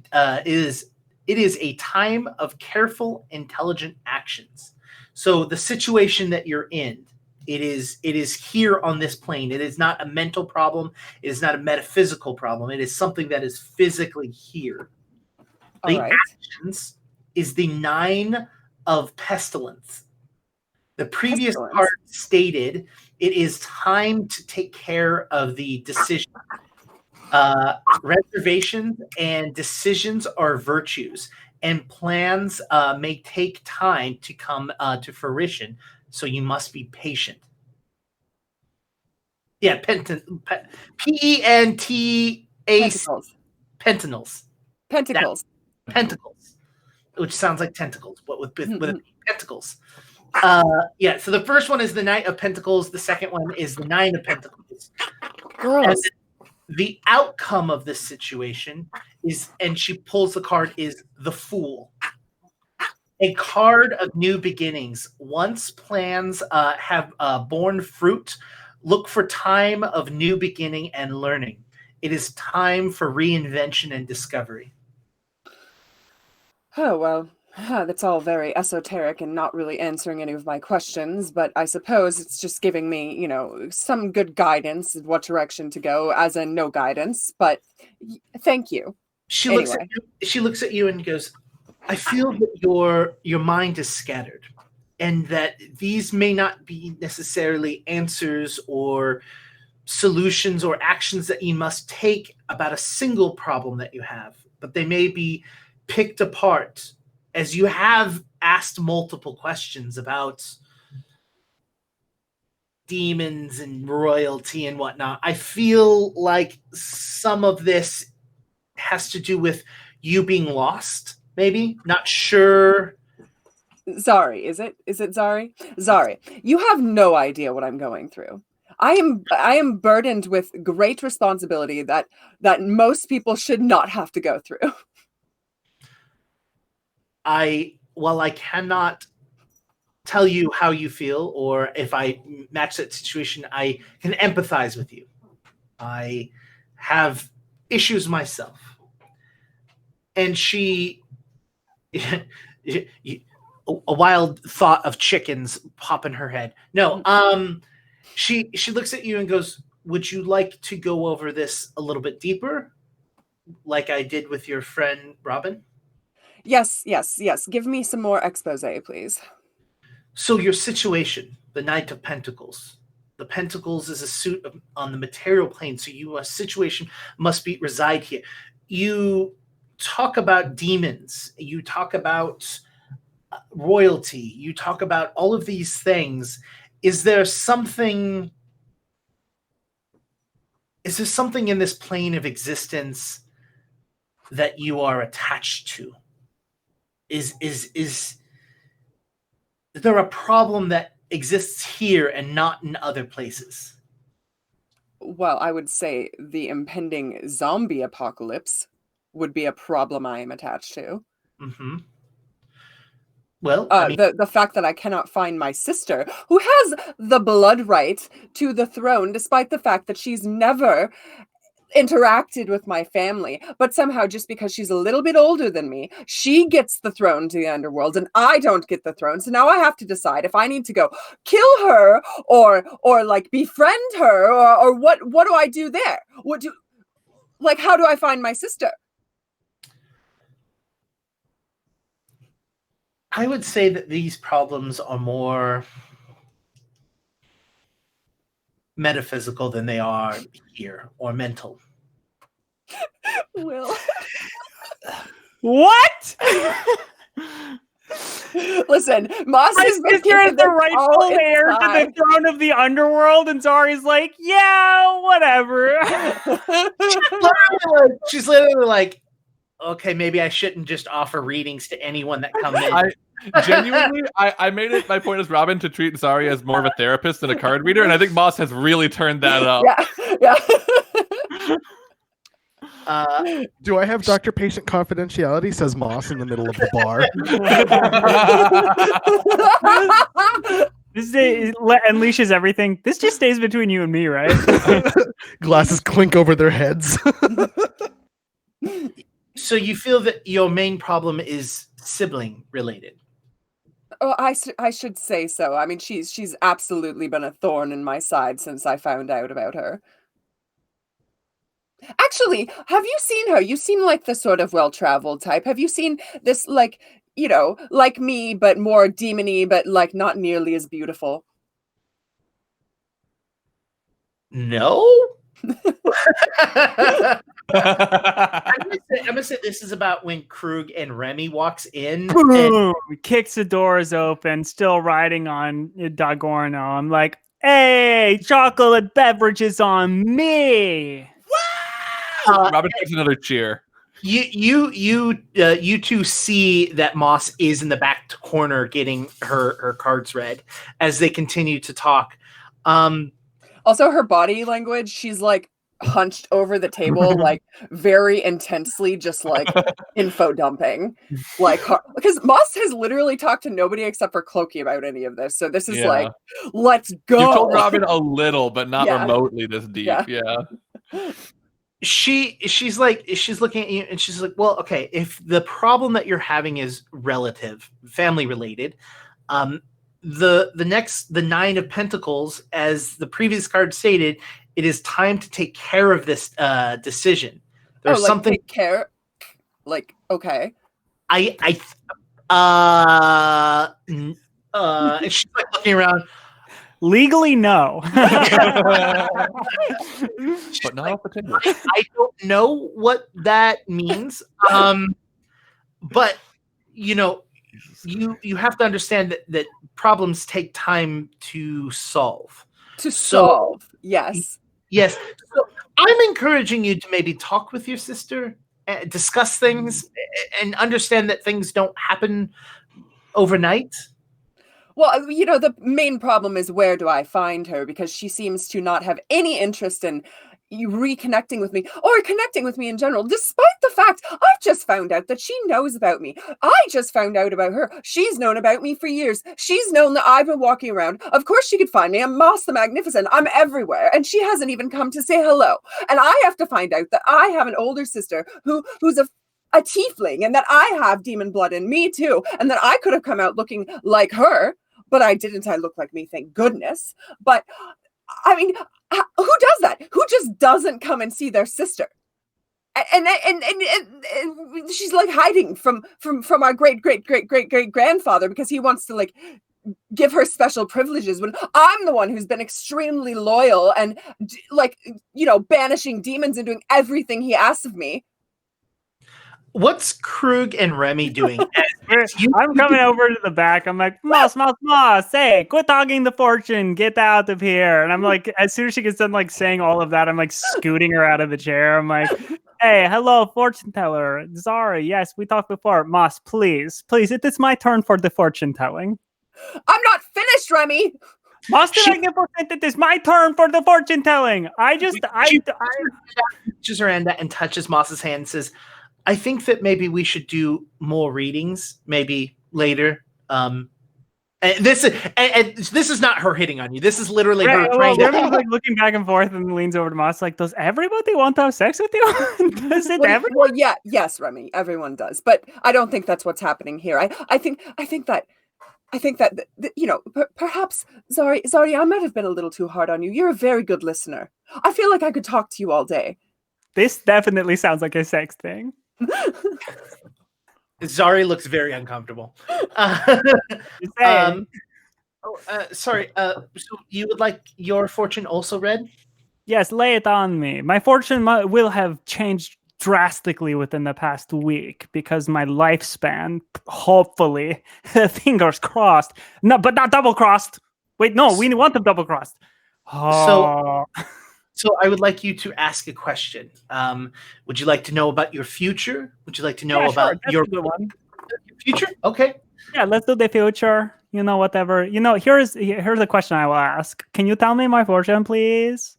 It is a time of careful, intelligent actions. So the situation that you're in, it is here on this plane. It is not a mental problem. It is not a metaphysical problem. It is something that is physically here. The actions is the 9 of Pestilence. The previous card stated it is time to take care of the decision. Reservations and decisions are virtues, and plans may take time to come to fruition. so you must be patient. Yeah, P-E-N-T-A-C. Pentacles. Pentacles, which sounds like tentacles, but with pentacles. So the first one is the Knight of Pentacles. The second one is the Nine of Pentacles. Gross. The outcome of this situation is, and she pulls the card, is the Fool. A card of new beginnings. Once plans have borne fruit, look for time of new beginning and learning. It is time for reinvention and discovery. Oh, well, that's all very esoteric and not really answering any of my questions, but I suppose it's just giving me, some good guidance in what direction to go, as in no guidance, but thank you. She looks at you and goes, I feel that your mind is scattered, and that these may not be necessarily answers or solutions or actions that you must take about a single problem that you have, but they may be picked apart as you have asked multiple questions about demons and royalty and whatnot. I feel like some of this has to do with you being lost, maybe not sure. Zari, is it Zari? Zari, you have no idea what I'm going through. I am burdened with great responsibility that most people should not have to go through. While I cannot tell you how you feel, or if I match that situation, I can empathize with you. I have issues myself. And she, a wild thought of chickens pop in her head. No, she looks at you and goes, would you like to go over this a little bit deeper, like I did with your friend Robin? Yes. Give me some more expose, please. So your situation, the Knight of Pentacles. The Pentacles is a suit on the material plane, so your situation must reside here. You talk about demons. You talk about royalty. You talk about all of these things. Is there something in this plane of existence that you are attached to? Is there a problem that exists here and not in other places? Well, I would say the impending zombie apocalypse would be a problem I am attached to. Mm-hmm. Well, the fact that I cannot find my sister, who has the blood right to the throne, despite the fact that she's never interacted with my family, but somehow just because she's a little bit older than me, she gets the throne to the underworld and I don't get the throne. So now I have to decide if I need to go kill her or like befriend her or what do I do there? How do I find my sister? I would say that these problems are more metaphysical than they are here, or mental. Will. What? Listen, Moss is the rightful heir to the throne of the underworld, and Zari's like, yeah, whatever. She's literally like, okay, maybe I shouldn't just offer readings to anyone that comes in. Genuinely, I made it my point as Robin to treat Zari as more of a therapist than a card reader, and I think Moss has really turned that up. Yeah. Do I have doctor-patient confidentiality? Says Moss in the middle of the bar. This unleashes everything. This just stays between you and me, right? Glasses clink over their heads. So you feel that your main problem is sibling related? Oh, I should say so. I mean, she's absolutely been a thorn in my side since I found out about her. Actually, have you seen her? You seem like the sort of well-traveled type. Have you seen this, like me, but more demony, but like not nearly as beautiful? No. I'm gonna say this is about when Krug and Remy walks in. Boom! Kicks the doors open, still riding on Dagorno. I'm like, hey, chocolate beverages on me. Robin takes another cheer. You two see that Moss is in the back corner getting her cards read as they continue to talk. Also, her body language, she's like hunched over the table, like very intensely, just like info dumping. Like, because Moss has literally talked to nobody except for Clokey about any of this. So this is like, let's go. You told Robin a little, but not remotely this deep. Yeah. She's looking at you and she's like, well, okay, if the problem that you're having is relative, family related, the Nine of Pentacles, as the previous card stated, it is time to take care of this decision. There's something take care. Like, okay. And she's like looking around. Legally, no. But not off the table. I don't know what that means. But you have to understand that problems take time to solve. Yes. Yes. So I'm encouraging you to maybe talk with your sister, discuss things, and understand that things don't happen overnight. Well, the main problem is, where do I find her? Because she seems to not have any interest in reconnecting with me or connecting with me in general, despite the fact I've just found out that she knows about me. I just found out about her. She's known about me for years. She's known that I've been walking around. Of course she could find me. I'm Moss the Magnificent. I'm everywhere. And she hasn't even come to say hello. And I have to find out that I have an older sister who's a tiefling, and that I have demon blood in me too, and that I could have come out looking like her. But I didn't. I look like me, thank goodness. But, I mean, who does that? Who just doesn't come and see their sister? And she's like hiding from our great grandfather because he wants to like give her special privileges when I'm the one who's been extremely loyal and banishing demons and doing everything he asks of me. What's Krug and Remy doing? I'm coming over to the back. I'm like, Moss, hey, quit talking the fortune. Get out of here. And I'm like, as soon as she gets done like saying all of that, I'm like scooting her out of the chair. I'm like, hey, hello, fortune teller. Sorry, yes, we talked before. Moss, please, it is my turn for the fortune telling. I'm not finished, Remy. Moss the Magnificent, it is my turn for the fortune telling. She touches her hand and touches Moss's hand and says, I think that maybe we should do more readings, maybe later. And this is not her hitting on you. This is literally her trying to like looking back and forth and leans over to Moss like, does everybody want to have sex with you? Does it everyone? Well, yes, Remy, everyone does. But I don't think that's what's happening here. I think that perhaps Zari, I might have been a little too hard on you. You're a very good listener. I feel like I could talk to you all day. This definitely sounds like a sex thing. Zari looks very uncomfortable. Sorry. So you would like your fortune also read? Yes, lay it on me. My fortune will have changed drastically within the past week because my lifespan, hopefully, fingers crossed. No, but not double crossed. Wait, no, we want them double crossed. Oh. So I would like you to ask a question. Would you like to know about your future? Would you like to know about your future? Okay. Yeah, let's do the future. Whatever. Here's a question I will ask. Can you tell me my fortune, please?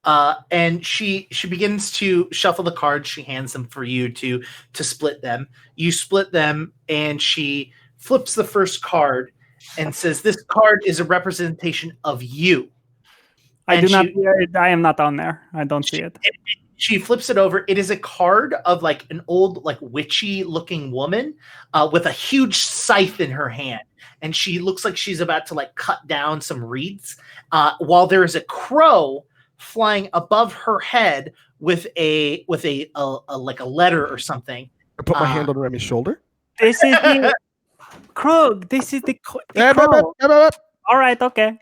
And she begins to shuffle the cards. She hands them for you to split them. You split them, and she flips the first card and says, "This card is a representation of you." I am not on there. I don't see it. She flips it over. It is a card of like an old, like witchy looking woman with a huge scythe in her hand. And she looks like she's about to like cut down some reeds while there is a crow flying above her head with a like a letter or something. I put my hand on Remy's shoulder. This is the crow. This is the crow. All right. Okay.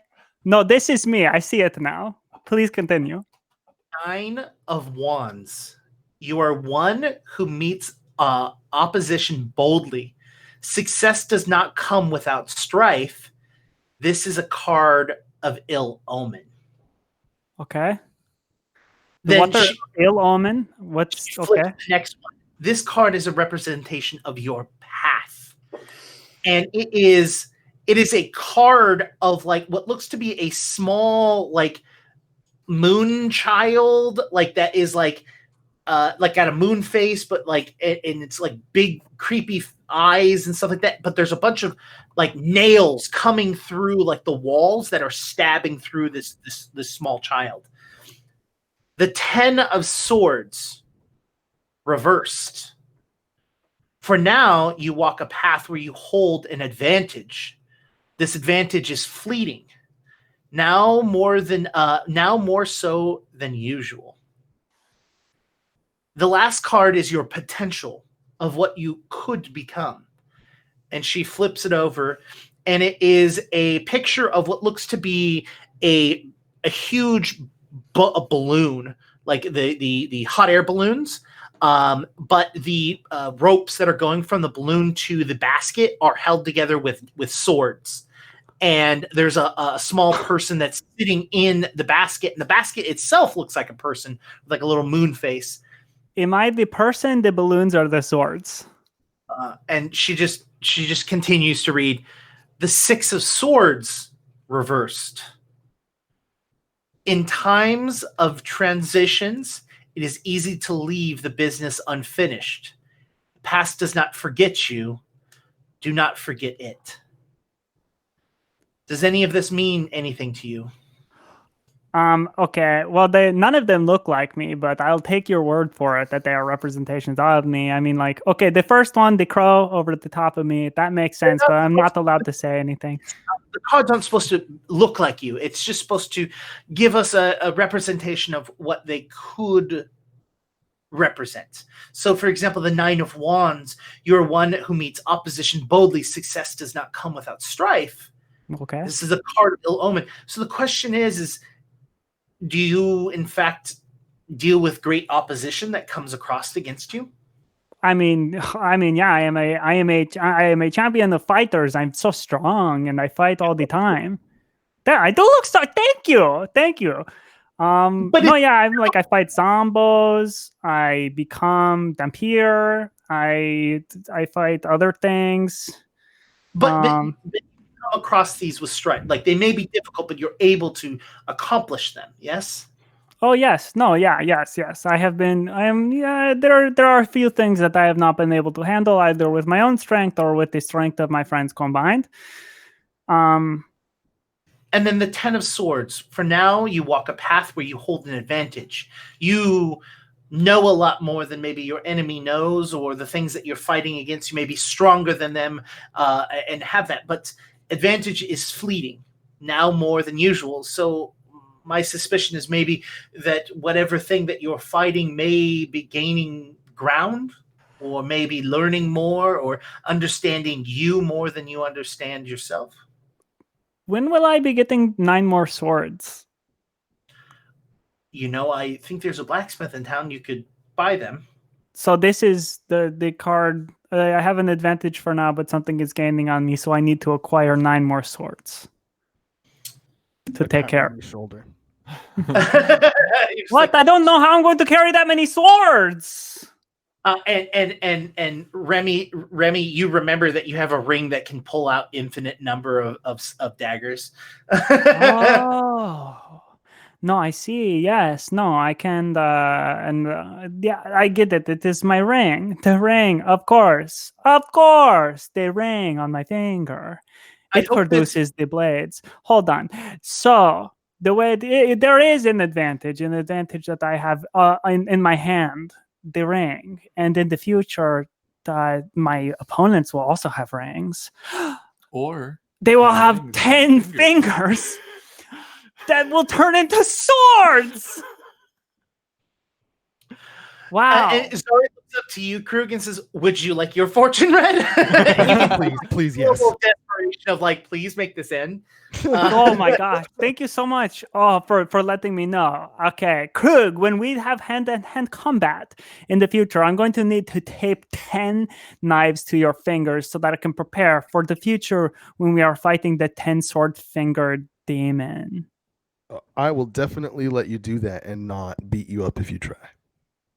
No, this is me. I see it now. Please continue. Nine of Wands. You are one who meets opposition boldly. Success does not come without strife. This is a card of ill omen. Okay. Then what ill omen? What's okay? The next one. This card is a representation of your path, and it is a card of like what looks to be a small like moon child, like that is like got a moon face, but like and it's like big creepy eyes and stuff like that. But there's a bunch of like nails coming through like the walls that are stabbing through this small child. The 10 of Swords reversed. For now, you walk a path where you hold an advantage. This advantage is fleeting. Now more so than usual. The last card is your potential of what you could become. And she flips it over, and it is a picture of what looks to be a huge balloon, like the hot air balloons. But the ropes that are going from the balloon to the basket are held together with swords. And there's a small person that's sitting in the basket, and the basket itself looks like a person with like a little moon face. Am I the person, the balloons, or the swords? And she just continues to read, the 6 of Swords reversed. In times of transitions, it is easy to leave the business unfinished. The past does not forget you. Do not forget it. Does any of this mean anything to you? Okay. Well, none of them look like me, but I'll take your word for it that they are representations of me. I mean, like, okay, the first one, the crow over at the top of me, that makes sense, but I'm not allowed to say anything. The cards aren't supposed to look like you. It's just supposed to give us a representation of what they could represent. So, for example, the 9 of Wands, you're one who meets opposition boldly. Success does not come without strife. Okay. This is a card of ill omen. So the question is do you, in fact, deal with great opposition that comes across against you? I mean, yeah. I am a champion of fighters. I'm so strong, and I fight all the time. I do look so. Thank you. I fight zombos. I become Dampier. I fight other things. But come across these with strife. Like they may be difficult, but you're able to accomplish them. Yes. Oh yes, no, yeah, yes. I have been. There are a few things that I have not been able to handle either with my own strength or with the strength of my friends combined. And then the 10 of Swords. For now, you walk a path where you hold an advantage. You know a lot more than maybe your enemy knows, or the things that you're fighting against. You may be stronger than them and have that, but advantage is fleeting now more than usual. So my suspicion is maybe that whatever thing that you're fighting may be gaining ground, or maybe learning more, or understanding you more than you understand yourself. When will I be getting 9 more swords? I think there's a blacksmith in town. You could buy them. So this is the card. I have an advantage for now, but something is gaining on me, so I need to acquire 9 more swords to take care of. Shoulder. What? I don't know how I'm going to carry that many swords. And Remy, you remember that you have a ring that can pull out infinite number of daggers. Oh. No, I see. Yes. No, I can. Yeah, I get it. It is my ring. The ring, of course. The ring on my finger. It produces the blades. Hold on. So the way there is an advantage that I have in my hand, the ring, and in the future, my opponents will also have rings, or they will have 10 fingers. That will turn into swords. Wow. And Zari looks up to you, Krug, and says, "Would you like your fortune read?" Please, yes. Desperation of like, please make this end. Oh my gosh! Thank you so much. For letting me know. Okay, Krug. When we have hand-to-hand combat in the future, I'm going to need to tape 10 knives to your fingers so that I can prepare for the future when we are fighting the 10-sword-fingered demon. I will definitely let you do that and not beat you up if you try.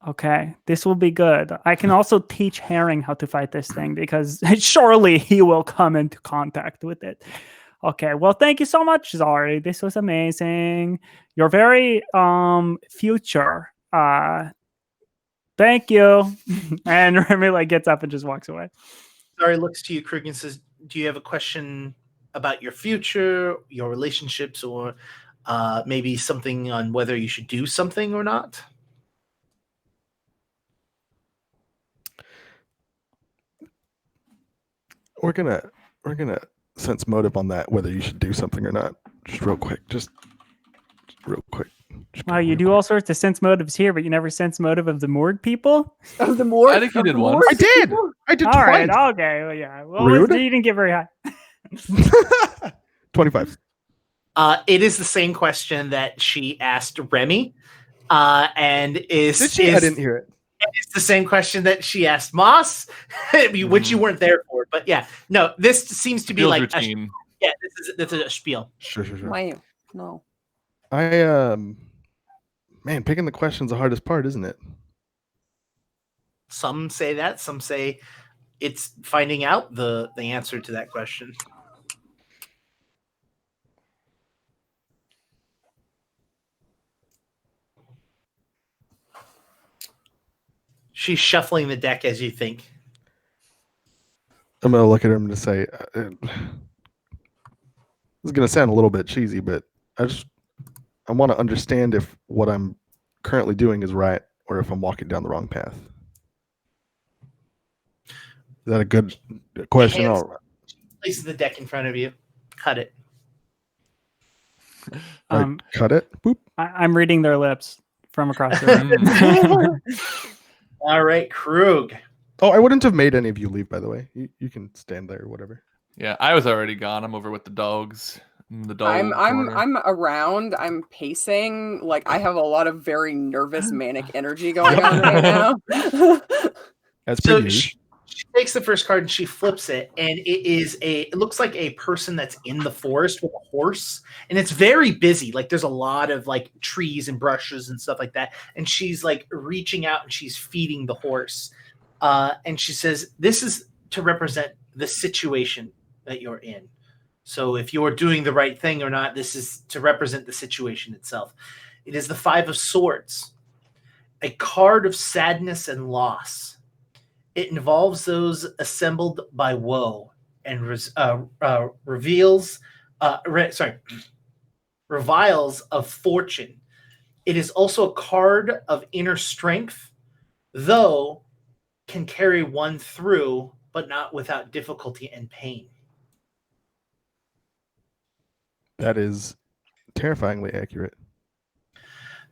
Okay, this will be good. I can also teach Herring how to fight this thing because surely he will come into contact with it. Okay, well, thank you so much, Zari. This was amazing. You're very future. Thank you. And Remy like gets up and just walks away. Zari looks to you, Krug, and says, "Do you have a question about your future, your relationships, or maybe something on whether you should do something or not?" We're gonna sense motive on that, whether you should do something or not. Just real quick. Just real quick. Wow, you do all sorts of sense motives here, but you never sense motive of the Morgue people? Of the Morgue? I think you did the once. Morgue I did. people? I did All twice. right, okay, well, yeah. Well, Rude. you didn't get very high. 25. It is the same question that she asked Remy, and is Did she? I didn't hear it. It's the same question that she asked Moss, which you weren't there for. But yeah, no, this seems to be Spiel's like routine. this is a spiel. Sure. Why? No. Man, picking the question's the hardest part, isn't it? Some say that, some say it's finding out the answer to that question. She's shuffling the deck as you think. I'm gonna look at him to say, this is gonna sound a little bit cheesy, but I want to understand if what I'm currently doing is right or if I'm walking down the wrong path. Is that a good question? All right. Places the deck in front of you. Cut it. Cut it. Boop. I'm reading their lips from across the room. All right, Krug. Oh, I wouldn't have made any of you leave, by the way. You can stand there or whatever. Yeah, I was already gone. I'm over with the dogs. The dog. I'm around. I'm pacing. Like I have a lot of very nervous, manic energy going on right now. That's So pretty she takes the first card and she flips it, and it looks like a person that's in the forest with a horse, and it's very busy. Like there's a lot of like trees and brushes and stuff like that, and she's like reaching out and she's feeding the horse, and she says, "This is to represent the situation that you're in. So if you're doing the right thing or not, this is to represent the situation itself." It is the Five of Swords, a card of sadness and loss. It involves those assembled by woe and reviles of fortune. It is also a card of inner strength, though can carry one through, but not without difficulty and pain. That is terrifyingly accurate.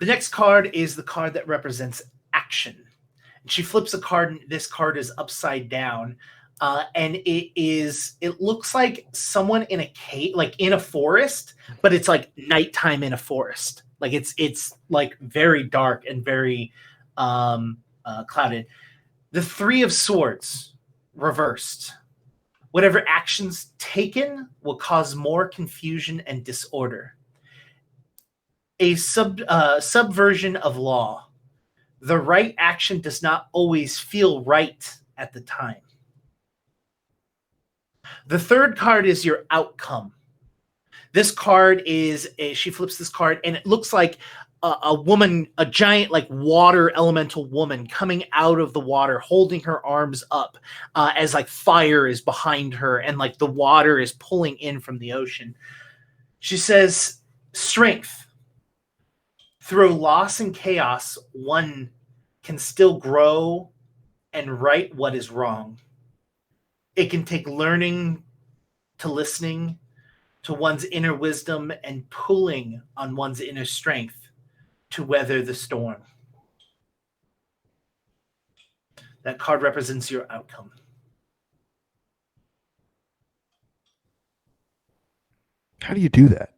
The next card is the card that represents action. She flips a card, and this card is upside down, and it looks like someone in a cave, like in a forest, but it's like nighttime in a forest. Like it's like very dark and very clouded. The Three of Swords reversed. Whatever actions taken will cause more confusion and disorder. A subversion of law. The right action does not always feel right at the time. The third card is your outcome. This card is she flips this card, and it looks like a woman, a giant like water elemental woman coming out of the water, holding her arms up as like fire is behind her and like the water is pulling in from the ocean. She says, "Strength. Through loss and chaos, one can still grow and right what is wrong. It can take learning to listening to one's inner wisdom and pulling on one's inner strength to weather the storm." That card represents your outcome. How do you do that?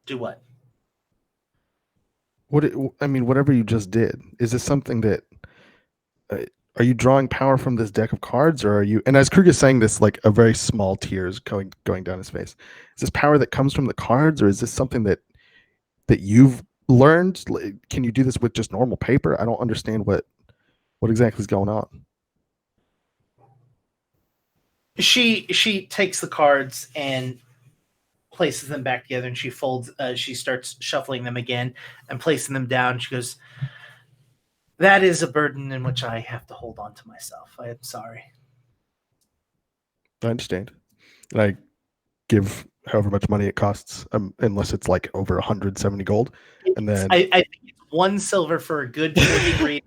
Do what? Whatever you just did, is this something that are you drawing power from this deck of cards, or are you? And as Krug is saying this, like a very small tear is going down his face. Is this power that comes from the cards, or is this something that you've learned? Can you do this with just normal paper? I don't understand what exactly is going on. She takes the cards and places them back together, and she starts shuffling them again and placing them down. She goes, "That is a burden in which I have to hold on to myself. I am sorry." I understand. And I give however much money it costs, unless it's like over 170 gold. And then I think it's 1 silver for a good 40 grade,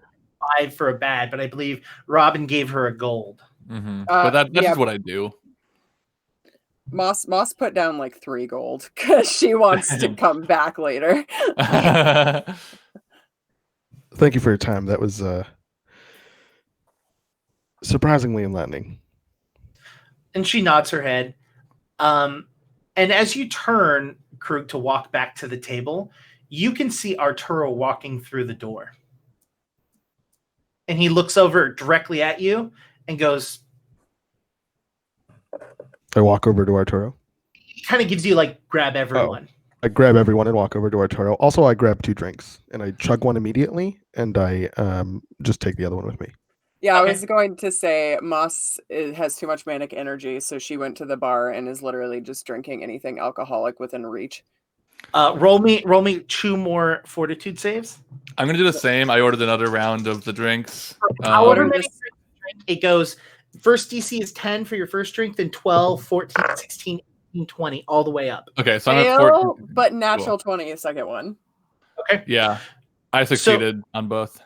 5 for a bad, but I believe Robin gave her a gold. Mm-hmm. But that's just what I do. Moss put down like 3 gold because she wants to come back later. Thank you for your time. That was surprisingly enlightening. And she nods her head. And as you turn, Krug, to walk back to the table, you can see Arturo walking through the door. And he looks over directly at you and goes... I walk over to Arturo. He kind of gives you, like, grab everyone. I grab everyone and walk over to Arturo. Also, I grab 2 drinks, and I chug one immediately, and I just take the other one with me. Yeah, Okay. I was going to say Moss has too much manic energy, so she went to the bar and is literally just drinking anything alcoholic within reach. Roll me 2 more fortitude saves. I'm going to do the same. I ordered another round of the drinks. However many drinks you drink, it goes... First DC is 10 for your first drink, then 12, 14, 16, 18, 20, all the way up. Okay, so I'm at Fail, 14. but natural 20 is second one. Okay. Yeah, I succeeded on both.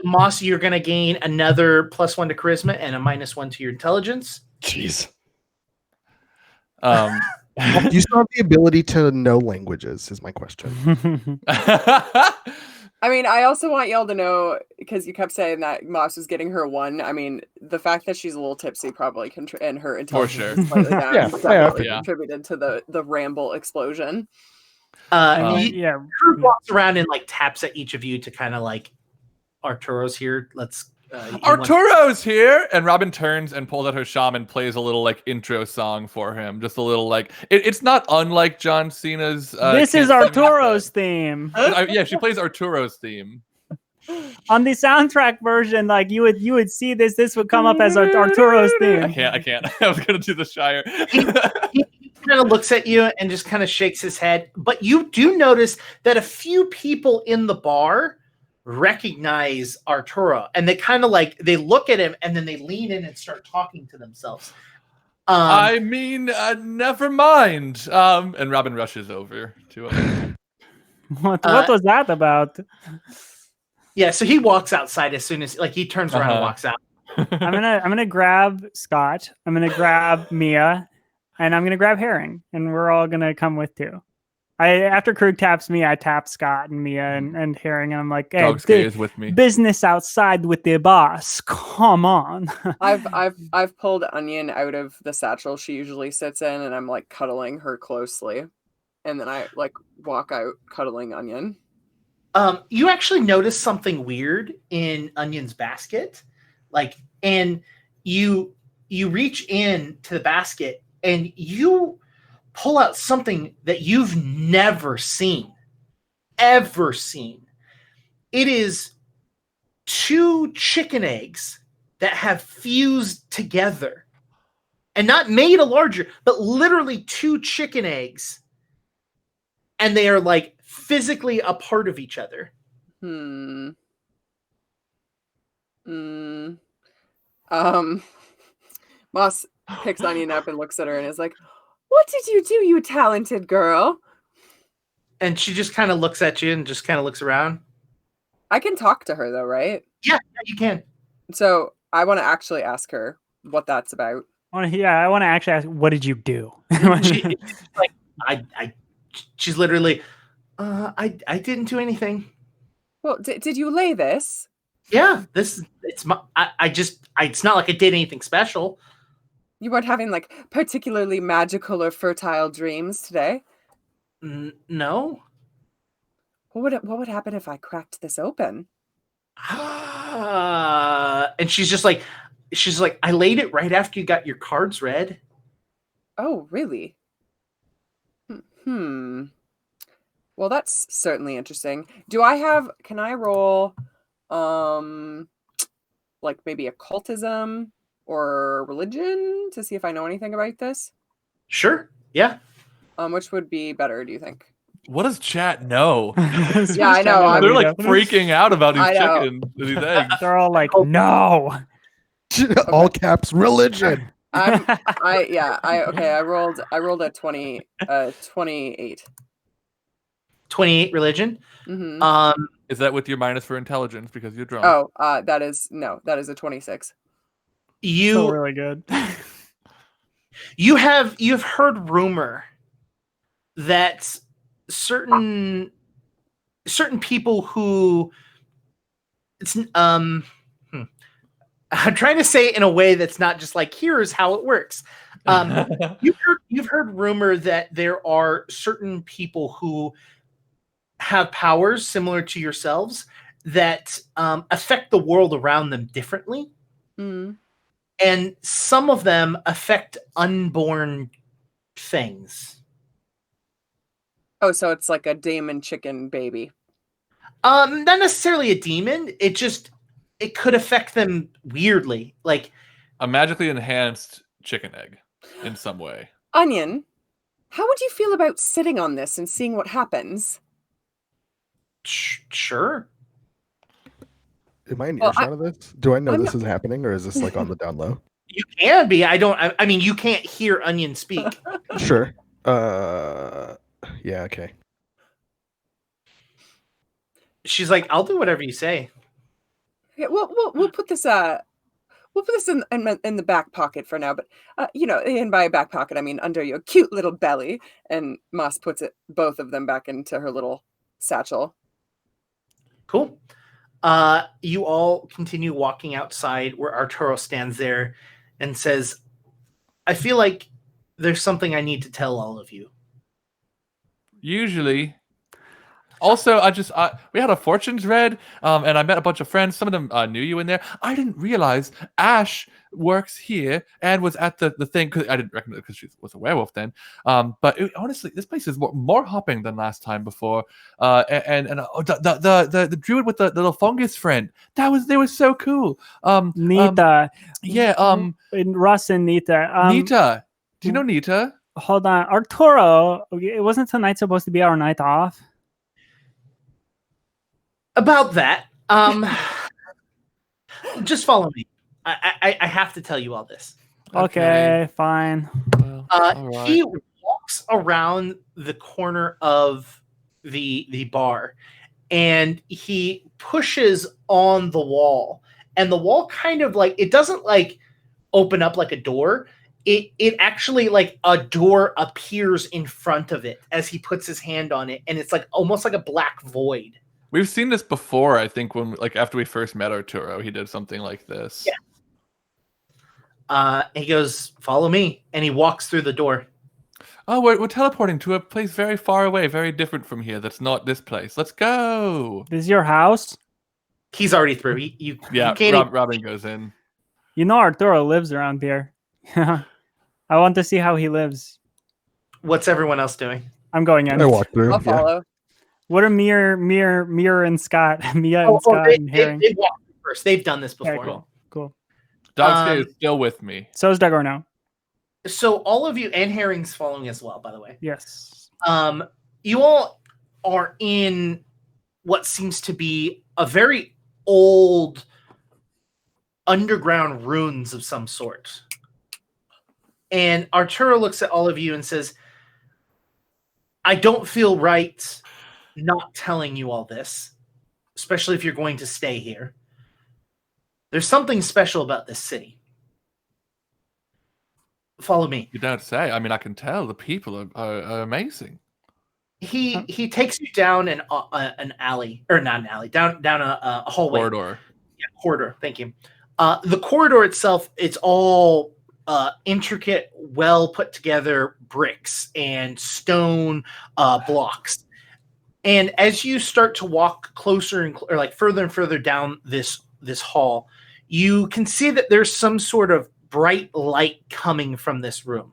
Moss, you're going to gain another +1 to charisma and a -1 to your intelligence. Jeez. You still have the ability to know languages, is my question. I mean, I also want y'all to know, because you kept saying that Moss was getting her 1. I mean, the fact that she's a little tipsy probably and her intelligence is slightly down definitely contributed to the ramble explosion. Krug walks around and like taps at each of you to kind of like, Arturo's here. Arturo's here, and Robin turns and pulls out her shaman, plays a little like intro song for him, just a little like it's not unlike John Cena's. This is Arturo's theme. Yeah, she plays Arturo's theme on the soundtrack version. Like you would see this would come up as Arturo's theme. I can't. I was gonna do the Shire. He kind of looks at you and just kind of shakes his head, but you do notice that a few people in the bar recognize Arturo, and they kind of like they look at him and then they lean in and start talking to themselves. Never mind. And Robin rushes over to him. What was that about? Yeah, so he walks outside as soon as he turns around and walks out. I'm gonna grab Scott. I'm gonna grab Mia, and I'm gonna grab Herring, and we're all gonna come with too. After Krug taps me, I tap Scott and Mia and Herring, and I'm like, "Hey, is with me. Business outside with the boss. Come on." I've pulled Onion out of the satchel she usually sits in, and I'm like cuddling her closely, and then I like walk out cuddling Onion. You actually notice something weird in Onion's basket, and you reach in to the basket and you pull out something that you've never ever seen. It is 2 chicken eggs that have fused together and not made a larger, but literally 2 chicken eggs. And they are like physically a part of each other. Moss picks Onion up and looks at her and is like, "What did you do, you talented girl?" And she just kind of looks at you and just kind of looks around. I can talk to her though, right? Yeah, you can. So I want to actually ask her what that's about. I want to actually ask, what did you do? She's literally, I didn't do anything. Well, did you lay this? Yeah, it's not like I did anything special. You weren't having like particularly magical or fertile dreams today? No. What would happen if I cracked this open? And she's like, I laid it right after you got your cards read. Oh, really? Well, that's certainly interesting. Can I roll like maybe occultism or religion to see if I know anything about this? Sure. Yeah. Which would be better, do you think? What does chat know? Yeah, I know. They're like freaking out about these chickens. These eggs. They're all like, no. All caps religion. I rolled a 28. 28 religion. Mm-hmm. Is that with your minus for intelligence because you're drunk? Oh, that is a 26. Still really good. You've heard rumor that certain people who I'm trying to say it in a way that's not just like, here's how it works. You've heard rumor that there are certain people who have powers similar to yourselves that affect the world around them differently. Mm. And some of them affect unborn things. Oh, so it's like a demon chicken baby. Not necessarily a demon. It could affect them weirdly. Like a magically enhanced chicken egg in some way. Onion, how would you feel about sitting on this and seeing what happens? Sure. Am I in earshot of this? Do I know this is happening, or is this like on the down low? You can be. I mean, you can't hear Onion speak. Sure. Yeah. Okay. She's like, I'll do whatever you say. Yeah, we'll put this in the back pocket for now, but and by back pocket I mean under your cute little belly. And Moss puts both of them back into her little satchel. Cool. You all continue walking outside where Arturo stands there and says, I feel like there's something I need to tell all of you. Usually. Also, we had a fortunes read, and I met a bunch of friends. Some of them knew you in there. I didn't realize Ash works here and was at the thing, because I didn't recognize because she was a werewolf then. But honestly, this place is more hopping than last time before. The druid with the little fungus friend, they were so cool. Nita. Russ and Nita. Nita. Do you know Nita? Hold on, Arturo. It wasn't tonight supposed to be our night off? About that, just follow me. I have to tell you all this. Okay, fine. Well, right. He walks around the corner of the bar, and he pushes on the wall, and the wall kind of like, it doesn't like open up like a door. It actually, like, a door appears in front of it as he puts his hand on it, and it's like almost like a black void. We've seen this before, I think, when after we first met Arturo, he did something like this. Yeah. He goes, follow me, and he walks through the door. Oh, we're teleporting to a place very far away, very different from here. That's not this place. Let's go. This is your house? He's already through. You can't Robin goes in. You know Arturo lives around here. I want to see how he lives. What's everyone else doing? I'm going in. I walk through. I'll follow. What are Mir and Scott? Mia and Scott and Herring? They walked first. They've done this before. Okay, cool. Dogstay is still with me. So is Dagorno. So all of you, and Herring's following as well, by the way. Yes. You all are in what seems to be a very old underground ruins of some sort. And Arturo looks at all of you and says, I don't feel right not telling you all this, especially if you're going to stay here. There's something special about this city. Follow me. You don't say. I mean, I can tell. The people are amazing. He takes you down an alley, or not an alley, down a hallway. Corridor. Yeah, corridor. Thank you. The corridor itself, it's all intricate, well put together bricks and stone blocks. And as you start to walk closer or like further and further down this hall, you can see that there's some sort of bright light coming from this room.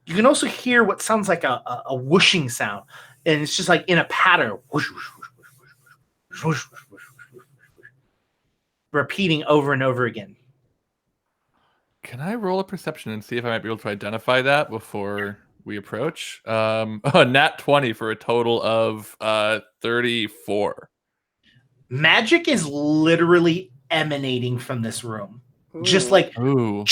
You can also hear what sounds like a whooshing sound, and it's just like in a pattern, whoosh, whoosh, whoosh, whoosh, whoosh, whoosh, whoosh, whoosh, whoosh, whoosh, repeating over and over again. Can I roll a perception and see if I might be able to identify that before we approach? A nat 20 for a total of 34. Magic is literally emanating from this room. Ooh. Just like Ooh.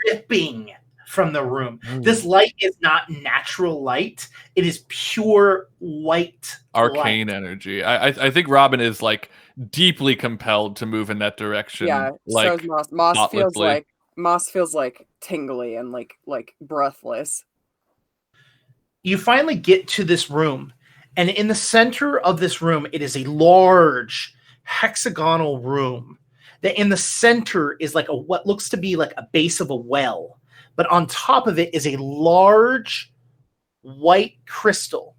dripping from the room. Ooh. This light is not natural light. It is pure white Arcane light. energy. I think Robin is like deeply compelled to move in that direction. Yeah, like so is Moss. thoughtlessly. Moss feels like tingly and like breathless. You finally get to this room, and in the center of this room, it is a large hexagonal room. That in the center is like what looks to be like a base of a well, but on top of it is a large white crystal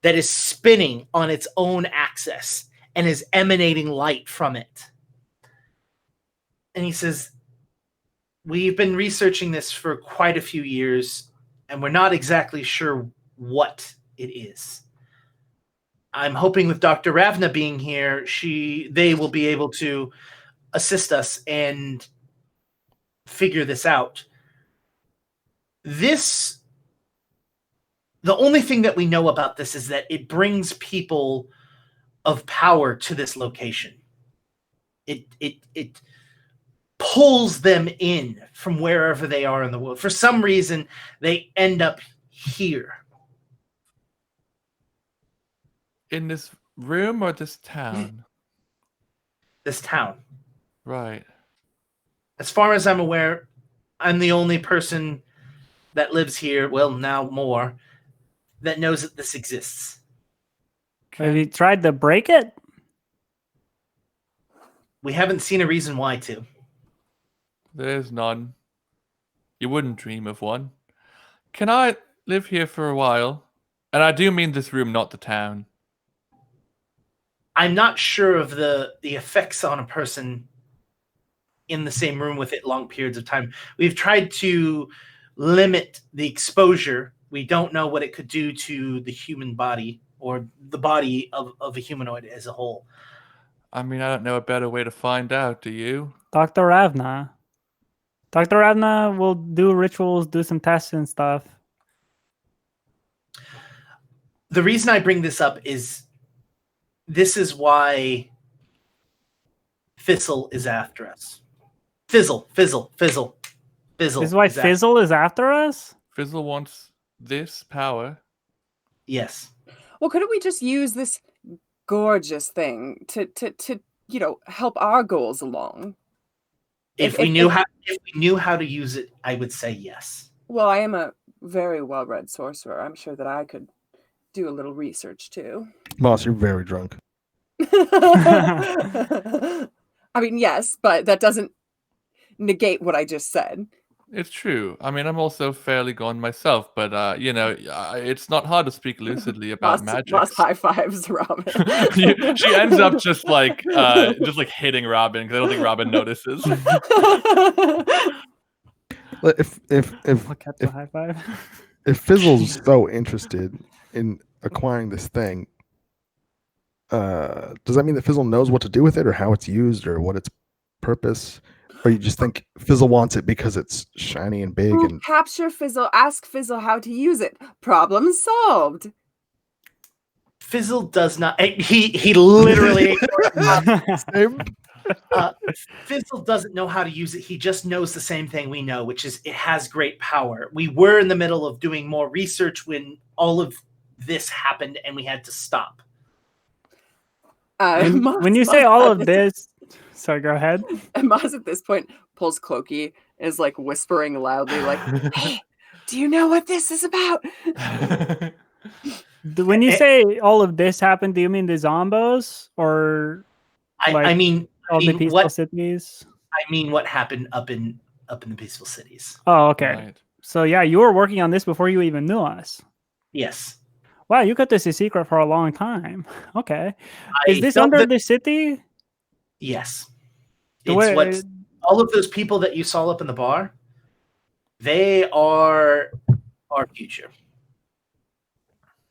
that is spinning on its own axis and is emanating light from it. And he says, we've been researching this for quite a few years, and we're not exactly sure what it is. I'm hoping with Dr. Ravna being here, they will be able to assist us and figure this out. The only thing that we know about this is that it brings people of power to this location. It pulls them in from wherever they are in the world. For some reason, they end up here. In this room or this town? This town. Right. As far as I'm aware, I'm the only person that lives here, well, now more, that knows that this exists. Have you tried to break it? We haven't seen a reason why to. There's none. You wouldn't dream of one. Can I live here for a while? And I do mean this room, not the town. I'm not sure of the effects on a person in the same room with it long periods of time. We've tried to limit the exposure. We don't know what it could do to the human body or the body of a humanoid as a whole. I mean, I don't know a better way to find out, do you? Dr. Ravna. Dr. Ravna will do rituals, do some tests and stuff. The reason I bring this up is this is why Fizzle is after us. Fizzle. This is why Fizzle is after us? Fizzle wants this power. Yes. Well, couldn't we just use this gorgeous thing to help our goals along? If we knew how to use it, I would say yes. Well, I am a very well-read sorcerer. I'm sure that I could do a little research too. Moss, you're very drunk. I mean, yes, but that doesn't negate what I just said. It's true. I mean, I'm also fairly gone myself, but it's not hard to speak lucidly about magic. Moss high fives Robin. She ends up just like hitting Robin because I don't think Robin notices. High five. If Fizzle's so interested in acquiring this thing, does that mean that Fizzle knows what to do with it or how it's used or what its purpose? Or you just think Fizzle wants it because it's shiny and big? And Capture Fizzle, ask Fizzle how to use it. Problem solved. Fizzle does not. He literally. Fizzle doesn't know how to use it. He just knows the same thing we know, which is it has great power. We were in the middle of doing more research when all of this happened, and we had to stop. When you say all of this. Sorry, go ahead. And Maz at this point pulls Clokey, is like whispering loudly, like, "Hey, do you know what this is about?" When you say all of this happened, do you mean the zombos or? I mean all the peaceful what cities? I mean what happened up in up in the peaceful cities. Oh, okay. Right. So yeah, you were working on this before you even knew us. Yes. Wow, you kept this a secret for a long time. Okay. Is I this felt under that- the city? Yes. The It's way- what all of those people that you saw up in the bar, they are our future.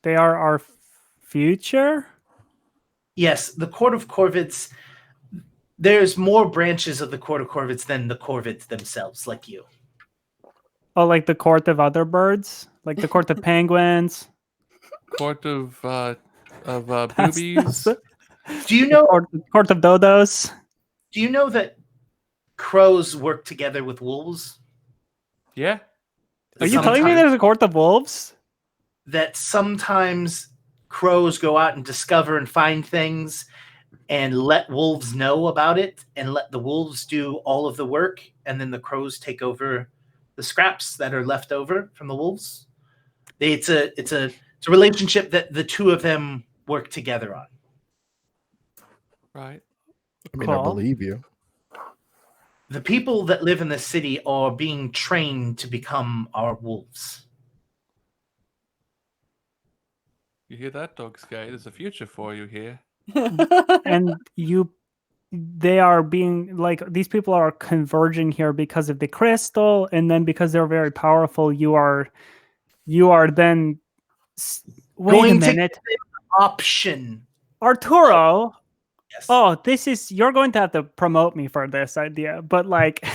They are our future? Yes, the Court of Corvids, there's more branches of the Court of Corvids than the Corvids themselves, like you. Oh, like the court of other birds? Like the court of penguins? Court of That's- boobies. Do you know Court of dodos? Do you know that crows work together with wolves? Yeah. Are you telling me there's a court of wolves? That sometimes crows go out and discover and find things and let wolves know about it and let the wolves do all of the work, and then the crows take over the scraps that are left over from the wolves. It's a relationship that the two of them work together on. Right. I mean, I Cool. believe you. The people that live in the city are being trained to become our wolves. You hear that, Dog Sky? There's a future for you here. And they are being like, these people are converging here because of the crystal, and then because they're very powerful, you are then wait Going a to minute, give an option. Arturo. Yes. Oh, you're going to have to promote me for this idea. But like,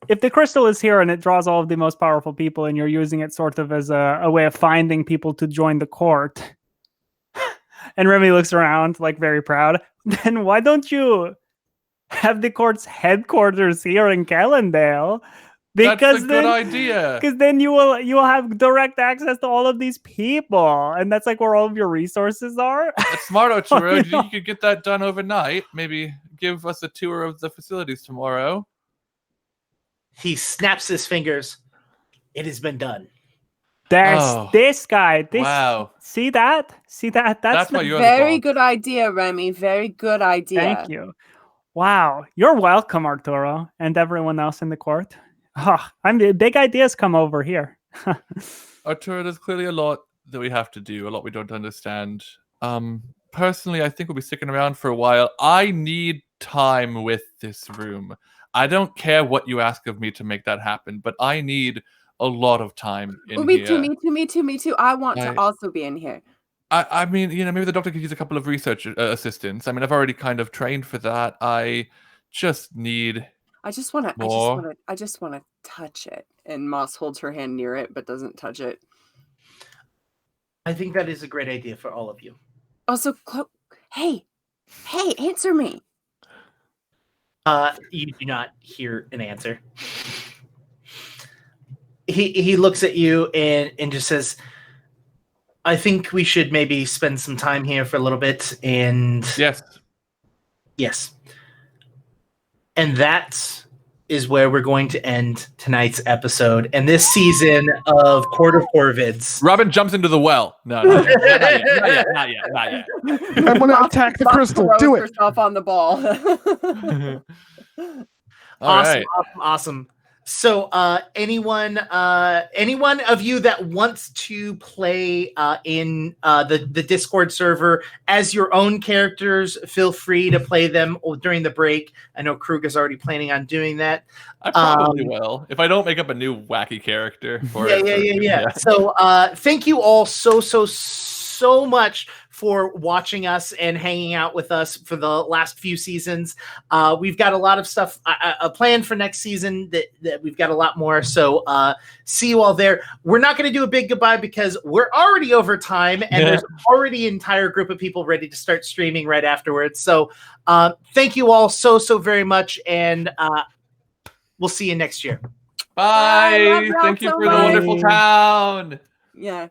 if the crystal is here and it draws all of the most powerful people, and you're using it sort of as a way of finding people to join the court, and Remy looks around like very proud, then why don't you have the court's headquarters here in Kellandale? That's a good idea. Because then you will have direct access to all of these people, and that's like where all of your resources are. That's smart, Arturo. Oh, Do you think you could get that done overnight? Maybe give us a tour of the facilities tomorrow. He snaps his fingers. It has been done. There's Oh. this guy. Wow. See that? That's why you're the Very boss. good idea, Remy. Very good idea. Thank you. Wow. You're welcome, Arturo, and everyone else in the court. Big ideas come over here. Arturo, there's clearly a lot that we have to do, a lot we don't understand. Personally, I think we'll be sticking around for a while. I need time with this room. I don't care what you ask of me to make that happen, but I need a lot of time in me here. too, me too. I want to also be in here. I mean, maybe the doctor could use a couple of research assistants. I mean, I've already kind of trained for that. I just need I just want to touch it. And Moss holds her hand near it, but doesn't touch it. I think that is a great idea for all of you. Also, hey, answer me. You do not hear an answer. He looks at you and just says, I think we should maybe spend some time here for a little bit. And yes. And that is where we're going to end tonight's episode and this season of Court of Corvids. Robin jumps into the well. No, not yet. I'm going to attack the crystal. Do it. Herself on the ball. Awesome. So anyone of you that wants to play in the Discord server as your own characters, feel free to play them during the break. I know Krug is already planning on doing that. I probably will, if I don't make up a new wacky character for it. Yeah. So thank you all so much for watching us and hanging out with us for the last few seasons. We've got a lot of stuff planned for next season that we've got a lot more. So see you all there. We're not going to do a big goodbye because we're already over time and there's already an entire group of people ready to start streaming right afterwards. So thank you all so very much. And we'll see you next year. Bye. Bye. Thank you so for the much. wonderful town. Yeah.